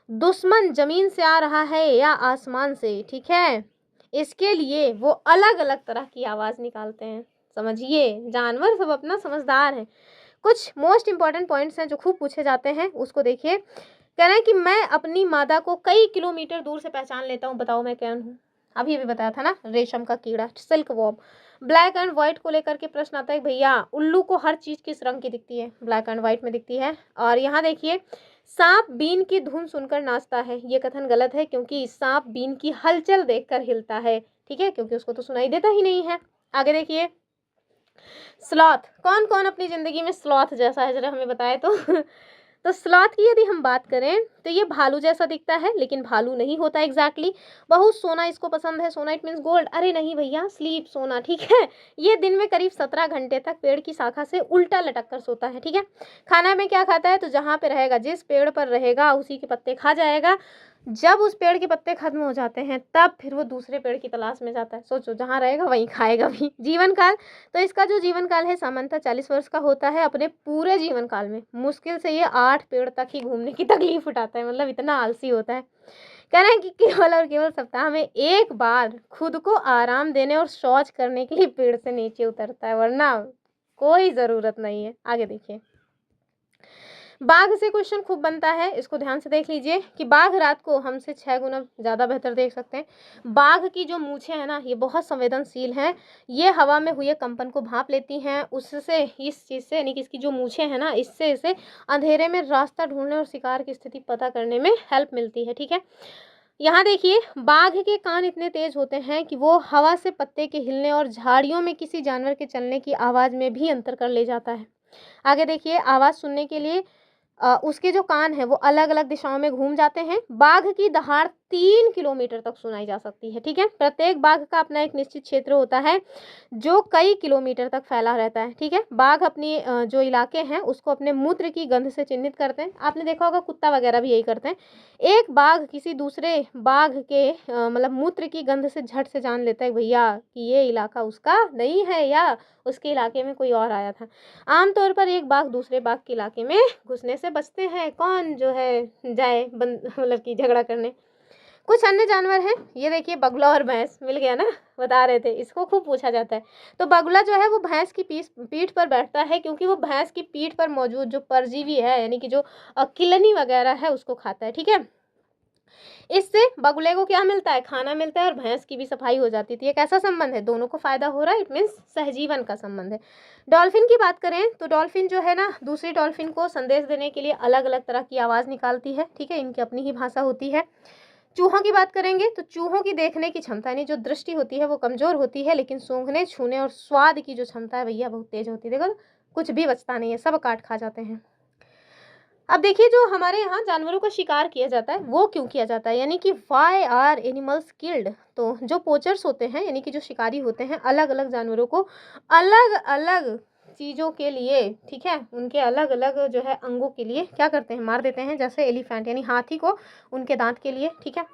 दुश्मन ज़मीन से आ रहा है या आसमान से, ठीक है, इसके लिए वो अलग अलग तरह की आवाज़ निकालते हैं। समझिए, जानवर सब अपना समझदार हैं। कुछ मोस्ट इंपॉर्टेंट पॉइंट्स हैं जो खूब पूछे जाते हैं, उसको देखिए। कह रहे हैं कि मैं अपनी मादा को कई किलोमीटर दूर से पहचान लेता हूँ, बताओ मैं कौन हूँ? अभी बताया था ना, रेशम का कीड़ा, silk worm. Black and white को लेकर के प्रश्न आता है भैया, उल्लू को हर चीज़ किस रंग की दिखती है? ब्लैक एंड व्हाइट में दिखती है। और यहाँ देखिए, सांप बीन की धुन सुनकर नाचता है, ये कथन गलत है, क्योंकि सांप बीन की हलचल देखकर हिलता है, ठीक है, क्योंकि उसको तो सुनाई देता ही नहीं है। आगे देखिए, स्लॉथ, कौन कौन अपनी ज़िंदगी में स्लॉथ जैसा है, जरा हमें बताए तो। तो स्लॉथ की यदि हम बात करें तो ये भालू जैसा दिखता है, लेकिन भालू नहीं होता एग्जैक्टली। बहुत सोना इसको पसंद है, सोना इट मीन्स गोल्ड। अरे नहीं भैया, स्लीप, सोना, ठीक है। ये दिन में करीब 17 घंटे तक पेड़ की शाखा से उल्टा लटक कर सोता है, ठीक है। खाना में क्या खाता है? तो जहाँ पे रहेगा, जिस पेड़ पर रहेगा उसी के पत्ते खा जाएगा। जब उस पेड़ के पत्ते खत्म हो जाते हैं तब फिर वो दूसरे पेड़ की तलाश में जाता है। सोचो, जहाँ रहेगा वहीं खाएगा भी। जीवन काल, तो इसका जो जीवन काल है सामान्यतः 40 वर्ष का होता है। अपने पूरे जीवन काल में मुश्किल से ये 8 पेड़ तक ही घूमने की तकलीफ उठाता है, मतलब इतना आलसी होता है। कह रहे हैं कि केवल और केवल सप्ताह में एक बार खुद को आराम देने और शौच करने के लिए पेड़ से नीचे उतरता है, वरना कोई ज़रूरत नहीं है। आगे देखिए, बाघ से क्वेश्चन खूब बनता है, इसको ध्यान से देख लीजिए कि बाघ रात को हमसे 6 गुना ज़्यादा बेहतर देख सकते हैं। बाघ की जो मूछें हैं ना, ये बहुत संवेदनशील हैं। ये हवा में हुए कंपन को भांप लेती हैं, उससे इस चीज़ से, यानी कि इसकी जो मूछें हैं ना, इससे इसे अंधेरे में रास्ता ढूंढने और शिकार की स्थिति पता करने में हेल्प मिलती है। ठीक है, यहाँ देखिए, बाघ के कान इतने तेज होते हैं कि वो हवा से पत्ते के हिलने और झाड़ियों में किसी जानवर के चलने की आवाज़ में भी अंतर कर ले जाता है। आगे देखिए, आवाज़ सुनने के लिए उसके जो कान हैं वो अलग अलग दिशाओं में घूम जाते हैं। बाघ की दहाड़ 3 किलोमीटर तक सुनाई जा सकती है। ठीक है, प्रत्येक बाघ का अपना एक निश्चित क्षेत्र होता है जो कई किलोमीटर तक फैला रहता है। ठीक है, बाघ अपनी जो इलाके हैं उसको अपने मूत्र की गंध से चिन्हित करते हैं। आपने देखा होगा कुत्ता वगैरह भी यही करते हैं। एक बाघ किसी दूसरे बाघ के मतलब मूत्र की गंध से झट से जान लेता है भैया कि ये इलाका उसका नहीं है या उसके इलाके में कोई और आया था। आमतौर पर एक बाघ दूसरे बाघ के इलाके में घुसने से बचते हैं। कौन जो है जाए मतलब कि झगड़ा करने। कुछ अन्य जानवर हैं, ये देखिए, बगुला और भैंस, मिल गया ना, बता रहे थे, इसको खूब पूछा जाता है। तो बगुला जो है वो भैंस की पीठ पर बैठता है, क्योंकि वो भैंस की पीठ पर मौजूद जो परजीवी है, यानी कि जो किलनी वगैरह है, उसको खाता है। ठीक है, इससे बगुले को क्या मिलता है, खाना मिलता है और भैंस की भी सफाई हो जाती थी। एक ऐसा संबंध है, दोनों को फायदा हो रहा है, इट मीन्स सहजीवन का संबंध है। डॉल्फिन की बात करें तो डॉल्फिन जो है ना, दूसरी डॉल्फिन को संदेश देने के लिए अलग अलग तरह की आवाज़ निकालती है। ठीक है, इनकी अपनी ही भाषा होती है। चूहों की बात करेंगे तो चूहों की देखने की क्षमता, यानी जो दृष्टि होती है वो कमजोर होती है, लेकिन सूंघने, छूने और स्वाद की जो क्षमता है भैया बहुत तेज होती है। देखो, कुछ भी बचता नहीं है, सब काट खा जाते हैं। अब देखिए, जो हमारे यहाँ जानवरों का शिकार किया जाता है वो क्यों किया जाता है, यानी कि वाई आर एनिमल्स किल्ड। तो जो पोचर्स होते हैं, यानी कि जो शिकारी होते हैं, अलग अलग जानवरों को अलग अलग चीज़ों के लिए, ठीक है, उनके अलग अलग जो है अंगों के लिए क्या करते हैं, मार देते हैं। जैसे एलिफेंट यानी हाथी को उनके दांत के लिए, ठीक है,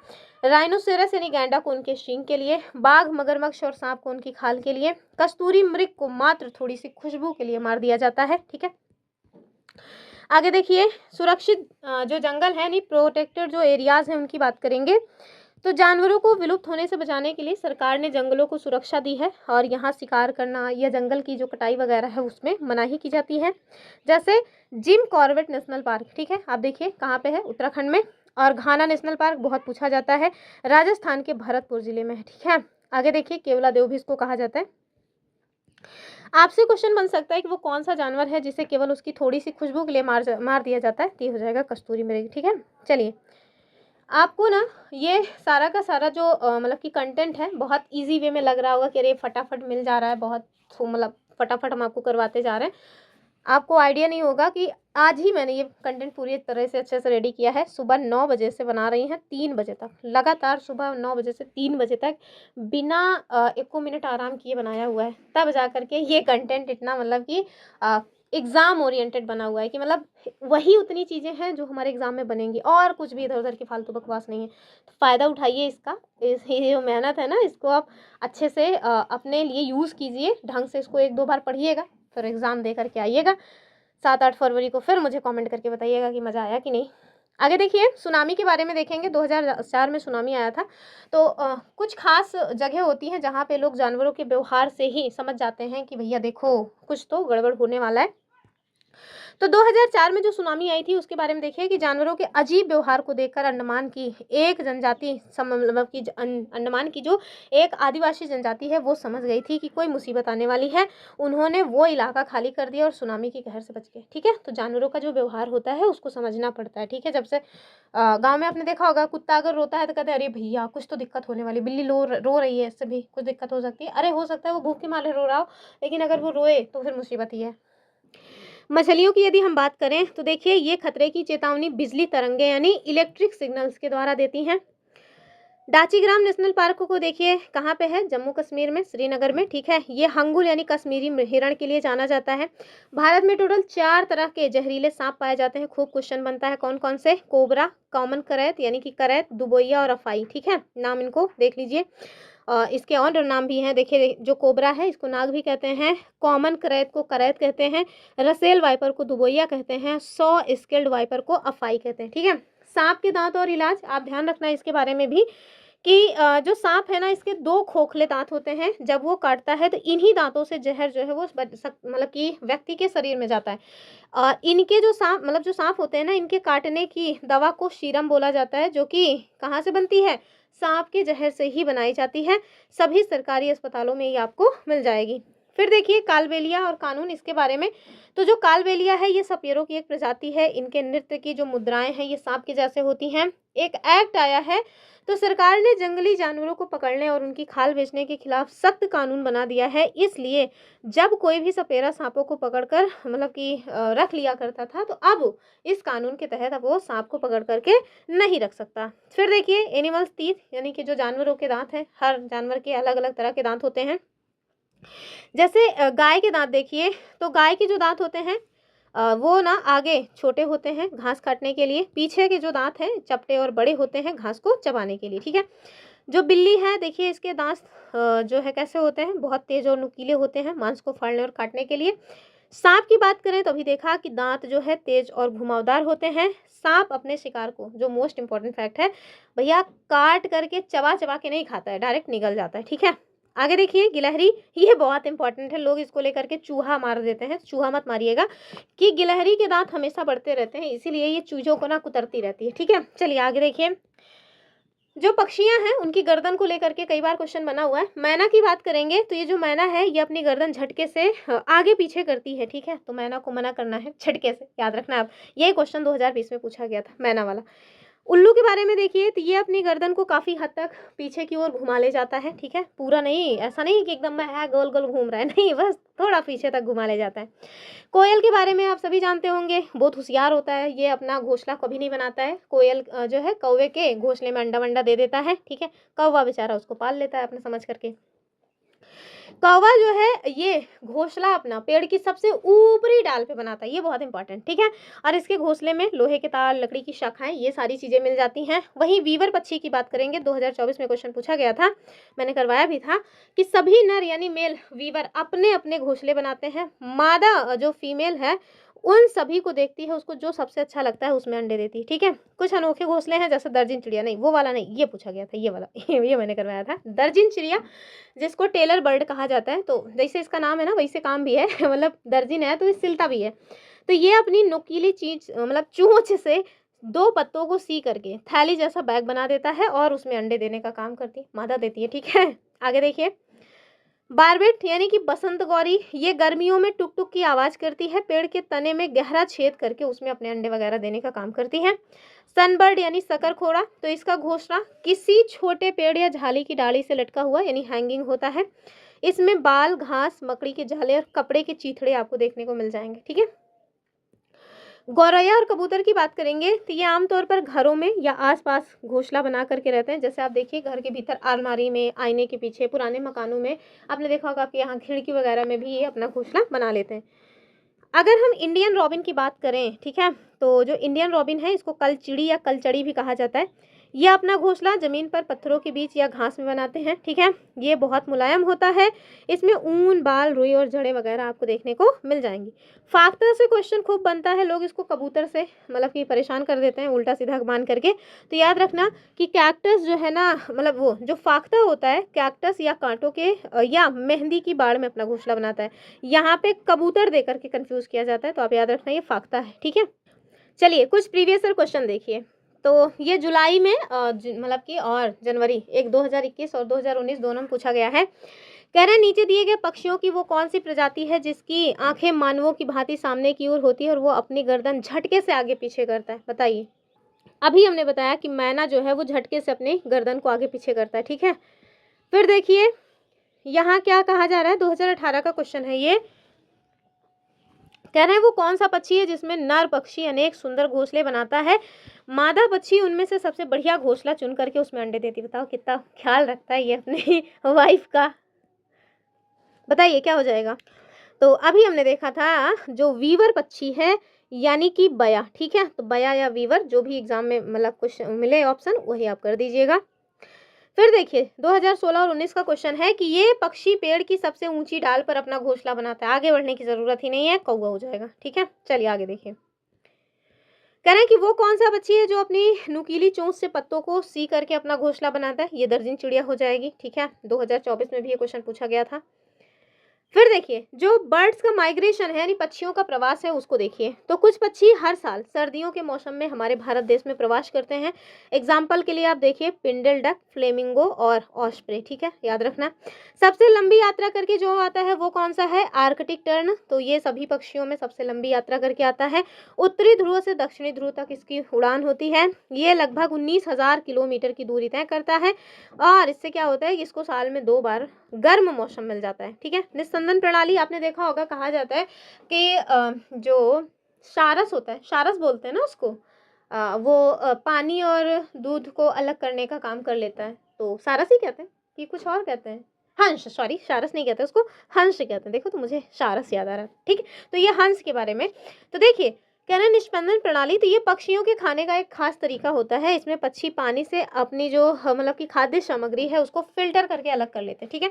राइनोसेरस यानी गैंडा को उनके सींग के लिए, बाघ, मगरमच्छ और सांप को उनकी खाल के लिए, कस्तूरी मृग को मात्र थोड़ी सी खुशबू के लिए मार दिया जाता है। ठीक है, आगे देखिए, सुरक्षित जो जंगल है, नहीं प्रोटेक्टेड जो एरियाज हैं, उनकी बात करेंगे तो जानवरों को विलुप्त होने से बचाने के लिए सरकार ने जंगलों को सुरक्षा दी है और यहाँ शिकार करना या जंगल की जो कटाई वगैरह है उसमें मनाही की जाती है। जैसे जिम कॉर्बेट नेशनल पार्क, ठीक है, आप देखिए कहाँ पे है, उत्तराखंड में। और घाना नेशनल पार्क बहुत पूछा जाता है, राजस्थान के भरतपुर जिले में है। ठीक है, आगे देखिए, केवला देव भी इसको कहा जाता है। आपसे क्वेश्चन बन सकता है कि वो कौन सा जानवर है जिसे केवल उसकी थोड़ी सी खुशबू के लिए मार दिया जाता है, तो ये हो जाएगा कस्तूरी मृग। ठीक है, चलिए, आपको ना ये सारा का सारा जो मतलब कि कंटेंट है बहुत इजी वे में लग रहा होगा कि अरे फटाफट मिल जा रहा है, बहुत मतलब फटाफट हम आपको करवाते जा रहे हैं। आपको आइडिया नहीं होगा कि आज ही मैंने ये कंटेंट पूरी तरह से अच्छे से रेडी किया है। सुबह 9 बजे से बना रही हैं 3 बजे तक, लगातार सुबह 9 बजे से 3 बजे तक बिना 1 मिनट आराम किए बनाया हुआ है। तब जा करके ये कंटेंट इतना मतलब कि एग्ज़ाम ओरिएंटेड बना हुआ है कि मतलब वही उतनी चीज़ें हैं जो हमारे एग्ज़ाम में बनेंगी, और कुछ भी इधर उधर की फालतू बकवास नहीं है। तो फ़ायदा उठाइए इसका, ये जो मेहनत है ना, इसको आप अच्छे से अपने लिए यूज़ कीजिए, ढंग से इसको 1-2 बार पढ़िएगा, फिर एग्ज़ाम दे करके आइएगा। 7-8 फरवरी को फिर मुझे कमेंट करके बताइएगा कि मज़ा आया कि नहीं। आगे देखिए, सुनामी के बारे में देखेंगे। 2004 में सुनामी आया था। तो कुछ खास जगह होती हैं जहाँ पे लोग जानवरों के व्यवहार से ही समझ जाते हैं कि भैया देखो कुछ तो गड़बड़ होने वाला है। तो 2004 में जो सुनामी आई थी उसके बारे में देखिए कि जानवरों के अजीब व्यवहार को देखकर अंडमान की एक जनजाति मतलब कि अंडमान की जो एक आदिवासी जनजाति है वो समझ गई थी कि कोई मुसीबत आने वाली है। उन्होंने वो इलाका खाली कर दिया और सुनामी की कहर से बच गए। ठीक है, तो जानवरों का जो व्यवहार होता है उसको समझना पड़ता है। ठीक है, जब से गाँव में आपने देखा होगा कुत्ता अगर रोता है तो कहते हैं अरे भैया कुछ तो दिक्कत होने वाली, बिल्ली रो रही है, इससे भी कुछ दिक्कत हो सकती है। अरे हो सकता है वो भूख के मारे रो रहा हो, लेकिन अगर वो रोए तो फिर मुसीबत ही है। मछलियों की यदि हम बात करें तो देखिए, ये खतरे की चेतावनी बिजली तरंगे यानी इलेक्ट्रिक सिग्नल्स के द्वारा देती हैं। डाचीग्राम नेशनल पार्क को देखिए कहाँ पे है, जम्मू कश्मीर में, श्रीनगर में। ठीक है, ये हंगुल यानी कश्मीरी हिरण के लिए जाना जाता है। भारत में टोटल 4 तरह के जहरीले सांप पाए जाते हैं। खूब क्वेश्चन बनता है कौन कौन से, कोबरा, कॉमन करैत यानी कि करैत, दुबोइया और अफाई। ठीक है, नाम इनको देख लीजिए। इसके और नाम भी हैं, देखिए जो कोबरा है इसको नाग भी कहते हैं, कॉमन करैत को करैत कहते हैं, रसेल वाइपर को दुबोइया कहते हैं, 100 स्किल्ड वाइपर को अफाई कहते हैं। ठीक है, सांप के दांत और इलाज, आप ध्यान रखना इसके बारे में भी कि जो सांप है ना, इसके 2 खोखले दांत होते हैं। जब वो काटता है तो इन्हीं दांतों से जहर जो है वो मतलब कि व्यक्ति के शरीर में जाता है। इनके जो सांप होते हैं ना, इनके काटने की दवा को सीरम बोला जाता है, जो कि कहाँ से बनती है? सांप के जहर से ही बनाई जाती है। सभी सरकारी अस्पतालों में ये आपको मिल जाएगी। फिर देखिए कालबेलिया और कानून, इसके बारे में। तो जो कालबेलिया है ये सपेरों की एक प्रजाति है। इनके नृत्य की जो मुद्राएं हैं ये सांप के जैसे होती हैं। एक एक्ट आया है तो सरकार ने जंगली जानवरों को पकड़ने और उनकी खाल बेचने के खिलाफ सख्त कानून बना दिया है। इसलिए जब कोई भी सपेरा सांपों को पकड़कर रख लिया करता था, तो अब इस कानून के तहत अब वो सांप को पकड़ करके नहीं रख सकता। फिर देखिए एनिमल्स टीथ, यानी कि जो जानवरों के दांत हैं, हर जानवर के अलग अलग तरह के दांत होते हैं। जैसे गाय के दांत देखिए, तो गाय के जो दांत होते हैं वो ना आगे छोटे होते हैं घास काटने के लिए, पीछे के जो दांत हैं चपटे और बड़े होते हैं घास को चबाने के लिए, ठीक है। जो बिल्ली है देखिए, इसके दांत जो है कैसे होते हैं, बहुत तेज और नुकीले होते हैं मांस को फाड़ने और काटने के लिए। सांप की बात करें तो अभी देखा कि दांत जो है तेज और घुमावदार होते हैं। सांप अपने शिकार को, जो मोस्ट इंपॉर्टेंट फैक्ट है भैया, काट करके चबा चबा के नहीं खाता है, डायरेक्ट निगल जाता है, ठीक है। आगे देखिए गिलहरी, ये बहुत इंपॉर्टेंट है, लोग इसको लेकर के चूहा मार देते हैं, चूहा मत मारिएगा, कि गिलहरी के दांत हमेशा बढ़ते रहते हैं, इसीलिए ये चूजों को ना कुतरती रहती है, ठीक है। चलिए आगे देखिए, जो पक्षियां हैं उनकी गर्दन को लेकर के कई बार क्वेश्चन बना हुआ है। मैना की बात करेंगे तो ये जो मैना है ये अपनी गर्दन झटके से आगे पीछे करती है, ठीक है। तो मैना को मना करना है झटके से, याद रखना आप, ये क्वेश्चन 2020 में पूछा गया था मैना वाला। उल्लू के बारे में देखिए, तो ये अपनी गर्दन को काफी हद तक पीछे की ओर घुमा ले जाता है, ठीक है। पूरा नहीं, ऐसा नहीं कि एकदम में है गोल गोल घूम रहा है, नहीं, बस थोड़ा पीछे तक घुमा ले जाता है। कोयल के बारे में आप सभी जानते होंगे, बहुत होशियार होता है, ये अपना घोंसला कभी नहीं बनाता है। कोयल जो है कौवे के घोंसले में अंडा वंडा दे देता है, ठीक है। कौवा बेचारा उसको पाल लेता है अपने समझ करके। कौवा जो है ये घोंसला अपना पेड़ की सबसे ऊपरी डाल पे बनाता है, ये बहुत इंपॉर्टेंट, ठीक है। और इसके घोंसले में लोहे के तार, लकड़ी की शाखाएं, ये सारी चीजें मिल जाती हैं। वहीं वीवर पक्षी की बात करेंगे, 2024 में क्वेश्चन पूछा गया था, मैंने करवाया भी था, कि सभी नर यानी मेल वीवर अपने अपने घोंसले बनाते हैं। मादा जो फीमेल है उन सभी को देखती है, उसको जो सबसे अच्छा लगता है उसमें अंडे देती है, ठीक है। कुछ अनोखे घोंसले हैं, जैसे दर्जन चिड़िया, नहीं वो वाला नहीं, ये पूछा गया था, ये वाला ये मैंने करवाया था। दर्जन चिड़िया जिसको टेलर बर्ड कहा जाता है, तो जैसे इसका नाम है ना वैसे काम भी है मतलब दर्जन है तो ये सिलता भी है। तो ये अपनी नुकीली चीज चोंच से 2 पत्तों को सी करके थैली जैसा बैग बना देता है और उसमें अंडे देने का काम करती है, मादा देती है, ठीक है। आगे देखिए, बारबेट यानी कि बसंत गौरी, ये गर्मियों में टुक टुक की आवाज करती है, पेड़ के तने में गहरा छेद करके उसमें अपने अंडे वगैरह देने का काम करती है। सनबर्ड यानी सकरखोड़ा, तो इसका घोंसला किसी छोटे पेड़ या झाली की डाली से लटका हुआ यानी हैंगिंग होता है। इसमें बाल, घास, मकड़ी के जाले और कपड़े के चीथड़े आपको देखने को मिल जाएंगे, ठीक है। गौरैया और कबूतर की बात करेंगे तो ये आमतौर पर घरों में या आसपास घोंसला बना करके रहते हैं। जैसे आप देखिए घर के भीतर अलमारी में, आईने के पीछे, पुराने मकानों में आपने देखा होगा आपके यहाँ खिड़की वगैरह में भी ये अपना घोंसला बना लेते हैं। अगर हम इंडियन रॉबिन की बात करें, ठीक है, तो जो इंडियन रॉबिन है इसको कलचिड़ी या कलचड़ी भी कहा जाता है। ये अपना घोंसला जमीन पर पत्थरों के बीच या घास में बनाते हैं, ठीक है। ये बहुत मुलायम होता है, इसमें ऊन, बाल, रुई और जड़ें वगैरह आपको देखने को मिल जाएंगी। फाख्ता से क्वेश्चन खूब बनता है, लोग इसको कबूतर से कि परेशान कर देते हैं उल्टा सीधा मान करके। तो याद रखना कि कैक्टस जो है ना, वो जो फाख्ता होता है कैक्टस या कांटों के या मेहंदी की बाड़ में अपना घोंसला बनाता है। यहाँ पे कबूतर दे करके कंफ्यूज किया जाता है, तो आप याद रखना ये फाख्ता है, ठीक है। चलिए कुछ प्रीवियस ईयर क्वेश्चन देखिए, तो ये जुलाई में और जनवरी, एक 2021 और 2019 दोनों में पूछा गया है। कह रहे नीचे दिए गए पक्षियों की वो कौन सी प्रजाति है जिसकी आंखें मानवों की भांति सामने की ओर होती है और वो अपनी गर्दन झटके से आगे पीछे करता है, बताइए। अभी हमने बताया कि मैना जो है वो झटके से अपनी गर्दन को आगे पीछे करता है, ठीक है। फिर देखिए यहाँ क्या कहा जा रहा है, 2018 का क्वेश्चन है ये। कह रहे हैं वो कौन सा पक्षी है जिसमें नर पक्षी अनेक सुंदर घोंसले बनाता है, मादा पक्षी उनमें से सबसे बढ़िया घोंसला चुन करके उसमें अंडे देती। बताओ कितना ख्याल रखता है ये अपनी वाइफ का, बताइए क्या हो जाएगा। तो अभी हमने देखा था जो वीवर पक्षी है यानी कि बया, ठीक है। तो बया या वीवर जो भी एग्जाम में कुछ मिले ऑप्शन वही आप कर दीजिएगा। फिर देखिए 2016 और 19 का क्वेश्चन है कि ये पक्षी पेड़ की सबसे ऊंची डाल पर अपना घोंसला बनाता है। आगे बढ़ने की जरूरत ही नहीं है, कौवा हो जाएगा, ठीक है। चलिए आगे देखिए, कह रहे हैं कि वो कौन सा पक्षी है जो अपनी नुकीली चोंच से पत्तों को सी करके अपना घोंसला बनाता है। ये दर्जन चिड़िया हो जाएगी। ठीक है, 2024 में भी ये क्वेश्चन पूछा गया था। फिर देखिए, जो बर्ड्स का माइग्रेशन है यानी पक्षियों का प्रवास है उसको देखिए। तो कुछ पक्षी हर साल सर्दियों के मौसम में हमारे भारत देश में प्रवास करते हैं। एग्जाम्पल के लिए आप देखिए पिंडल डक, फ्लेमिंगो और ऑस्प्रे। ठीक है, याद रखना। सबसे लंबी यात्रा करके जो आता है वो कौन सा है? Arctic tern. तो ये सभी पक्षियों में सबसे लंबी यात्रा करके आता है। उत्तरी ध्रुव से दक्षिणी ध्रुव तक इसकी उड़ान होती है। ये लगभग 19,000 किलोमीटर की दूरी तय करता है और इससे क्या होता है कि इसको साल में 2 बार गर्म मौसम मिल जाता है। ठीक है, निस्संदन प्रणाली आपने देखा होगा, कहा जाता है कि जो सारस होता है, सारस बोलते हैं ना उसको, वो पानी और दूध को अलग करने का काम कर लेता है। तो सारस ही कहते हैं कि कुछ और कहते हैं? हंस, सॉरी, सारस नहीं कहते उसको, हंस कहते हैं। देखो तो मुझे सारस याद आ रहा है। ठीक है, तो ये हंस के बारे में। तो देखिए कह रहे हैं निस्पंदन प्रणाली, तो ये पक्षियों के खाने का एक खास तरीका होता है। इसमें पक्षी पानी से अपनी जो मतलब की खाद्य सामग्री है उसको फिल्टर करके अलग कर लेते हैं। ठीक है,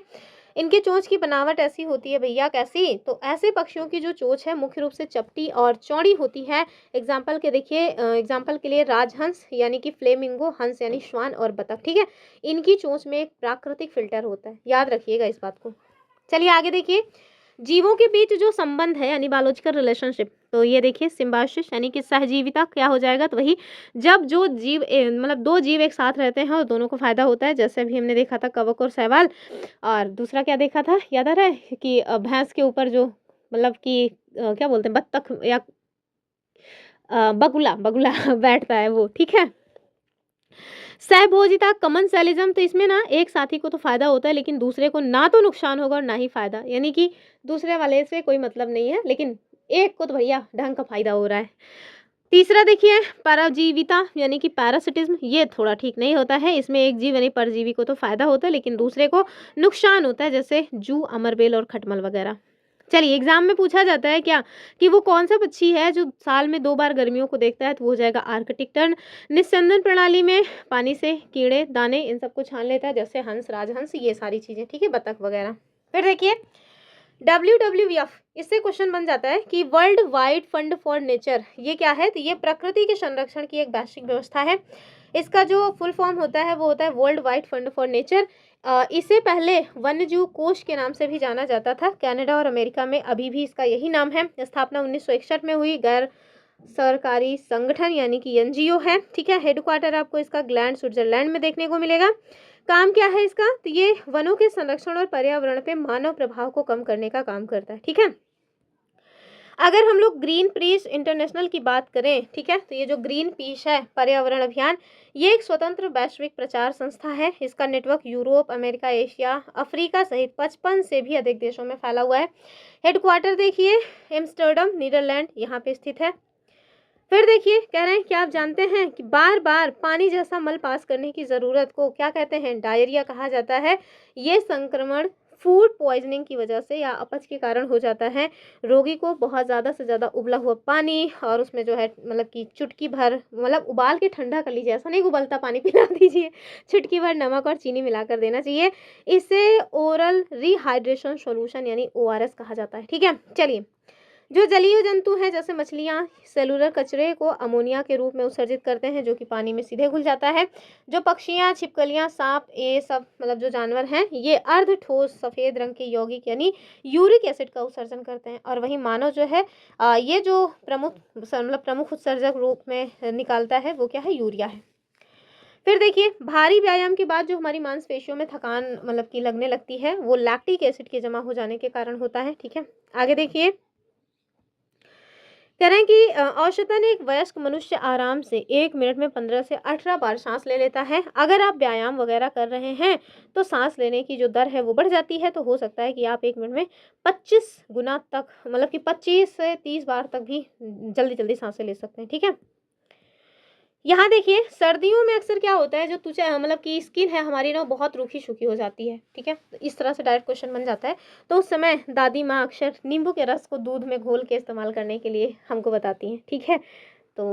इनके चोंच की बनावट ऐसी होती है भैया, कैसी? तो ऐसे पक्षियों की जो चोंच है मुख्य रूप से चपटी और चौड़ी होती है। एग्जाम्पल के देखिए, एग्जाम्पल के लिए राजहंस यानी कि फ्लेमिंगो, हंस यानी श्वान और बतख। ठीक है, इनकी चोंच में एक प्राकृतिक फिल्टर होता है, याद रखिएगा इस बात को। चलिए आगे देखिए, जीवों के बीच जो संबंध है यानी बायोलॉजिकल रिलेशनशिप, तो ये देखिए सिम्बायोसिस यानी कि सहजीविता क्या हो जाएगा? तो वही जब जो जीव मतलब 2 जीव एक साथ रहते हैं और दोनों को फायदा होता है। जैसे अभी हमने देखा था कवक और शैवाल, और दूसरा क्या देखा था, याद आ रहा है कि भैंस के ऊपर जो मतलब कि क्या बोलते हैं, बत्तख या बगुला बगुला बैठता है वो। ठीक है, सहभोजिता, कमनसेलिज्म, तो इसमें ना एक साथी को तो फायदा होता है लेकिन दूसरे को ना तो नुकसान होगा और ना ही फायदा, यानी कि दूसरे वाले से कोई मतलब नहीं है लेकिन एक को तो भैया ढंग का फायदा हो रहा है। तीसरा देखिए परजीविता यानी कि पैरासिटिज्म, ये थोड़ा ठीक नहीं होता है। इसमें एक जीव यानी परजीवी को तो फायदा होता है लेकिन दूसरे को नुकसान होता है, जैसे जू, अमरबेल और खटमल वगैरह। चलिए एग्जाम में पूछा जाता है क्या कि वो कौन सा पक्षी है जो साल में 2 बार गर्मियों को देखता है? तो वो हो जाएगा आर्कटिक टर्न। निस्संदन प्रणाली में पानी से कीड़े दाने इन सबको छान लेता है, जैसे हंस, राजहंस, ये सारी चीजें। ठीक है, बतख वगैरह। फिर देखिए WWF, इससे क्वेश्चन बन जाता है कि world wide fund for nature, ये क्या है? तो ये प्रकृति के संरक्षण की एक वैश्विक व्यवस्था है। इसका जो फुल फॉर्म होता है वो होता है world wide fund for nature. इसे पहले वन्यजीव कोष के नाम से भी जाना जाता था। कनाडा और अमेरिका में अभी भी इसका यही नाम है। स्थापना 1961 में हुई। गैर सरकारी संगठन यानी कि NGO है। ठीक है, हेडक्वार्टर आपको इसका ग्लैंड, स्विट्जरलैंड में देखने को मिलेगा। काम क्या है इसका? तो ये वनों के संरक्षण और पर्यावरण पे मानव प्रभाव को कम करने का काम करता है। ठीक है, अगर हम लोग ग्रीन पीस इंटरनेशनल की बात करें, ठीक है, तो ये जो ग्रीन पीस है पर्यावरण अभियान, ये एक स्वतंत्र वैश्विक प्रचार संस्था है। इसका network Europe, America, Asia, Africa सहित 55 से भी अधिक देशों में फैला हुआ है। हेडक्वार्टर देखिए एम्स्टर्डम, नीदरलैंड, यहाँ पे स्थित है। फिर देखिए कह रहे हैं कि आप जानते हैं कि बार बार पानी जैसा मल पास करने की ज़रूरत को क्या कहते हैं? डायरिया कहा जाता है। ये संक्रमण फूड पॉइजनिंग की वजह से या अपच के कारण हो जाता है। रोगी को बहुत ज़्यादा से ज़्यादा उबला हुआ पानी और उसमें जो है मतलब कि चुटकी भर, मतलब उबाल के ठंडा कर लीजिए, ऐसा नहीं उबलता पानी पिला दीजिए, चुटकी भर नमक और चीनी मिलाकर देना चाहिए। इसे ओरल रिहाइड्रेशन सॉल्यूशन यानी ORS कहा जाता है। ठीक है, चलिए, जो जलीय जंतु हैं जैसे मछलियाँ सेलुलर कचरे को अमोनिया के रूप में उत्सर्जित करते हैं जो कि पानी में सीधे घुल जाता है। जो पक्षियाँ, छिपकलियाँ, सांप, ये सब मतलब जो जानवर हैं ये अर्ध ठोस सफ़ेद रंग के यौगिक यानी यूरिक एसिड का उत्सर्जन करते हैं। और वही मानव जो है ये जो प्रमुख उत्सर्जक रूप में निकालता है वो क्या है? यूरिया है। फिर देखिए भारी व्यायाम के बाद जो हमारी मांसपेशियों में थकान मतलब की लगने लगती है वो लैक्टिक एसिड के जमा हो जाने के कारण होता है। ठीक है, आगे देखिए कह रहे हैं कि औसतन एक वयस्क मनुष्य आराम से 1 मिनट में 15 से 18 बार सांस ले लेता है। अगर आप व्यायाम वगैरह कर रहे हैं तो सांस लेने की जो दर है वो बढ़ जाती है। तो हो सकता है कि आप 1 मिनट में 25 गुना तक मतलब कि 25 से 30 बार तक भी जल्दी जल्दी सांसें ले सकते हैं। ठीक है, यहाँ देखिए सर्दियों में अक्सर क्या होता है, जो त्वचा मतलब की स्किन है हमारी ना बहुत रूखी सूखी हो जाती है। ठीक है, तो इस तरह से डायरेक्ट क्वेश्चन बन जाता है। तो उस समय दादी माँ अक्सर नींबू के रस को दूध में घोल के इस्तेमाल करने के लिए हमको बताती हैं। ठीक है, तो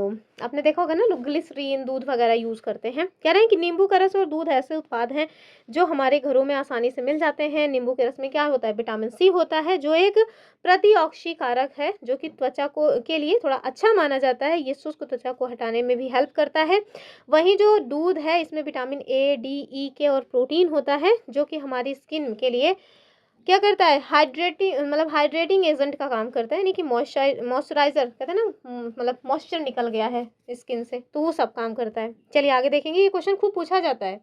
आपने देखा होगा ना, लोग ग्लिसरीन दूध वगैरह यूज़ करते हैं। कह रहे हैं कि नींबू का रस और दूध ऐसे उत्पाद हैं जो हमारे घरों में आसानी से मिल जाते हैं। नींबू के रस में क्या होता है, विटामिन सी होता है जो एक प्रतिऑक्सीकारक है, जो कि त्वचा को के लिए थोड़ा अच्छा माना जाता है। ये शुष्क त्वचा को हटाने में भी हेल्प करता है। वहीं जो दूध है इसमें विटामिन ए, डी, ई, के और प्रोटीन होता है, जो कि हमारी स्किन के लिए क्या करता है, हाइड्रेटिंग एजेंट का काम करता है, यानी कि मॉइस्चराइजर कहते हैं ना, मतलब मॉइस्चर निकल गया है स्किन से तो वो सब काम करता है। चलिए आगे देखेंगे, ये क्वेश्चन खूब पूछा जाता है।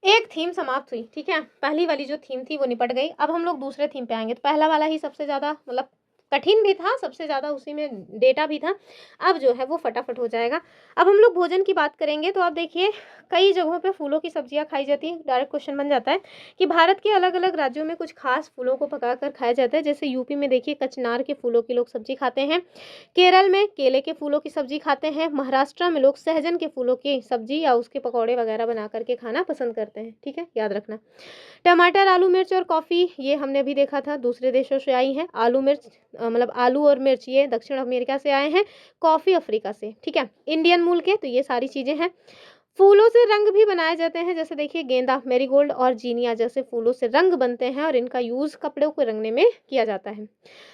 एक थीम समाप्त हुई, ठीक है, पहली वाली जो थीम थी वो निपट गई। अब हम लोग दूसरे थीम पे आएंगे। तो पहला वाला ही सबसे ज़्यादा मतलब कठिन भी था, सबसे ज़्यादा उसी में डेटा भी था। अब जो है वो फटाफट हो जाएगा। अब हम लोग भोजन की बात करेंगे। तो आप देखिए, कई जगहों पे फूलों की सब्जियां खाई जाती हैं। डायरेक्ट क्वेश्चन बन जाता है कि भारत के अलग अलग राज्यों में कुछ खास फूलों को पकाकर खाया जाता है। जैसे यूपी में देखिए कचनार के फूलों की लोग सब्जी खाते हैं, केरल में केले के फूलों की सब्जी खाते हैं, महाराष्ट्र में लोग सहजन के फूलों की सब्जी या उसके पकौड़े वगैरह बना करके खाना पसंद करते हैं। ठीक है, याद रखना। टमाटर, आलू, मिर्च और कॉफ़ी, ये हमने अभी देखा था दूसरे देशों से आई हैं। आलू मिर्च मतलब आलू और मिर्च ये दक्षिण अमेरिका से आए हैं, कॉफ़ी अफ्रीका से। ठीक है, इंडियन मूल के। तो ये सारी चीज़ें हैं। फूलों से रंग भी बनाए जाते हैं। जैसे देखिए गेंदा, मैरीगोल्ड और जीनिया जैसे फूलों से रंग बनते हैं और इनका यूज़ कपड़ों को रंगने में किया जाता है।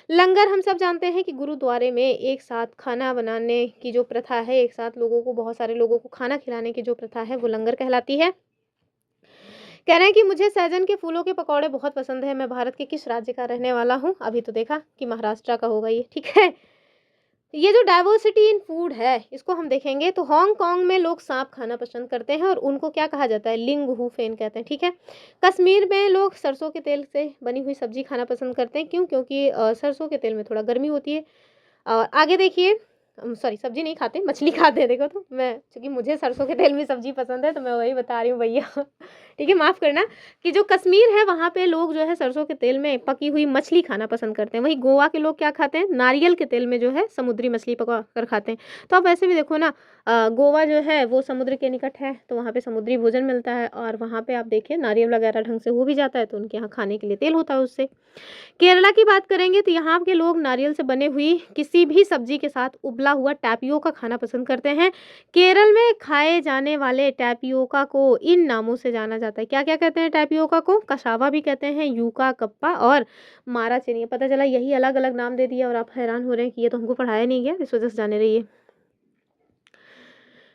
लंगर हम सब जानते हैं कि गुरुद्वारे में एक साथ खाना बनाने की जो प्रथा है, एक साथ लोगों को, बहुत सारे लोगों को खाना खिलाने की जो प्रथा है वो लंगर कहलाती है। कह रहे हैं कि मुझे सहजन के फूलों के पकौड़े बहुत पसंद है। मैं भारत के किस राज्य का रहने वाला हूँ? अभी तो देखा कि महाराष्ट्र का होगा ये। ठीक है, ये जो डाइवर्सिटी इन फूड है इसको हम देखेंगे। तो हांगकांग में लोग सांप खाना पसंद करते हैं और उनको क्या कहा जाता है, लिंग हु फेन कहते हैं। ठीक है, कश्मीर में लोग सरसों के तेल से बनी हुई सब्जी खाना पसंद करते हैं। क्यों? क्योंकि सरसों के तेल में थोड़ा गर्मी होती है। और आगे देखिए, सॉरी सब्जी नहीं खाते, मछली खाते हैं। देखो, तो मैं, क्योंकि मुझे सरसों के तेल में सब्जी पसंद है तो मैं वही बता रही हूँ भैया। ठीक है, माफ़ करना। कि जो कश्मीर है वहाँ पे लोग जो है सरसों के तेल में पकी हुई मछली खाना पसंद करते हैं। वहीं गोवा के लोग क्या खाते हैं, नारियल के तेल में जो है समुद्री मछली पका कर खाते हैं। तो आप वैसे भी देखो ना, गोवा जो है वो समुद्र के निकट है तो वहाँ पे समुद्री भोजन मिलता है और वहाँ पे आप देखिए नारियल वगैरह ढंग से हो भी जाता है तो उनके यहाँ खाने के लिए तेल होता है उससे। केरला की बात करेंगे तो यहाँ के लोग नारियल से बने हुई किसी भी सब्जी के साथ उबला हुआ टैपियोका खाना पसंद करते हैं। केरल में खाए जाने वाले टैपियोका को इन नामों से जाना जाता है। क्या क्या कहते हैं टैपियोका को? कसावा भी कहते हैं, यूका, कप्पा और मारा चेनी। पता चला यही अलग अलग नाम दे दिया और आप हैरान हो रहे हैं कि ये तो हमको पढ़ाया नहीं गया, इस वजह से जाने रही है।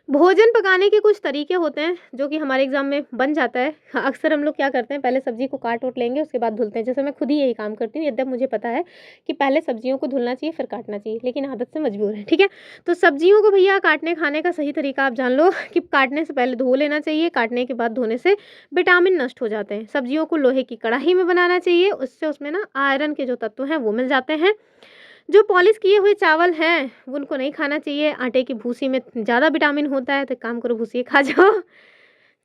भोजन पकाने के कुछ तरीके होते हैं जो कि हमारे एग्जाम में बन जाता है। अक्सर हम लोग क्या करते हैं, पहले सब्जी को काट वोट लेंगे उसके बाद धुलते हैं। जैसे मैं खुद ही यही काम करती हूँ, यद्यप मुझे पता है कि पहले सब्जियों को धुलना चाहिए फिर काटना चाहिए, लेकिन आदत से मजबूर है। ठीक है, तो सब्जियों को भैया काटने खाने का सही तरीका आप जान लो कि काटने से पहले धो लेना चाहिए, काटने के बाद धोने से विटामिन नष्ट हो जाते हैं। सब्जियों को लोहे की कढ़ाई में बनाना चाहिए, उससे उसमें ना आयरन के जो तत्व हैं वो मिल जाते हैं। जो पॉलिश किए हुए चावल हैं उनको नहीं खाना चाहिए, आटे की भूसी में ज़्यादा विटामिन होता है, तो काम करो भूसी खा जाओ।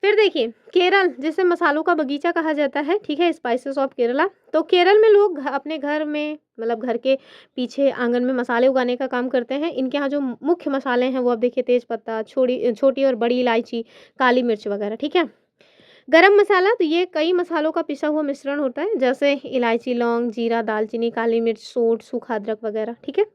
फिर देखिए केरल, जिसे मसालों का बगीचा कहा जाता है, ठीक है, स्पाइसेस ऑफ केरला। तो केरल में लोग अपने घर में मतलब घर के पीछे आंगन में मसाले उगाने का काम करते हैं। इनके यहाँ जो मुख्य मसाले हैं वो आप देखिए तेज पत्ता, छोटी और बड़ी इलायची, काली मिर्च वगैरह। ठीक है, गरम मसाला, तो ये कई मसालों का पिसा हुआ मिश्रण होता है, जैसे इलायची, लौंग, जीरा, दालचीनी, काली मिर्च, सोंठ, सूखा अदरक वगैरह। ठीक है,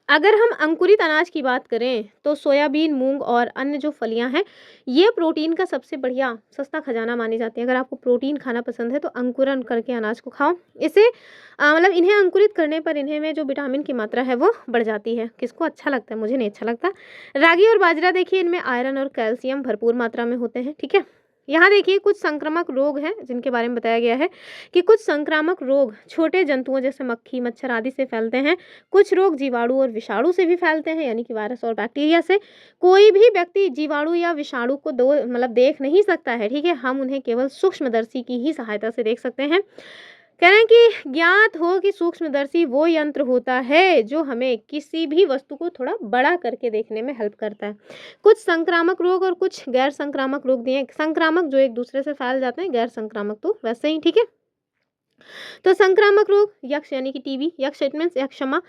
अगर हम अंकुरित अनाज की बात करें तो सोयाबीन, मूंग और अन्य जो फलियां हैं ये प्रोटीन का सबसे बढ़िया सस्ता खजाना मानी जाती है। अगर आपको प्रोटीन खाना पसंद है तो अंकुरन करके अनाज को खाओ। इसे मतलब इन्हें अंकुरित करने पर इन्हें में जो विटामिन की मात्रा है वो बढ़ जाती है। किसको अच्छा लगता है? मुझे नहीं अच्छा लगता। रागी और बाजरा देखिए, इनमें आयरन और कैल्शियम भरपूर मात्रा में होते हैं। ठीक है, यहाँ देखिए कुछ संक्रामक रोग हैं जिनके बारे में बताया गया है कि कुछ संक्रामक रोग छोटे जंतुओं जैसे मक्खी, मच्छर आदि से फैलते हैं। कुछ रोग जीवाणु और विषाणु से भी फैलते हैं, यानी कि वायरस और बैक्टीरिया से। कोई भी व्यक्ति जीवाणु या विषाणु को देख नहीं सकता है। ठीक है, हम उन्हें केवल सूक्ष्मदर्शी की ही सहायता से देख सकते हैं। कह रहे हैं कि ज्ञात हो कि सूक्ष्मदर्शी वो यंत्र होता है जो हमें किसी भी वस्तु को थोड़ा बड़ा करके देखने में हेल्प करता है। कुछ संक्रामक रोग और कुछ गैर संक्रामक रोग दिए। संक्रामक जो एक दूसरे से फैल जाते हैं, गैर संक्रामक तो वैसे ही। ठीक है, तो संक्रामक रोग, यक्ष यानी कि टीबी, यक्ष इट मीन्स यक्षमा,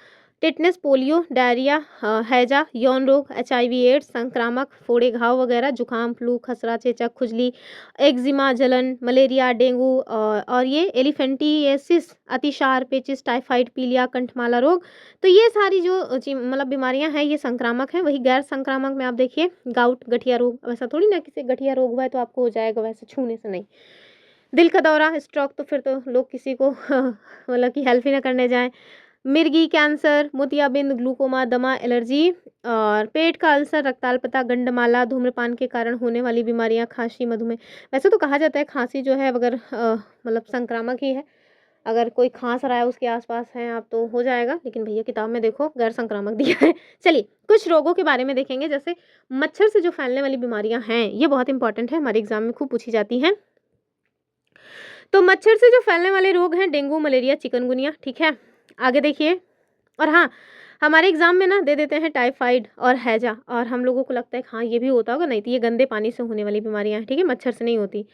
टिटनेस, पोलियो, डायरिया, हैजा, यौन रोग, HIV एड्स, संक्रामक, फोड़े घाव वगैरह, जुकाम, फ्लू, खसरा, चेचक, खुजली, एक्जिमा, जलन, मलेरिया, डेंगू और ये एलिफेंटिएसिस, अतिसार, पेचिस, टाइफाइड, पीलिया, कंठमाला रोग। तो ये सारी जो मतलब बीमारियां हैं ये संक्रामक हैं। वही गैर संक्रामक में आप देखिए गाउट, गठिया रोग, वैसा थोड़ी ना किसी गठिया रोग हुआ है तो आपको हो जाएगा, वैसे छूने से नहीं। दिल का दौरा, स्ट्रोक, तो फिर तो लोग किसी को मतलब कि हेल्प ही ना करने जाएं। मिर्गी, कैंसर, मोतियाबिंद, ग्लूकोमा, दमा, एलर्जी और पेट का अल्सर, रक्ताल्पता, गंडमाला, धूम्रपान के कारण होने वाली बीमारियां, खांसी, मधुमेह। वैसे तो कहा जाता है खांसी जो है अगर मतलब संक्रामक ही है, अगर कोई खांस रहा है उसके आसपास हैं आप तो हो जाएगा, लेकिन भैया किताब में देखो गैर संक्रामक दिया है। चलिए कुछ रोगों के बारे में देखेंगे, जैसे मच्छर से जो फैलने वाली बीमारियां हैं ये बहुत इंपॉर्टेंट है, हमारे एग्जाम में खूब पूछी जाती हैं। तो मच्छर से जो फैलने वाले रोग हैं डेंगू, मलेरिया, चिकनगुनिया, ठीक है। आगे देखिए, और हाँ हमारे एग्जाम में ना दे देते हैं टाइफाइड और हैजा, और हम लोगों को लगता है हाँ ये भी होता होगा, नहीं तो ये गंदे पानी से होने वाली बीमारियां हैं, ठीक है, मच्छर से नहीं होती।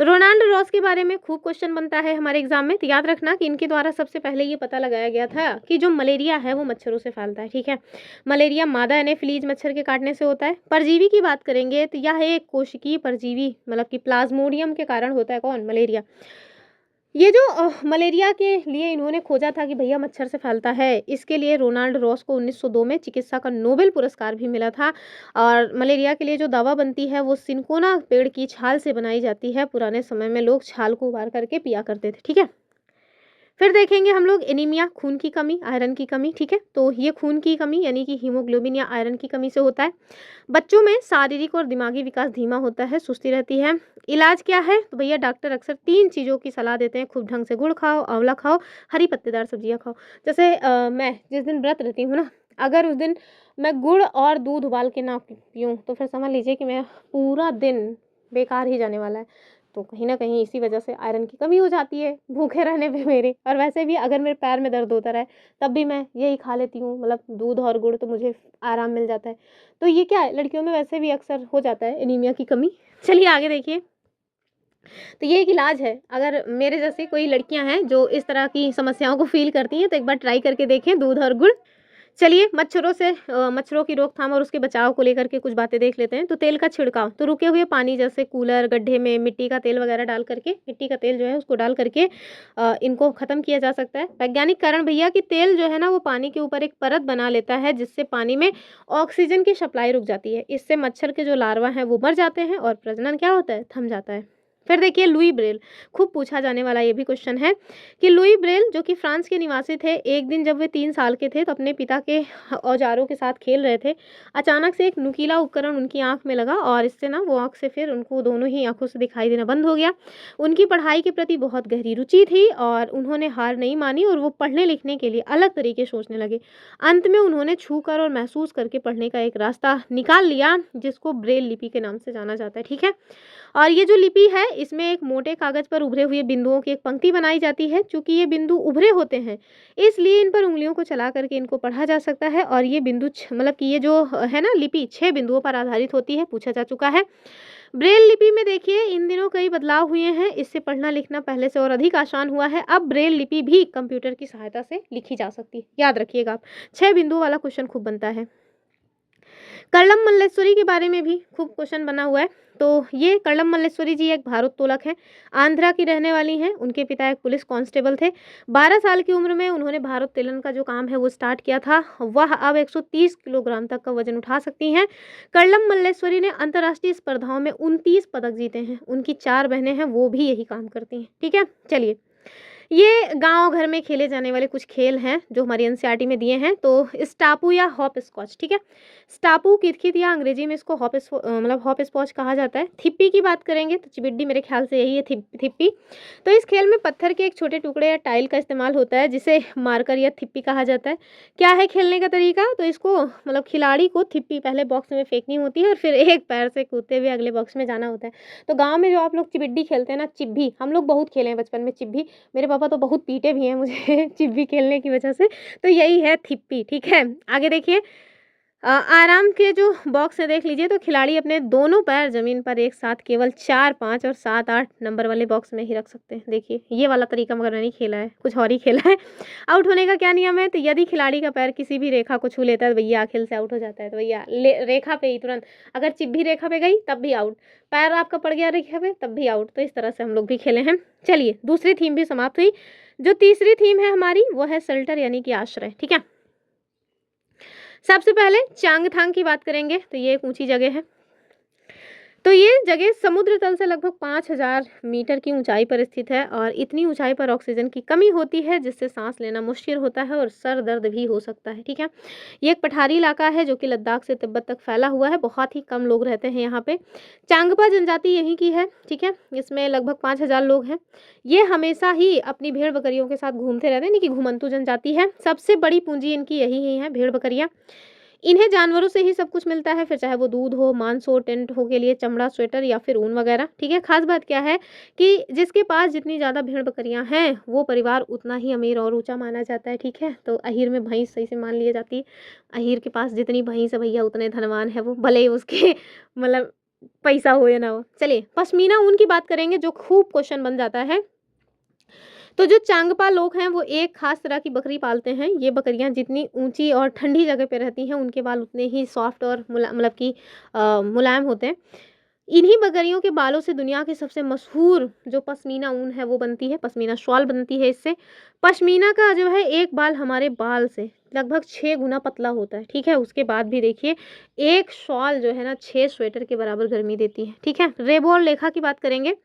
रोनाल्ड रॉस के बारे में खूब क्वेश्चन बनता है हमारे एग्जाम में, तो याद रखना कि इनके द्वारा सबसे पहले ये पता लगाया गया था कि जो मलेरिया है वो मच्छरों से फैलता है, ठीक है। मलेरिया मादा एनेफिलीज मच्छर के काटने से होता है। परजीवी की बात करेंगे तो यह एक कोशिकीय परजीवी, मतलब कि प्लाज्मोडियम के कारण होता है। कौन? मलेरिया। ये जो मलेरिया के लिए इन्होंने खोजा था कि भैया मच्छर से फैलता है, इसके लिए रोनाल्ड रॉस को 1902 में चिकित्सा का नोबेल पुरस्कार भी मिला था। और मलेरिया के लिए जो दवा बनती है वो सिनकोना पेड़ की छाल से बनाई जाती है। पुराने समय में लोग छाल को उबाल करके पिया करते थे, ठीक है। फिर देखेंगे हम लोग एनीमिया, खून की कमी, आयरन की कमी, ठीक है। तो ये खून की कमी यानी कि हीमोग्लोबिन या आयरन की कमी से होता है। बच्चों में शारीरिक और दिमागी विकास धीमा होता है, सुस्ती रहती है। इलाज क्या है? तो भैया डॉक्टर अक्सर 3 चीज़ों की सलाह देते हैं, खूब ढंग से गुड़ खाओ, आंवला खाओ, हरी पत्तेदार सब्जियां खाओ। जैसे मैं जिस दिन व्रत रहती हूँ ना, अगर उस दिन मैं गुड़ और दूध उबाल के ना पीऊँ तो फिर समझ लीजिए कि मैं पूरा दिन बेकार ही जाने वाला है। तो कहीं न कहीं इसी वजह से आयरन की कमी हो जाती है भूखे रहने पे मेरे। और वैसे भी अगर मेरे पैर में दर्द होता रहे तब भी मैं यही खा लेती हूँ, मतलब दूध और गुड़, तो मुझे आराम मिल जाता है। तो ये क्या है, लड़कियों में वैसे भी अक्सर हो जाता है एनीमिया की कमी। चलिए आगे देखिए, तो ये एक इलाज है। अगर मेरे जैसी कोई लड़कियां हैं जो इस तरह की समस्याओं को फ़ील करती हैं तो एक बार ट्राई करके देखें, दूध और गुड़। चलिए मच्छरों से मच्छरों की रोकथाम और उसके बचाव को लेकर के कुछ बातें देख लेते हैं। तो तेल का छिड़काव, तो रुके हुए पानी जैसे कूलर, गड्ढे में मिट्टी का तेल वगैरह डाल करके, मिट्टी का तेल जो है उसको डाल करके इनको ख़त्म किया जा सकता है। वैज्ञानिक कारण भैया कि तेल जो है ना वो पानी के ऊपर एक परत बना लेता है जिससे पानी में ऑक्सीजन की सप्लाई रुक जाती है। इससे मच्छर के जो लार्वा हैं वो मर जाते हैं और प्रजनन क्या होता है, थम जाता है। फिर देखिए लुई ब्रेल, खूब पूछा जाने वाला ये भी क्वेश्चन है कि लुई ब्रेल जो कि फ्रांस के निवासी थे, एक दिन जब वे 3 साल के थे तो अपने पिता के औजारों के साथ खेल रहे थे। अचानक से एक नुकीला उपकरण उनकी आंख में लगा और इससे ना वो आंख से फिर उनको दोनों ही आंखों से दिखाई देना बंद हो गया। उनकी पढ़ाई के प्रति बहुत गहरी रुचि थी और उन्होंने हार नहीं मानी और वो पढ़ने लिखने के लिए अलग तरीके सोचने लगे। अंत में उन्होंने छूकर और महसूस करके पढ़ने का एक रास्ता निकाल लिया जिसको ब्रेल लिपि के नाम से जाना जाता है, ठीक है। और ये जो लिपि है इसमें एक मोटे कागज पर उभरे हुए बिंदुओं की एक पंक्ति बनाई जाती है। चूंकि ये बिंदु उभरे होते हैं इसलिए इन पर उंगलियों को चला करके इनको पढ़ा जा सकता है। और ये बिंदु मतलब कि ये जो है ना लिपि 6 बिंदुओं पर आधारित होती है, पूछा जा चुका है। ब्रेल लिपि में देखिए इन दिनों कई बदलाव हुए हैं, इससे पढ़ना लिखना पहले से और अधिक आसान हुआ है। अब ब्रेल लिपि भी कंप्यूटर की सहायता से लिखी जा सकती है, याद रखिएगा आप। 6 बिंदुओं वाला क्वेश्चन खूब बनता है। कल्लम मल्लेश्वरी के बारे में भी खूब क्वेश्चन बना हुआ है। तो ये कल्लम मल्लेश्वरी जी एक भारोत्तोलक हैं, आंध्रा की रहने वाली हैं। उनके पिता एक पुलिस कांस्टेबल थे। 12 साल की उम्र में उन्होंने भारोत्तोलन का जो काम है वो स्टार्ट किया था। वह अब 130 किलोग्राम तक का वजन उठा सकती हैं। कल्लम मल्लेश्वरी ने अंतर्राष्ट्रीय स्पर्धाओं में 29 पदक जीते हैं। उनकी 4 बहनें हैं, वो भी यही काम करती हैं, ठीक है। चलिए ये गांव घर में खेले जाने वाले कुछ खेल हैं जो हमारी एनसीईआरटी में दिए हैं। तो स्टापू या हॉप स्कॉच, ठीक है। स्टापू कितकित या अंग्रेजी में इसको मतलब हॉप स्कॉच कहा जाता है। थिप्पी की बात करेंगे तो चिबिड्डी, मेरे ख्याल से यही है थिप्पी। तो इस खेल में पत्थर के एक छोटे टुकड़े या टाइल का इस्तेमाल होता है जिसे मार्कर या थिप्पी कहा जाता है। क्या है खेलने का तरीका? तो इसको मतलब खिलाड़ी को थिप्पी पहले बॉक्स में फेंकनी होती है और फिर एक पैर से कूदते हुए अगले बॉक्स में जाना होता है। तो गाँव में जो आप लोग चिबिड्डी खेलते हैं ना, चिब्भी, हम लोग बहुत खेले हैं बचपन में चिब्भी। मेरे पापा तो बहुत पीटे भी हैं मुझे चिब्भी खेलने की वजह से। तो यही है थिप्पी, ठीक है। आगे देखिए, आराम के जो बॉक्स है देख लीजिए, तो खिलाड़ी अपने दोनों पैर ज़मीन पर एक साथ केवल 4, 5 और 7, 8 नंबर वाले बॉक्स में ही रख सकते हैं। देखिए, ये वाला तरीका मगर मैंने नहीं खेला है, कुछ और ही खेला है। आउट होने का क्या नियम है? तो यदि खिलाड़ी का पैर किसी भी रेखा को छू लेता है तो भैया खेल से आउट हो जाता है। तो भैया रेखा पे ही तुरंत, अगर चिप भी रेखा पे गई तब भी आउट, पैर आपका पड़ गया रेखा पे तब भी आउट। तो इस तरह से हम लोग भी खेले हैं। चलिए, दूसरी थीम भी समाप्त हुई। जो तीसरी थीम है हमारी, वो है शेल्टर यानी कि आश्रय। ठीक है, सबसे पहले चांगथांग की बात करेंगे। तो ये एक ऊंची जगह है। तो ये जगह समुद्र तल से लगभग 5000 मीटर की ऊंचाई पर स्थित है और इतनी ऊंचाई पर ऑक्सीजन की कमी होती है जिससे सांस लेना मुश्किल होता है और सर दर्द भी हो सकता है। ठीक है, ये एक पठारी इलाका है जो कि लद्दाख से तिब्बत तक फैला हुआ है। बहुत ही कम लोग रहते हैं यहाँ पे। चांगपा जनजाति यहीं की है। ठीक है, इसमें लगभग 5000 लोग हैं। ये हमेशा ही अपनी भेड़ बकरियों के साथ घूमते रहते हैं, यानी कि घुमंतु जनजाति है। सबसे बड़ी पूंजी इनकी यही ही है, भेड़ बकरियाँ। इन्हें जानवरों से ही सब कुछ मिलता है, फिर चाहे वो दूध हो, मांस हो, टेंट हो के लिए चमड़ा, स्वेटर या फिर ऊन वगैरह। ठीक है, खास बात क्या है कि जिसके पास जितनी ज़्यादा भेड़ बकरियां हैं वो परिवार उतना ही अमीर और ऊंचा माना जाता है। ठीक है, तो अहीर में भैंस सही से मान ली जाती है। अहीर के पास जितनी भैंस है भैया उतने धनवान है वो, भले ही उसके मतलब पैसा हो या ना हो। चलिए, पश्मीना ऊन की बात करेंगे जो खूब क्वेश्चन बन जाता है। तो जो चांगपा लोग हैं वो एक खास तरह की बकरी पालते हैं। ये बकरियां जितनी ऊंची और ठंडी जगह पे रहती हैं उनके बाल उतने ही सॉफ्ट और मतलब कि मुलायम होते हैं। इन्हीं बकरियों के बालों से दुनिया की सबसे मशहूर जो पश्मीना ऊन है वो बनती है, पश्मीना शॉल बनती है इससे। पश्मीना का जो है एक बाल हमारे बाल से लगभग 6 गुना पतला होता है। ठीक है, उसके बाद भी देखिए एक शॉल जो है ना 6 स्वेटर के बराबर गर्मी देती है। ठीक है, रेबो और लेखा की बात करेंगे।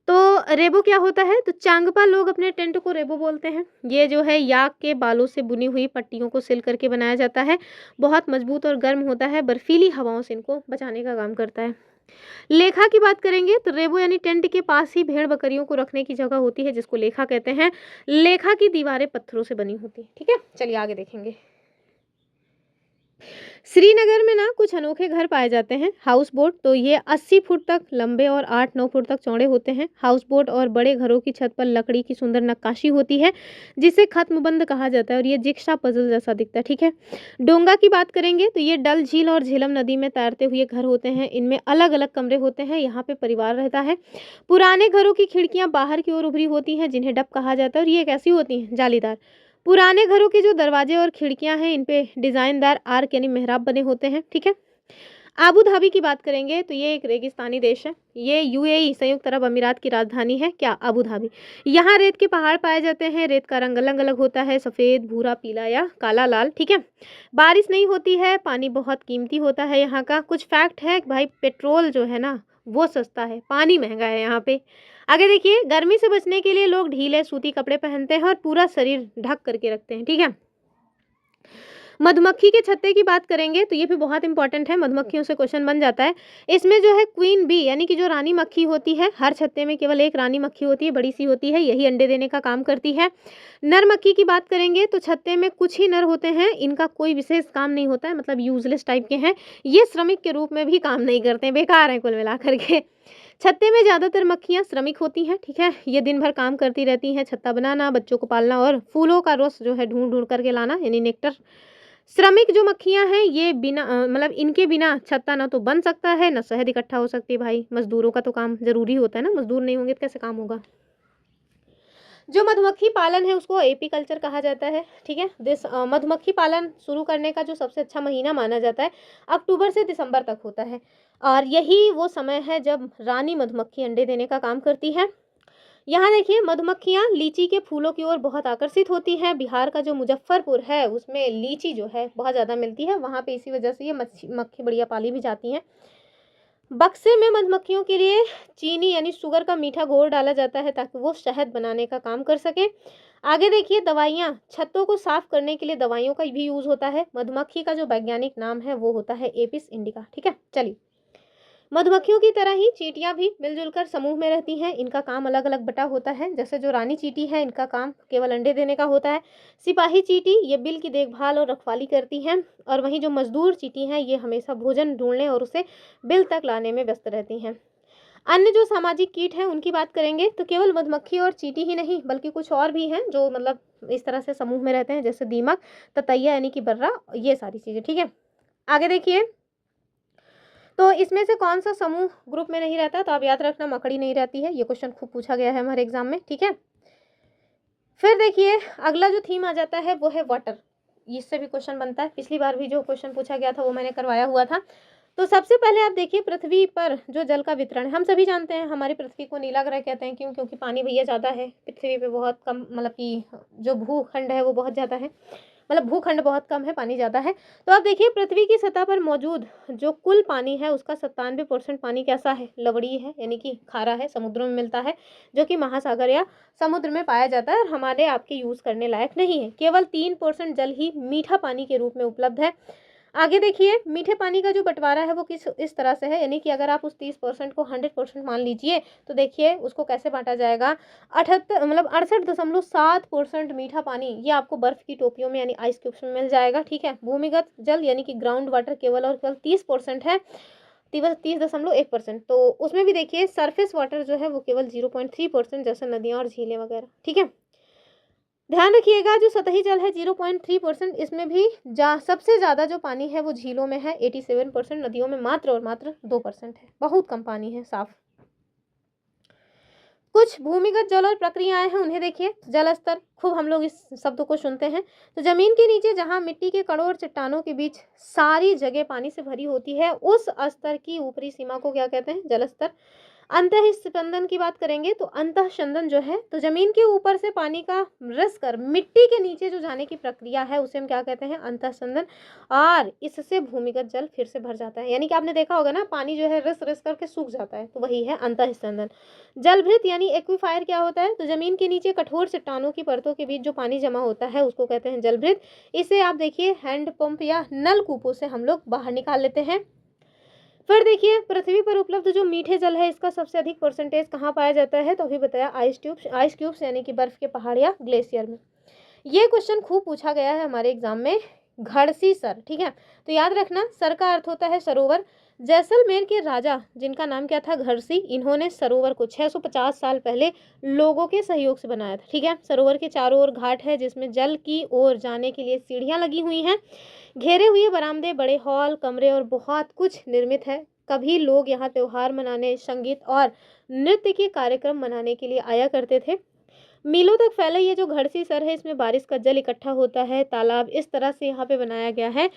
तो रेबो क्या होता है? तो चांगपा लोग अपने टेंट को रेबो बोलते हैं। ये जो है याक के बालों से बुनी हुई पट्टियों को सिल करके बनाया जाता है। बहुत मजबूत और गर्म होता है, बर्फीली हवाओं से इनको बचाने का काम करता है। लेखा की बात करेंगे तो रेबो यानी टेंट के पास ही भेड़ बकरियों को रखने की जगह होती है जिसको लेखा कहते हैं। लेखा की दीवारें पत्थरों से बनी होती है। ठीक है, चलिए आगे देखेंगे। श्रीनगर में ना कुछ अनोखे घर पाए जाते हैं। हाउस बोट, तो ये 80 फुट तक लंबे और 8-9 फुट तक चौड़े होते हैं। हाउस बोट और बड़े घरों की छत पर लकड़ी की सुंदर नक्काशी होती है जिसे खत्मबंद कहा जाता है और ये जिक्शा पजल जैसा दिखता है। ठीक है, डोंगा की बात करेंगे तो ये डल झील और झेलम नदी में तैरते हुए घर होते हैं। इनमें अलग अलग कमरे होते हैं, यहाँ पे परिवार रहता है। पुराने घरों की खिड़कियां बाहर की ओर उभरी होती हैं जिन्हें डब कहा जाता है और ये कैसी होती हैं? जालीदार। पुराने घरों के जो दरवाजे और खिड़कियां हैं इन पे डिजाइनदार आर्क यानी मेहराब बने होते हैं। ठीक है, आबू धाबी की बात करेंगे तो ये एक रेगिस्तानी देश है। ये यूएई संयुक्त अरब अमीरात की राजधानी है। क्या? Abu Dhabi. यहाँ रेत के पहाड़ पाए जाते हैं। रेत का रंग अलग अलग होता है, सफ़ेद, भूरा, पीला या काला, लाल। ठीक है, बारिश नहीं होती है, पानी बहुत कीमती होता है यहाँ का। कुछ फैक्ट है कि भाई पेट्रोल जो है ना वो सस्ता है, पानी महंगा है यहाँ पे। आगे देखिए, गर्मी से बचने के लिए लोग ढीले सूती कपड़े पहनते हैं और पूरा शरीर ढक करके रखते हैं। ठीक है, मधुमक्खी के छत्ते की बात करेंगे तो ये भी बहुत इंपॉर्टेंट है, मधुमक्खियों से क्वेश्चन बन जाता है। इसमें जो है क्वीन बी यानी कि जो रानी मक्खी होती है, हर छत्ते में केवल एक रानी मक्खी होती है, बड़ी सी होती है, यही अंडे देने का काम करती है। नर मक्खी की बात करेंगे तो छत्ते में कुछ ही नर होते हैं, इनका कोई विशेष काम नहीं होता है, मतलब यूजलेस टाइप के हैं। ये श्रमिक के रूप में भी काम नहीं करते हैं, बेकार हैं कुल मिलाकर के। छत्ते में ज़्यादातर मक्खियाँ श्रमिक होती हैं। ठीक है, ये दिन भर काम करती रहती हैं, छत्ता बनाना, बच्चों को पालना और फूलों का रस जो है ढूंढ ढूंढ करके लाना यानी नेक्टर। श्रमिक जो मक्खियां हैं ये बिना मतलब इनके बिना छत्ता ना तो बन सकता है ना शहद इकट्ठा हो सकती है। भाई मजदूरों का तो काम जरूरी होता है ना, मजदूर नहीं होंगे तो कैसे काम होगा। जो मधुमक्खी पालन है उसको एपी कल्चर कहा जाता है। ठीक है, मधुमक्खी पालन शुरू करने का जो सबसे अच्छा महीना माना जाता है अक्टूबर से दिसंबर तक होता है और यही वो समय है जब रानी मधुमक्खी अंडे देने का काम करती है। यहाँ देखिए, मधुमक्खियाँ लीची के फूलों की ओर बहुत आकर्षित होती हैं। बिहार का जो मुजफ्फरपुर है उसमें लीची जो है बहुत ज़्यादा मिलती है, वहाँ पे इसी वजह से ये मक्खी बढ़िया पाली भी जाती हैं। बक्से में मधुमक्खियों के लिए चीनी यानी शुगर का मीठा घोल डाला जाता है ताकि वो शहद बनाने का काम कर सके। आगे देखिए, दवाइयाँ, छत्तों को साफ करने के लिए दवाइयों का भी यूज़ होता है। मधुमक्खी का जो वैज्ञानिक नाम है वो होता है एपिस इंडिका। ठीक है, चलिए, मधुमक्खियों की तरह ही चींटियां भी मिलजुल कर समूह में रहती हैं। इनका काम अलग अलग बटा होता है। जैसे जो रानी चींटी है इनका काम केवल अंडे देने का होता है। सिपाही चींटी ये बिल की देखभाल और रखवाली करती हैं और वहीं जो मजदूर चींटी हैं ये हमेशा भोजन ढूंढने और उसे बिल तक लाने में व्यस्त रहती हैं। अन्य जो सामाजिक कीट हैं उनकी बात करेंगे तो केवल मधुमक्खी और चींटी ही नहीं बल्कि कुछ और भी हैं जो मतलब इस तरह से समूह में रहते हैं, जैसे दीमक, ततैया यानी कि बर्रा, ये सारी चीज़ें। ठीक है, आगे देखिए, तो इसमें से कौन सा समूह ग्रुप में नहीं रहता? तो आप याद रखना मकड़ी नहीं रहती है। ये क्वेश्चन खूब पूछा गया है हमारे एग्जाम में, ठीक है। फिर देखिए अगला जो थीम आ जाता है वो है वाटर। इससे भी क्वेश्चन बनता है, पिछली बार भी जो क्वेश्चन पूछा गया था वो मैंने करवाया हुआ था। तो सबसे पहले आप देखिए पृथ्वी पर जो जल का वितरण है, हम सभी जानते हैं हमारी पृथ्वी को नीला ग्रह कहते हैं। क्यों? क्योंकि पानी भैया ज़्यादा है पृथ्वी पे, बहुत कम, मतलब कि जो भूखंड है वो बहुत ज़्यादा है, मतलब भूखंड बहुत कम है, पानी ज़्यादा है। तो आप देखिए पृथ्वी की सतह पर मौजूद जो कुल पानी है उसका 97% पानी कैसा है? लवणीय है, यानी कि खारा है, समुद्रों में मिलता है, जो कि महासागर या समुद्र में पाया जाता है और हमारे आपके यूज़ करने लायक नहीं है। केवल 3% जल ही मीठा पानी के रूप में उपलब्ध है। आगे देखिए मीठे पानी का जो बंटवारा है वो किस इस तरह से है, यानी कि अगर आप उस 30% को 100% मान लीजिए तो देखिए उसको कैसे बांटा जाएगा। 68.7% मीठा पानी ये आपको बर्फ की टोपियों में यानी आइस क्यूब्स में मिल जाएगा, ठीक है। भूमिगत जल यानी कि ग्राउंड वाटर केवल और केवल 30% है, 30.1%। तो उसमें भी देखिए सरफेस वाटर जो है वो केवल 0.3%, जैसे नदियाँ और झीलें वगैरह, ठीक है। ध्यान रखिएगा जो सतही जल है 0.3%, इसमें भी सबसे ज़्यादा जो पानी है वो झीलों में है 87%, नदियों में मात्र और मात्र 2% है, बहुत कम पानी है साफ। कुछ भूमिगत जल और प्रक्रियाएं हैं उन्हें देखिए। जल स्तर, खूब हम लोग इस शब्द को सुनते हैं। तो जमीन के नीचे जहां मिट्टी के कणों और चट्टानों के बीच सारी जगह पानी से भरी होती है उस स्तर की ऊपरी सीमा को क्या कहते हैं? जल स्तर। अंतः स्पंदन की बात करेंगे तो अंतः स्पंदन जो है तो जमीन के ऊपर से पानी का रिस कर मिट्टी के नीचे जो जाने की प्रक्रिया है उसे हम क्या कहते हैं? अंतः स्पंदन। और इससे भूमिगत जल फिर से भर जाता है, यानी कि आपने देखा होगा ना पानी जो है रिस रिस करके सूख जाता है, तो वही है अंतः स्पंदन। जलभृत यानी एक्वीफायर क्या होता है? तो जमीन के नीचे कठोर चट्टानों की परतों के बीच जो पानी जमा होता है उसको कहते हैं जलभृत। इसे आप देखिए हैंड पंप या नलकूपों से हम लोग बाहर निकाल लेते हैं। फिर देखिए पृथ्वी पर उपलब्ध जो मीठे जल है इसका सबसे अधिक परसेंटेज कहाँ पाया जाता है? तो अभी बताया आइस क्यूब्स यानी कि बर्फ के पहाड़ या ग्लेशियर में। ये क्वेश्चन खूब पूछा गया है हमारे एग्जाम में। घड़सी सर, ठीक है। तो याद रखना सर का अर्थ होता है सरोवर। जैसलमेर के राजा जिनका नाम क्या था? घड़सी, इन्होंने सरोवर को 650 साल पहले लोगों के सहयोग से बनाया था, ठीक है। सरोवर के चारों ओर घाट है जिसमें जल की ओर जाने के लिए सीढ़ियां लगी हुई हैं। घेरे हुए बरामदे, बड़े हॉल, कमरे और बहुत कुछ निर्मित है। कभी लोग यहाँ त्योहार मनाने, संगीत और नृत्य के कार्यक्रम मनाने के लिए आया करते थे। मीलों तक फैला ये जो घड़सी सर है इसमें बारिश का जल इकट्ठा होता है। तालाब इस तरह से यहाँ पे बनाया गया है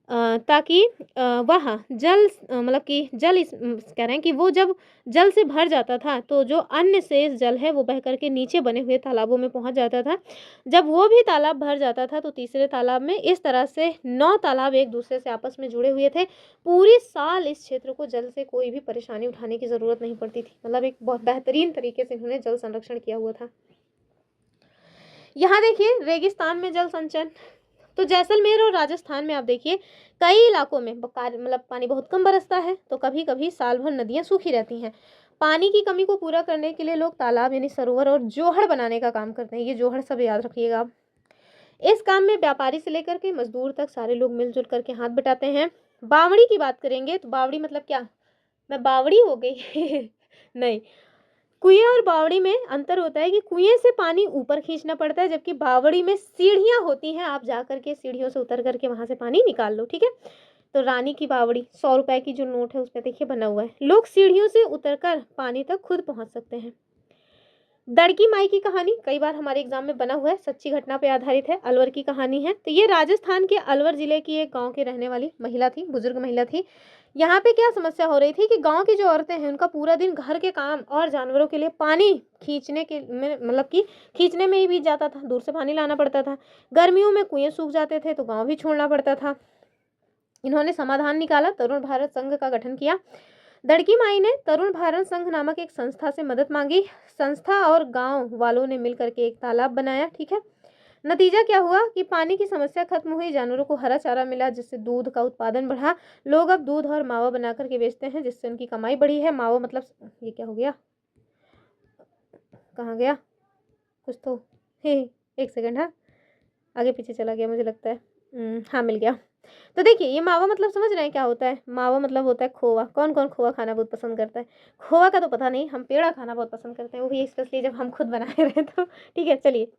ताकि वह जल मतलब कि जल कह रहे हैं कि वो जब जल से भर जाता था तो जो अन्य शेष जल है वो बह करके नीचे बने हुए तालाबों में पहुंच जाता था। जब वो भी तालाब भर जाता था तो तीसरे तालाब में, इस तरह से 9 तालाब एक दूसरे से आपस में जुड़े हुए थे। पूरी साल इस क्षेत्र को जल से कोई भी परेशानी उठाने की ज़रूरत नहीं पड़ती थी। मतलब एक बहुत बेहतरीन तरीके से इन्होंने जल संरक्षण किया हुआ था। यहाँ देखिए रेगिस्तान में जल संचयन। तो जैसलमेर और राजस्थान में आप देखिए कई इलाकों में मतलब पानी बहुत कम बरसता है, तो कभी कभी साल भर नदियाँ सूखी रहती हैं। पानी की कमी को पूरा करने के लिए लोग तालाब यानी सरोवर और जोहड़ बनाने का काम करते हैं। ये जोहड़ सब याद रखिएगा आप। इस काम में व्यापारी से लेकर के मजदूर तक सारे लोग मिलजुल करके हाथ बटाते हैं। बावड़ी की बात करेंगे तो बावड़ी मतलब क्या? मैं बावड़ी हो गई नहीं, कुएं और बावड़ी में अंतर होता है कि कुएं से पानी ऊपर खींचना पड़ता है जबकि बावड़ी में सीढ़ियां होती हैं, आप जा करके सीढ़ियों से उतर करके वहां से पानी निकाल लो, ठीक है। तो रानी की बावड़ी 100 रुपए की जो नोट है उस पर देखिए बना हुआ है। लोग सीढ़ियों से उतरकर पानी तक खुद पहुंच सकते हैं। दड़की माई की कहानी कई बार हमारे एग्जाम में बना हुआ है, सच्ची घटना पे आधारित है। अलवर की कहानी है। तो ये राजस्थान के अलवर जिले की एक गांव के रहने वाली महिला थी, बुजुर्ग महिला थी। यहाँ पे क्या समस्या हो रही थी कि गांव की जो औरतें हैं उनका पूरा दिन घर के काम और जानवरों के लिए पानी खींचने के में मतलब कि खींचने में ही बीत जाता था। दूर से पानी लाना पड़ता था। गर्मियों में कुएं सूख जाते थे तो गाँव भी छोड़ना पड़ता था। इन्होंने समाधान निकाला, तरुण भारत संघ का गठन किया। दड़की माई ने तरुण भारत संघ नामक एक संस्था से मदद मांगी। संस्था और गांव वालों ने मिलकर के एक तालाब बनाया, ठीक है। नतीजा क्या हुआ कि पानी की समस्या खत्म हुई, जानवरों को हरा चारा मिला जिससे दूध का उत्पादन बढ़ा। लोग अब दूध और मावा बना करके बेचते हैं जिससे उनकी कमाई बढ़ी है। मावा मतलब ये क्या हो गया, कहाँ गया कुछ तो, हे एक सेकंड, हाँ आगे पीछे चला गया मुझे लगता है। हाँ मिल गया। तो देखिए ये मावा मतलब समझ रहे हैं क्या होता है? मावा मतलब होता है खोवा। कौन कौन खोवा खाना बहुत पसंद करता है? खोवा का तो पता नहीं, हम पेड़ा खाना बहुत पसंद करते हैं, वो भी स्पेशली जब हम खुद बनाए रहे तो, ठीक है। चलिए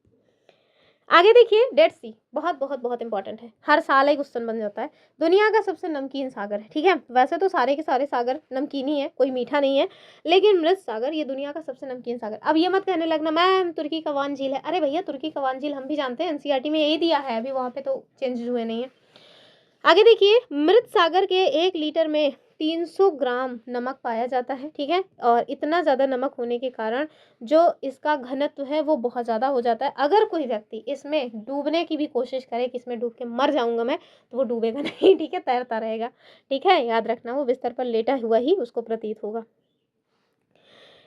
आगे देखिए, डेड सी बहुत बहुत बहुत इंपॉर्टेंट है, हर साल एक क्वेश्चन बन जाता है। दुनिया का सबसे नमकीन सागर है, ठीक है। वैसे तो सारे के सारे सागर नमकीन ही है, कोई मीठा नहीं है, लेकिन मृत सागर ये दुनिया का सबसे नमकीन सागर। अब ये मत कहने लगना मैम तुर्की का वान झील है, अरे भैया तुर्की का वान झील हम भी जानते हैं, एनसीईआरटी में यही दिया है, अभी वहाँ पे तो चेंज हुए नहीं है। आगे देखिए, मृत सागर के 1 लीटर में 300 ग्राम नमक पाया जाता है, ठीक है। और इतना ज़्यादा नमक होने के कारण जो इसका घनत्व है वो बहुत ज़्यादा हो जाता है। अगर कोई व्यक्ति इसमें डूबने की भी कोशिश करे कि इसमें डूब के मर जाऊंगा मैं, तो वो डूबेगा नहीं, ठीक है, तैरता रहेगा, ठीक है, याद रखना, वो बिस्तर पर लेटा हुआ ही उसको प्रतीत होगा।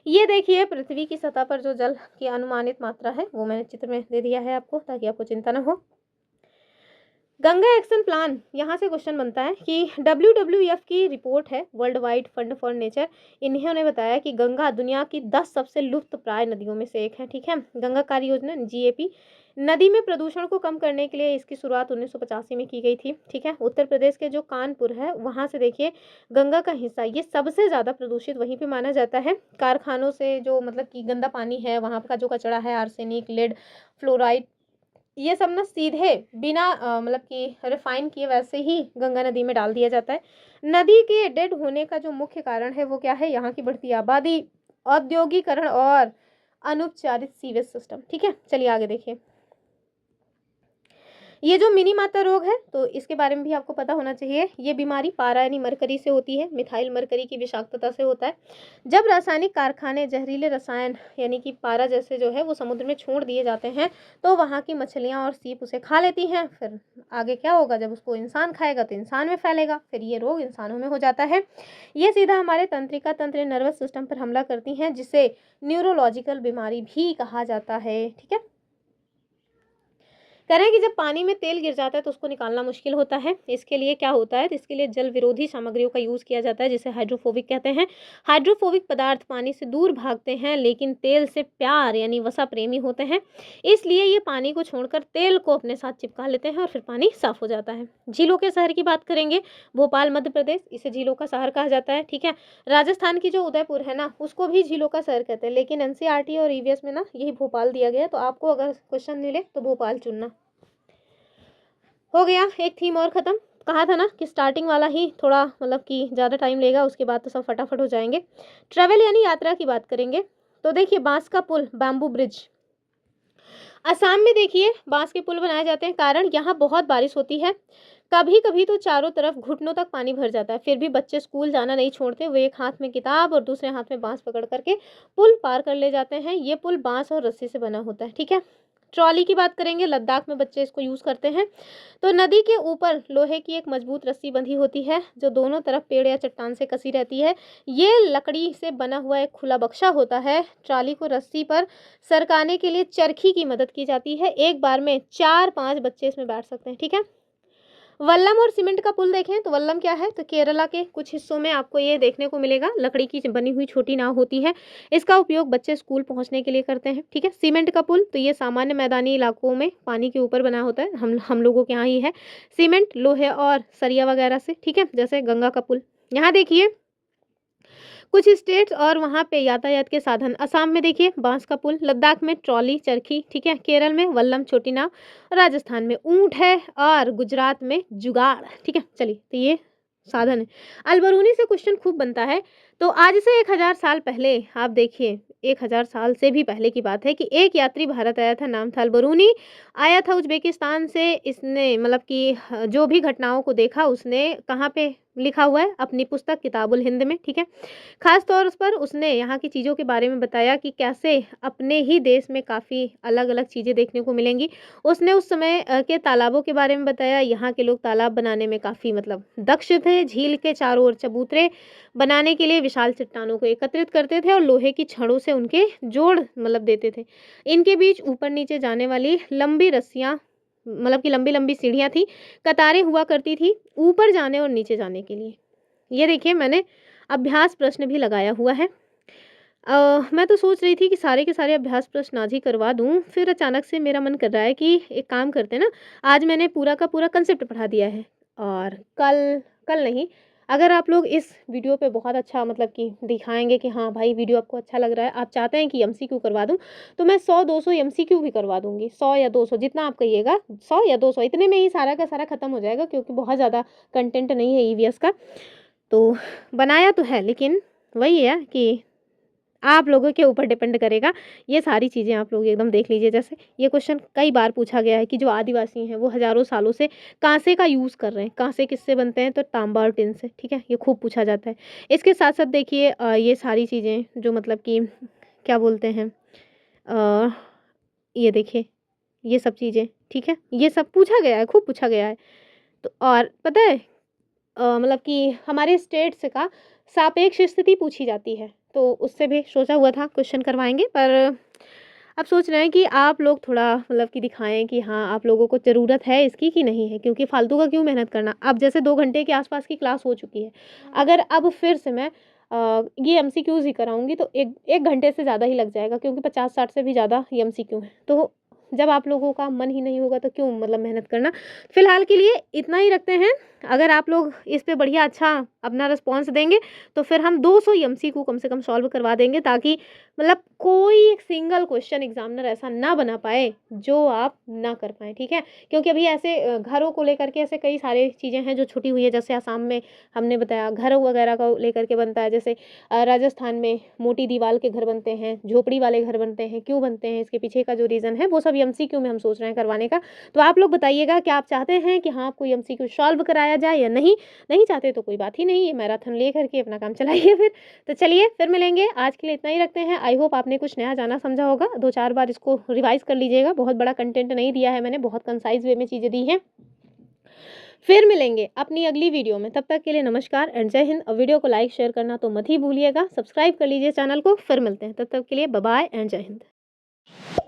ये देखिए, पृथ्वी की सतह पर जो जल की अनुमानित मात्रा है वो मैंने चित्र में दे दिया है आपको, ताकि आपको चिंता न हो। गंगा एक्शन प्लान, यहाँ से क्वेश्चन बनता है कि WWF की रिपोर्ट है, world wide fund for nature, इन्होंने बताया कि गंगा दुनिया की 10 सबसे लुप्त प्राय नदियों में से एक है, ठीक है। गंगा कार्य योजना GAP नदी में प्रदूषण को कम करने के लिए इसकी शुरुआत 1985 में की गई थी, ठीक है। उत्तर प्रदेश के जो कानपुर है वहाँ से देखिए गंगा का हिस्सा ये सबसे ज़्यादा प्रदूषित वहीं पे माना जाता है। कारखानों से जो मतलब कि गंदा पानी है, वहाँ का जो कचरा है, आर्सेनिक, लेड, फ्लोराइड, ये सब ना सीधे बिना मतलब कि रिफाइन किए वैसे ही गंगा नदी में डाल दिया जाता है। नदी के डेड होने का जो मुख्य कारण है वो क्या है, यहाँ की बढ़ती आबादी, औद्योगिकरण और अनुपचारित सीवेज सिस्टम, ठीक है। चलिए आगे देखिए, ये जो मिनी माता रोग है तो इसके बारे में भी आपको पता होना चाहिए। ये बीमारी पारा यानी मरकरी से होती है, मिथाइल मरकरी की विषाक्तता से होता है। जब रासायनिक कारखाने जहरीले रसायन यानी कि पारा जैसे जो है वो समुद्र में छोड़ दिए जाते हैं, तो वहाँ की मछलियाँ और सीप उसे खा लेती हैं। फिर आगे क्या होगा, जब उसको इंसान खाएगा तो इंसान में फैलेगा, फिर ये रोग इंसानों में हो जाता है। ये सीधा हमारे तंत्रिका तंत्र नर्वस सिस्टम पर हमला करती हैं, जिसे न्यूरोलॉजिकल बीमारी भी कहा जाता है, ठीक है। कह रहे हैं कि जब पानी में तेल गिर जाता है तो उसको निकालना मुश्किल होता है। इसके लिए क्या होता है, तो इसके लिए जल विरोधी सामग्रियों का यूज़ किया जाता है, जिसे हाइड्रोफोबिक कहते हैं। हाइड्रोफोबिक पदार्थ पानी से दूर भागते हैं, लेकिन तेल से प्यार यानी वसा प्रेमी होते हैं, इसलिए ये पानी को छोड़कर तेल को अपने साथ चिपका लेते हैं और फिर पानी साफ हो जाता है। झीलों के शहर की बात करेंगे, भोपाल मध्य प्रदेश, इसे झीलों का शहर कहा जाता है, ठीक है। राजस्थान की जो उदयपुर है ना, उसको भी झीलों का शहर कहते हैं, लेकिन NCERT और EVS में ना यही भोपाल दिया गया, तो आपको अगर क्वेश्चन मिले तो भोपाल चुनना। हो गया, एक थीम और ख़त्म। कहा था ना कि स्टार्टिंग वाला ही थोड़ा मतलब कि ज़्यादा टाइम लेगा, उसके बाद तो सब फटाफट हो जाएंगे। ट्रैवल यानी यात्रा की बात करेंगे, तो देखिए बांस का पुल, बैम्बू ब्रिज, असम में देखिए बांस के पुल बनाए जाते हैं, कारण यहाँ बहुत बारिश होती है। कभी कभी तो चारों तरफ घुटनों तक पानी भर जाता है, फिर भी बच्चे स्कूल जाना नहीं छोड़ते, वो एक हाथ में किताब और दूसरे हाथ में बांस पकड़ करके पुल पार कर ले जाते हैं। ये पुल बांस और रस्सी से बना होता है, ठीक है। ट्रॉली की बात करेंगे, लद्दाख में बच्चे इसको यूज़ करते हैं। तो नदी के ऊपर लोहे की एक मजबूत रस्सी बंधी होती है, जो दोनों तरफ पेड़ या चट्टान से कसी रहती है। ये लकड़ी से बना हुआ एक खुला बक्सा होता है। ट्रॉली को रस्सी पर सरकाने के लिए चरखी की मदद की जाती है। एक बार में 4-5 बच्चे इसमें बैठ सकते हैं, ठीक है। वल्लम और सीमेंट का पुल देखें तो वल्लम क्या है, तो केरला के कुछ हिस्सों में आपको ये देखने को मिलेगा, लकड़ी की बनी हुई छोटी नाव होती है। इसका उपयोग बच्चे स्कूल पहुंचने के लिए करते हैं, ठीक है। सीमेंट का पुल तो ये सामान्य मैदानी इलाकों में पानी के ऊपर बना होता है, हम लोगों के यहाँ ही है। सीमेंट लोहे और सरिया वगैरह से, ठीक है, जैसे गंगा का पुल। यहाँ देखिए कुछ स्टेट्स और वहाँ पे यातायात के साधन, असम में देखिए बांस का पुल, लद्दाख में ट्रॉली चरखी, ठीक है, केरल में वल्लम छोटी नाव, राजस्थान में ऊंट है और गुजरात में जुगाड़, ठीक है। चलिए, तो ये साधन है। अलबरूनी से क्वेश्चन खूब बनता है। तो आज से 1000 साल पहले आप देखिए, 1000 साल से भी पहले की बात है कि एक यात्री भारत आया था, नाम था अलबरूनी, आया था उज्बेकिस्तान से। इसने मतलब कि जो भी घटनाओं को देखा उसने कहाँ पे लिखा हुआ है, अपनी पुस्तक किताबुल हिंद में, ठीक है। खास तौर पर उसने यहाँ की चीज़ों के बारे में बताया कि कैसे अपने ही देश में काफ़ी अलग अलग चीज़ें देखने को मिलेंगी। उसने उस समय के तालाबों के बारे में बताया, यहाँ के लोग तालाब बनाने में काफ़ी मतलब दक्ष थे। झील के चारों ओर चबूतरे बनाने के लिए विशाल चट्टानों को एकत्रित करते थे और लोहे की छड़ों से उनके जोड़ मतलब देते थे। इनके बीच ऊपर नीचे जाने वाली लंबी रस्सियाँ मतलब कि लंबी लंबी सीढ़ियाँ थी, कतारें हुआ करती थी ऊपर जाने और नीचे जाने के लिए। ये देखिए मैंने अभ्यास प्रश्न भी लगाया हुआ है। मैं तो सोच रही थी कि सारे के सारे अभ्यास प्रश्न आज ही करवा दूं, फिर अचानक से मेरा मन कर रहा है कि एक काम करते हैं ना, आज मैंने पूरा का पूरा कंसेप्ट पढ़ा दिया है और कल कल नहीं, अगर आप लोग इस वीडियो पे बहुत अच्छा मतलब कि दिखाएँगे कि हाँ भाई वीडियो आपको अच्छा लग रहा है, आप चाहते हैं कि एमसीक्यू करवा दूँ, तो मैं 100-200 एमसीक्यू भी करवा दूँगी। 100 या 200 जितना आप कहिएगा, 100 या 200 इतने में ही सारा का सारा खत्म हो जाएगा, क्योंकि बहुत ज़्यादा कंटेंट नहीं है ईवीएस का। तो बनाया तो है, लेकिन वही है कि आप लोगों के ऊपर डिपेंड करेगा। ये सारी चीज़ें आप लोग एकदम देख लीजिए। जैसे ये क्वेश्चन कई बार पूछा गया है कि जो आदिवासी हैं वो हज़ारों सालों से कांसे का यूज़ कर रहे हैं। कांसे किससे बनते हैं? तो तांबा और टिन से, ठीक है? ये खूब पूछा जाता है। इसके साथ-साथ देखिए ये सारी चीज़ें जो मतलब कि क्या बोलते हैं अ, ये देखिए, ये सब चीज़ें, ठीक है? ये सब पूछा गया है, खूब पूछा गया है। तो और पता है मतलब कि हमारे स्टेट्स का सापेक्ष स्थिति पूछी जाती है, तो उससे भी सोचा हुआ था क्वेश्चन करवाएँगे, पर अब सोच रहे हैं कि आप लोग थोड़ा मतलब कि दिखाएँ कि हाँ, आप लोगों को ज़रूरत है इसकी कि नहीं है, क्योंकि फालतू का क्यों मेहनत करना। अब जैसे 2 घंटे के आस-पास की क्लास हो चुकी है, अगर अब फिर से मैं ये एमसीक्यूज़ ही कराऊँगी तो 1 घंटे से ज़्यादा ही लग जाएगा, क्योंकि 50-60 से भी ज़्यादा ये एमसीक्यू हैं। तो जब आप लोगों का मन ही नहीं होगा तो क्यों मतलब मेहनत करना। फ़िलहाल के लिए इतना ही रखते हैं। अगर आप लोग इस पे बढ़िया अच्छा अपना रिस्पॉन्स देंगे, तो फिर हम 200 एमसीक्यू कम से कम सॉल्व करवा देंगे, ताकि मतलब कोई एक सिंगल क्वेश्चन एग्ज़ामिनर ऐसा ना बना पाए, जो आप ना कर पाएँ, ठीक है? क्योंकि अभी ऐसे घरों को लेकर के ऐसे कई सारी चीज़ें हैं जो छुटी हुई है, जैसे आसाम में हमने बताया घरों वगैरह को लेकर के बनता है, जैसे राजस्थान में मोटी दीवार के घर बनते हैं, झोपड़ी वाले घर बनते हैं, क्यों बनते हैं? इसके पीछे का जो रीज़न है, वो सब एमसीक्यू में हम सोच रहे हैं करवाने का। तो आप लोग बताइएगा, क्या आप चाहते हैं कि हाँ, आपको एमसीक्यू सॉल्व कराया जाए या नहीं? नहीं चाहते तो कोई बात ही नहीं, ये मैराथन लेकर के अपना काम चलाइए फिर। तो चलिए फिर मिलेंगे, आज के लिए इतना ही रखते हैं। आई होप आपने कुछ नया जाना समझा होगा। 2-4 बार इसको रिवाइज़ कर लीजिएगा, बहुत बड़ा कंटेंट नहीं दिया है मैंने, बहुत कंसाइज़ वे में चीज़ें दी हैं। फिर मिलेंगे अपनी अगली वीडियो में, तब तक के लिए नमस्कार एंड जय हिंद। और वीडियो को लाइक शेयर करना तो मत ही भूलिएगा, सब्सक्राइब कर लीजिए चैनल को। फिर मिलते हैं, तब तक के लिए बाय बाय एंड जय हिंद।